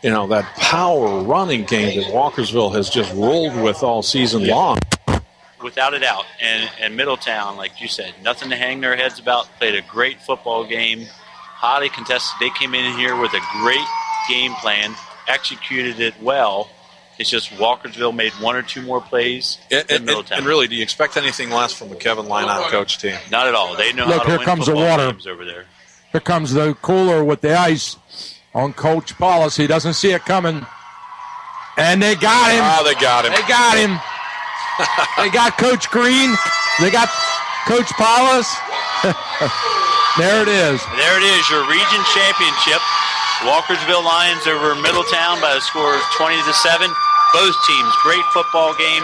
that power running game that Walkersville has just rolled with all season long. Without a doubt. And Middletown, like you said, nothing to hang their heads about. Played a great football game. Highly contested. They came in here with a great game plan, executed it well. It's just Walkersville made one or two more plays than Middletown. And really, do you expect anything less from the Kevin Lynott coach team? Not at all. They know Look, how to here win comes the football water. games over there. Here comes the cooler with the ice on Coach Paulus. He doesn't see it coming. And they got him. Oh, they got him. They got him. They got Coach Green. They got Coach Paulus. There it is. There it is, your region championship. Walkersville Lions over Middletown by a score of 20-7. Both teams, great football game.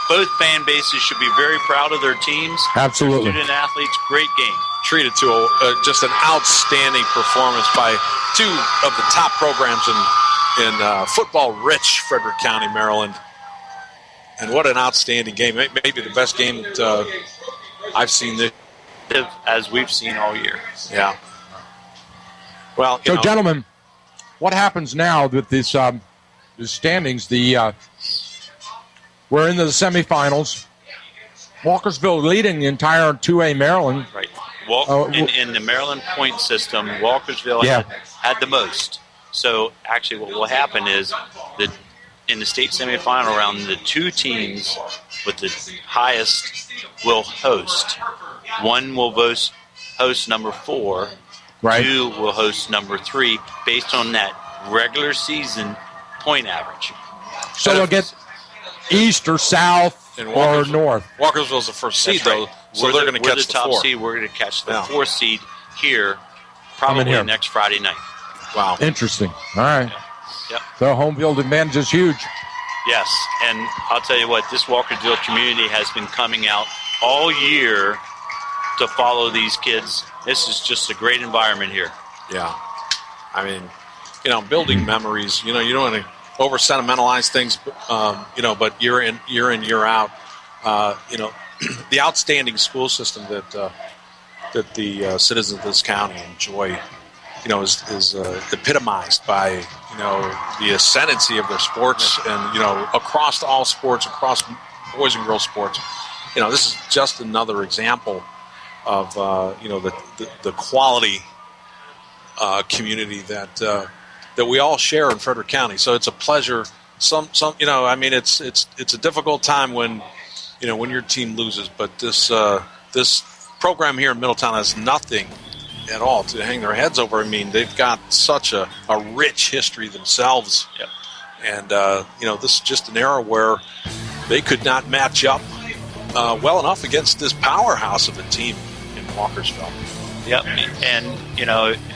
Both fan bases should be very proud of their teams. Absolutely. Student athletes, great game. Treated to just an outstanding performance by two of the top programs in football-rich Frederick County, Maryland. And what an outstanding game. Maybe the best game that I've seen this. As we've seen all year. Yeah. Well, so, gentlemen, what happens now with this the standings? We're into the semifinals. Walkersville leading the entire 2A Maryland. Right. In the Maryland point system, Walkersville had the most. So, actually, what will happen is that in the state semifinal round, the two teams with the highest will host. One will host number 4. Right. 2 will host number 3 based on that regular season point average. So they'll get east or south or north. Walkersville's the first seed, though, so they're going to catch the top 4. seed. We're going to catch the 4th seed here probably next Friday night. Wow. Interesting. All right. Yep. So home field advantage is huge. Yes, and I'll tell you what, this Walkersville community has been coming out all year to follow these kids. This is just a great environment here. Yeah. I mean, building memories. You don't want to over sentimentalize things, but year in, year out, the outstanding school system that the citizens of this county enjoy, is epitomized by, the ascendancy of their sports and, across all sports, across boys and girls sports. This is just another example of, the quality community that we all share in Frederick County. So it's a pleasure. It's a difficult time when your team loses, but this program here in Middletown has nothing at all to hang their heads over. I mean, they've got such a rich history themselves. Yep. And, this is just an era where they could not match up well enough against this powerhouse of a team in Walkersville. Yep. And,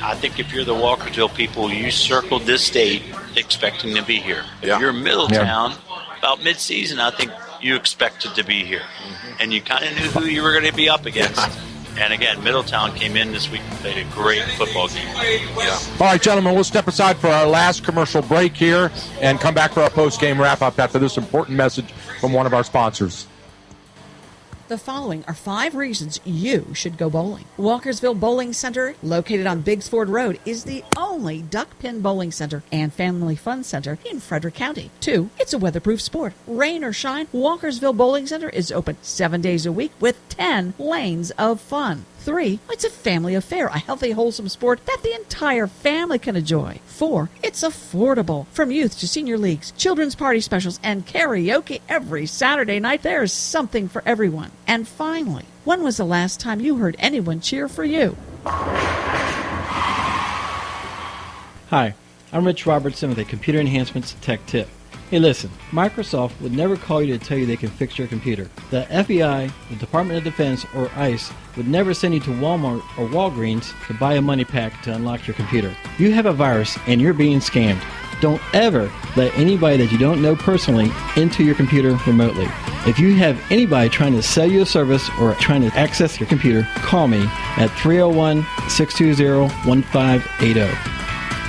I think if you're the Walkersville people, you circled this date expecting to be here. If you're Middletown, about mid-season, I think you expected to be here. Mm-hmm. And you kind of knew who you were going to be up against. And again, Middletown came in this week and played a great football game. Yeah. All right, gentlemen, we'll step aside for our last commercial break here and come back for our post-game wrap-up after this important message from one of our sponsors. The following are 5 reasons you should go bowling. Walkersville Bowling Center, located on Biggsford Road, is the only duck pin bowling center and family fun center in Frederick County. 2, it's a weatherproof sport. Rain or shine, Walkersville Bowling Center is open 7 days a week with 10 lanes of fun. 3, it's a family affair, a healthy, wholesome sport that the entire family can enjoy. 4, it's affordable. From youth to senior leagues, children's party specials, and karaoke every Saturday night, there's something for everyone. And finally, when was the last time you heard anyone cheer for you? Hi, I'm Rich Robertson with a Computer Enhancements Tech Tip. Hey listen, Microsoft would never call you to tell you they can fix your computer. The FBI, the Department of Defense, or ICE would never send you to Walmart or Walgreens to buy a money pack to unlock your computer. You have a virus and you're being scammed. Don't ever let anybody that you don't know personally into your computer remotely. If you have anybody trying to sell you a service or trying to access your computer, call me at 301-620-1580.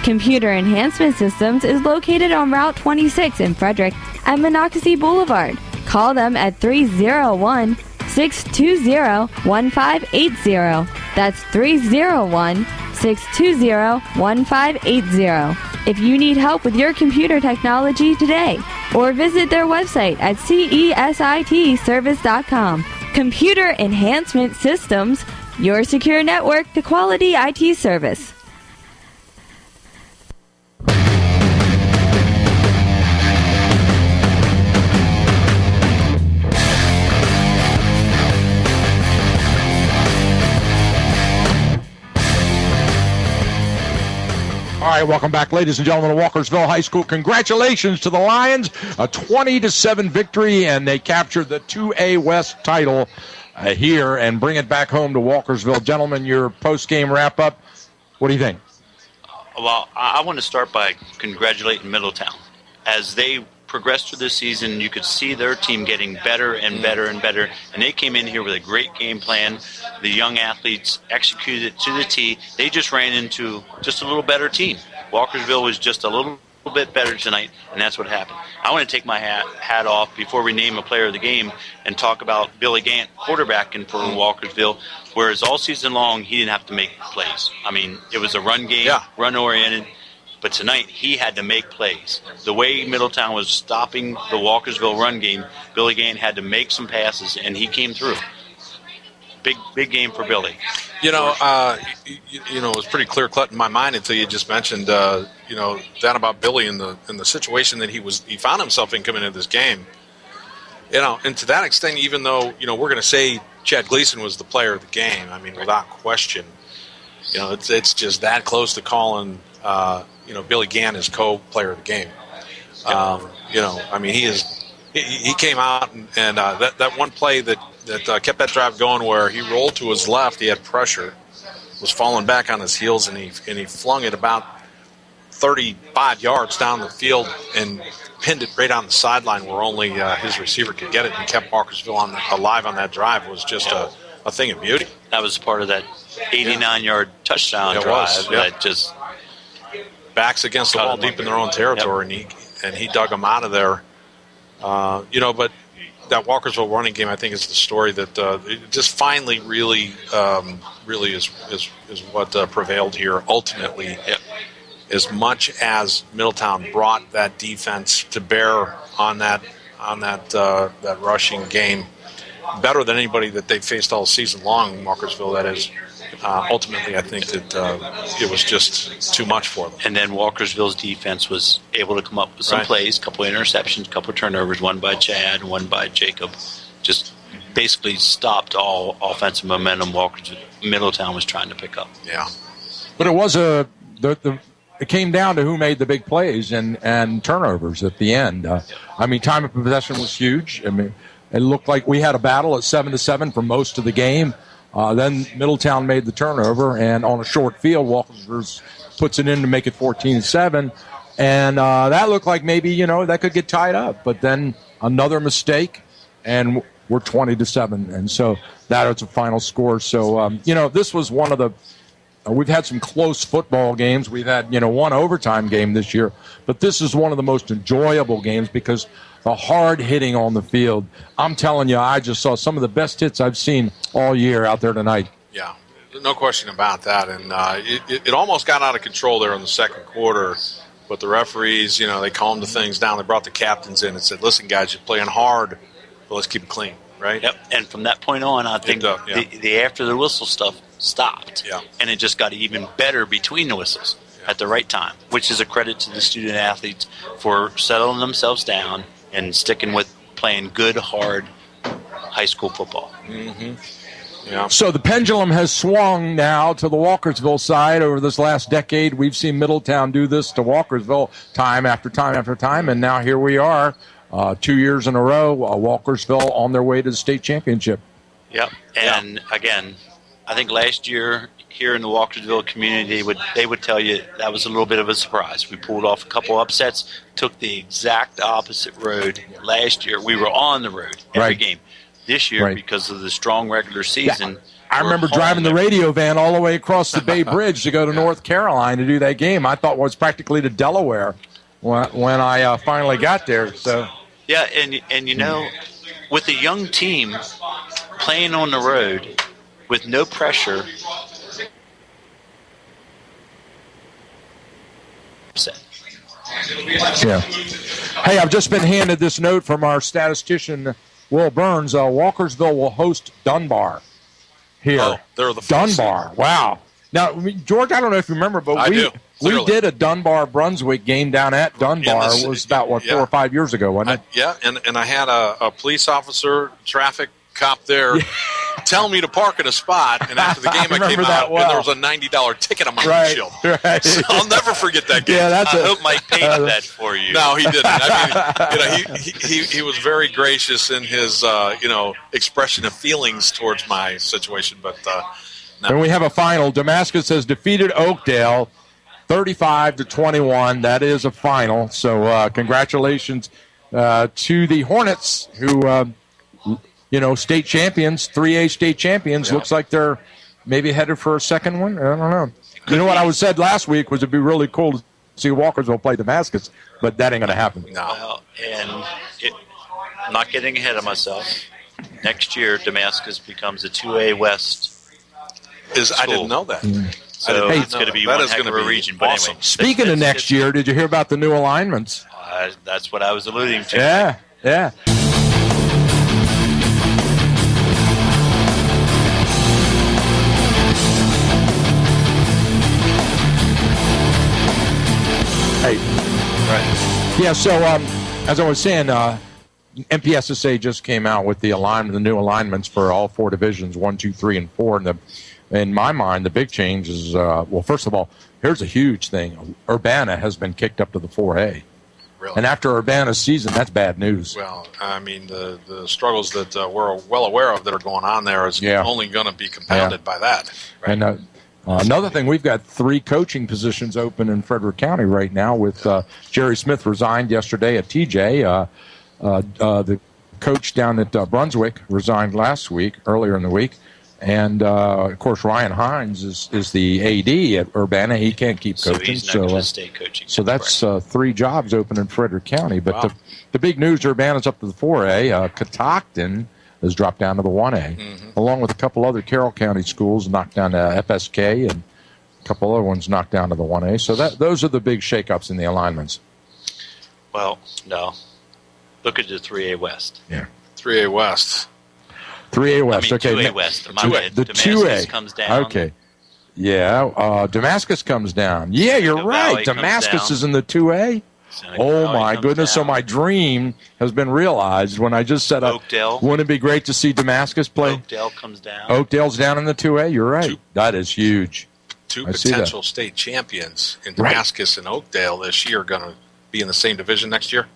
Computer Enhancement Systems is located on Route 26 in Frederick at Monocacy Boulevard. Call them at 301-620-1580. That's 301-620-1580. If you need help with your computer technology today, or visit their website at cesitservice.com. Computer Enhancement Systems, your secure network to quality IT service. All right, welcome back, ladies and gentlemen, to Walkersville High School. Congratulations to the Lions, a 20-7 victory, and they captured the 2A West title here and bring it back home to Walkersville. Gentlemen, your post-game wrap-up, what do you think? Well, I want to start by congratulating Middletown. As they progressed through this season, you could see their team getting better and better and better, and they came in here with a great game plan. The young athletes executed it to the T. They just ran into just a little better team. Walkersville was just a little bit better tonight, and that's what happened. I want to take my hat off before we name a player of the game and talk about Billy Gant, quarterbacking for Walkersville, whereas all season long he didn't have to make plays. I mean, it was a run game, run-oriented. But tonight, he had to make plays. The way Middletown was stopping the Walkersville run game, Billy Gant had to make some passes, and he came through. Big game for Billy. It was pretty clear-cut in my mind until you just mentioned, that about Billy and the situation that he found himself in coming into this game. And to that extent, even though, we're going to say Chad Gleason was the player of the game, I mean, without question, it's just that close to calling Billy Gant is co-player of the game. He came out and that one play that kept that drive going where he rolled to his left, he had pressure, was falling back on his heels, and he flung it about 35 yards down the field and pinned it right on the sideline where only his receiver could get it, and kept Walkersville alive on that drive. Was just a thing of beauty. That was part of that 89-yard touchdown drive. That just backs against the wall deep in their own territory, he dug them out of there. But that Walkersville running game, I think, is the story that it just finally really is what prevailed here ultimately. As much as Middletown brought that defense to bear on that rushing game, better than anybody that they faced all season long in Walkersville, that is. Ultimately, I think that it was just too much for them. And then Walkersville's defense was able to come up with some plays, a couple of interceptions, a couple of turnovers, one by Chad, one by Jacob. Just basically stopped all offensive momentum Middletown was trying to pick up. Yeah. But it was it came down to who made the big plays and turnovers at the end. Time of possession was huge. It looked like we had a battle at 7-7 for most of the game. Then Middletown made the turnover, and on a short field, Walkersville puts it in to make it 14-7. And that looked like maybe, that could get tied up. But then another mistake, and we're 20-7. And so that is a final score. So, this was one of the we've had some close football games. We've had, one overtime game this year. But this is one of the most enjoyable games because the hard hitting on the field. I'm telling you, I just saw some of the best hits I've seen all year out there tonight. Yeah, no question about that. And it almost got out of control there in the second quarter. But the referees, they calmed the things down. They brought the captains in and said, listen, guys, you're playing hard, but let's keep it clean, right? Yep, and from that point on, I think the after the whistle stuff stopped. Yeah. And it just got even better between the whistles at the right time, which is a credit to the student athletes for settling themselves down and sticking with playing good, hard high school football. Mm-hmm. Yeah. So the pendulum has swung now to the Walkersville side. Over this last decade, we've seen Middletown do this to Walkersville time after time after time, and now here we are, 2 years in a row, Walkersville on their way to the state championship. Yep, and again, I think last year here in the Walkersville community, they would tell you that was a little bit of a surprise. We pulled off a couple upsets, took the exact opposite road. Last year, we were on the road every game. This year, because of the strong regular season, I remember driving the radio van all the way across the Bay Bridge to go to North Carolina to do that game. I thought it was practically to Delaware when I finally got there. So yeah, and with a young team playing on the road with no pressure. Yeah. Hey, I've just been handed this note from our statistician, Will Burns. Walkersville will host Dunbar here. Oh, they're the Dunbar. Wow. Now, George, I don't know if you remember, but we did a Dunbar-Brunswick game down at Dunbar. It was about, 4 or 5 years ago, wasn't it? Yeah, and I had a police officer, traffic cop there tell me to park in a spot, and after the game I came out, and there was a $90 ticket on my windshield. Right. So I'll never forget that game. Yeah, I hope Mike paid that for you. No, he didn't. I mean, he was very gracious in his expression of feelings towards my situation, but no. And we have a final. Damascus has defeated Oakdale 35-21. That is a final. So congratulations to the Hornets, who state champions, 3A state champions. Yeah. Looks like they're maybe headed for a second one. I don't know. You know what I was said last week was it'd be really cool to see Walkersville play Damascus, but that ain't going to happen. No. Well, and I'm not getting ahead of myself. Next year, Damascus becomes a 2A West school. I didn't know that. So it's going to be one heck of a region. But awesome. anyway, Speaking of next year, did you hear about the new alignments? That's what I was alluding to. Yeah. Hey. Right. Yeah, so as I was saying, MPSSA just came out with the new alignments for all 4 divisions, 1, 2, 3, and 4. And in my mind, the big change is, first of all, here's a huge thing. Urbana has been kicked up to the 4A. Really? And after Urbana's season, that's bad news. Well, I mean, the struggles that we're well aware of that are going on there is only going to be compounded by that. Right? And another thing, we've got 3 coaching positions open in Frederick County right now with Jerry Smith resigned yesterday at TJ. The coach down at Brunswick resigned earlier in the week. And, of course, Ryan Hines is the AD at Urbana. He can't keep coaching. So he's not going to stay coaching. So that's 3 jobs open in Frederick County. But the big news, Urbana's up to the 4A. Catoctin has dropped down to the 1A, along with a couple other Carroll County schools knocked down to FSK, and a couple other ones knocked down to the 1A. So those are the big shakeups in the alignments. Well, no. Look at the 3A West. Yeah. 3A West. 3A West. I mean, okay. 2A West. The Damascus 2A comes down. Okay. Yeah. Damascus comes down. Yeah, you're right. Valley Damascus is in the 2A. Oh, my goodness. So my dream has been realized when I just set up. Oakdale. Wouldn't it be great to see Damascus play? Oakdale comes down. Oakdale's down in the 2A. You're right. That is huge. 2 I see that. potential state champions in Damascus and Oakdale this year are going to be in the same division next year.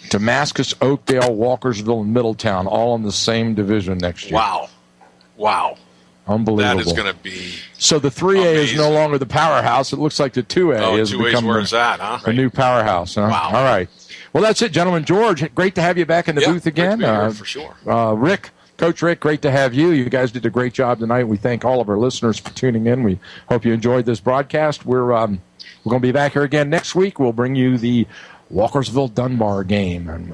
Damascus, Oakdale, Walkersville, and Middletown all in the same division next year. Wow. Unbelievable. That is going to be So the 3A is no longer the powerhouse. It looks like the 2A has 2A's become where it's at, huh? the new powerhouse. Huh? Wow. All right. Well, that's it, gentlemen. George, great to have you back in the booth again. Great to be here, for sure. Rick, Coach Rick, great to have you. You guys did a great job tonight. We thank all of our listeners for tuning in. We hope you enjoyed this broadcast. We're going to be back here again next week. We'll bring you the Walkersville-Dunbar game, and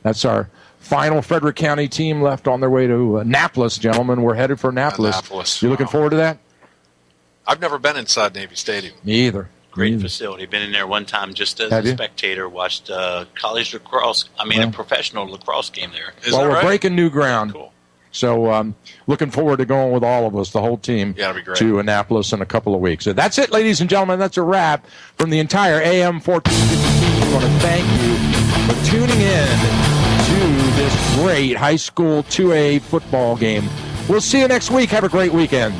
that's our final Frederick County team left on their way to Annapolis, gentlemen. We're headed for Annapolis. You looking forward to that? I've never been inside Navy Stadium. Me either. Great facility. Been in there one time just as Have a you? spectator. Watched college lacrosse. A professional lacrosse game there. We're breaking new ground. Cool. So looking forward to going with all of us, the whole team, that'd be great. to Annapolis in a couple of weeks. So that's it, ladies and gentlemen. That's a wrap from the entire AM 1450 team. I want to thank you for tuning in to this great high school 2A football game. We'll see you next week. Have a great weekend.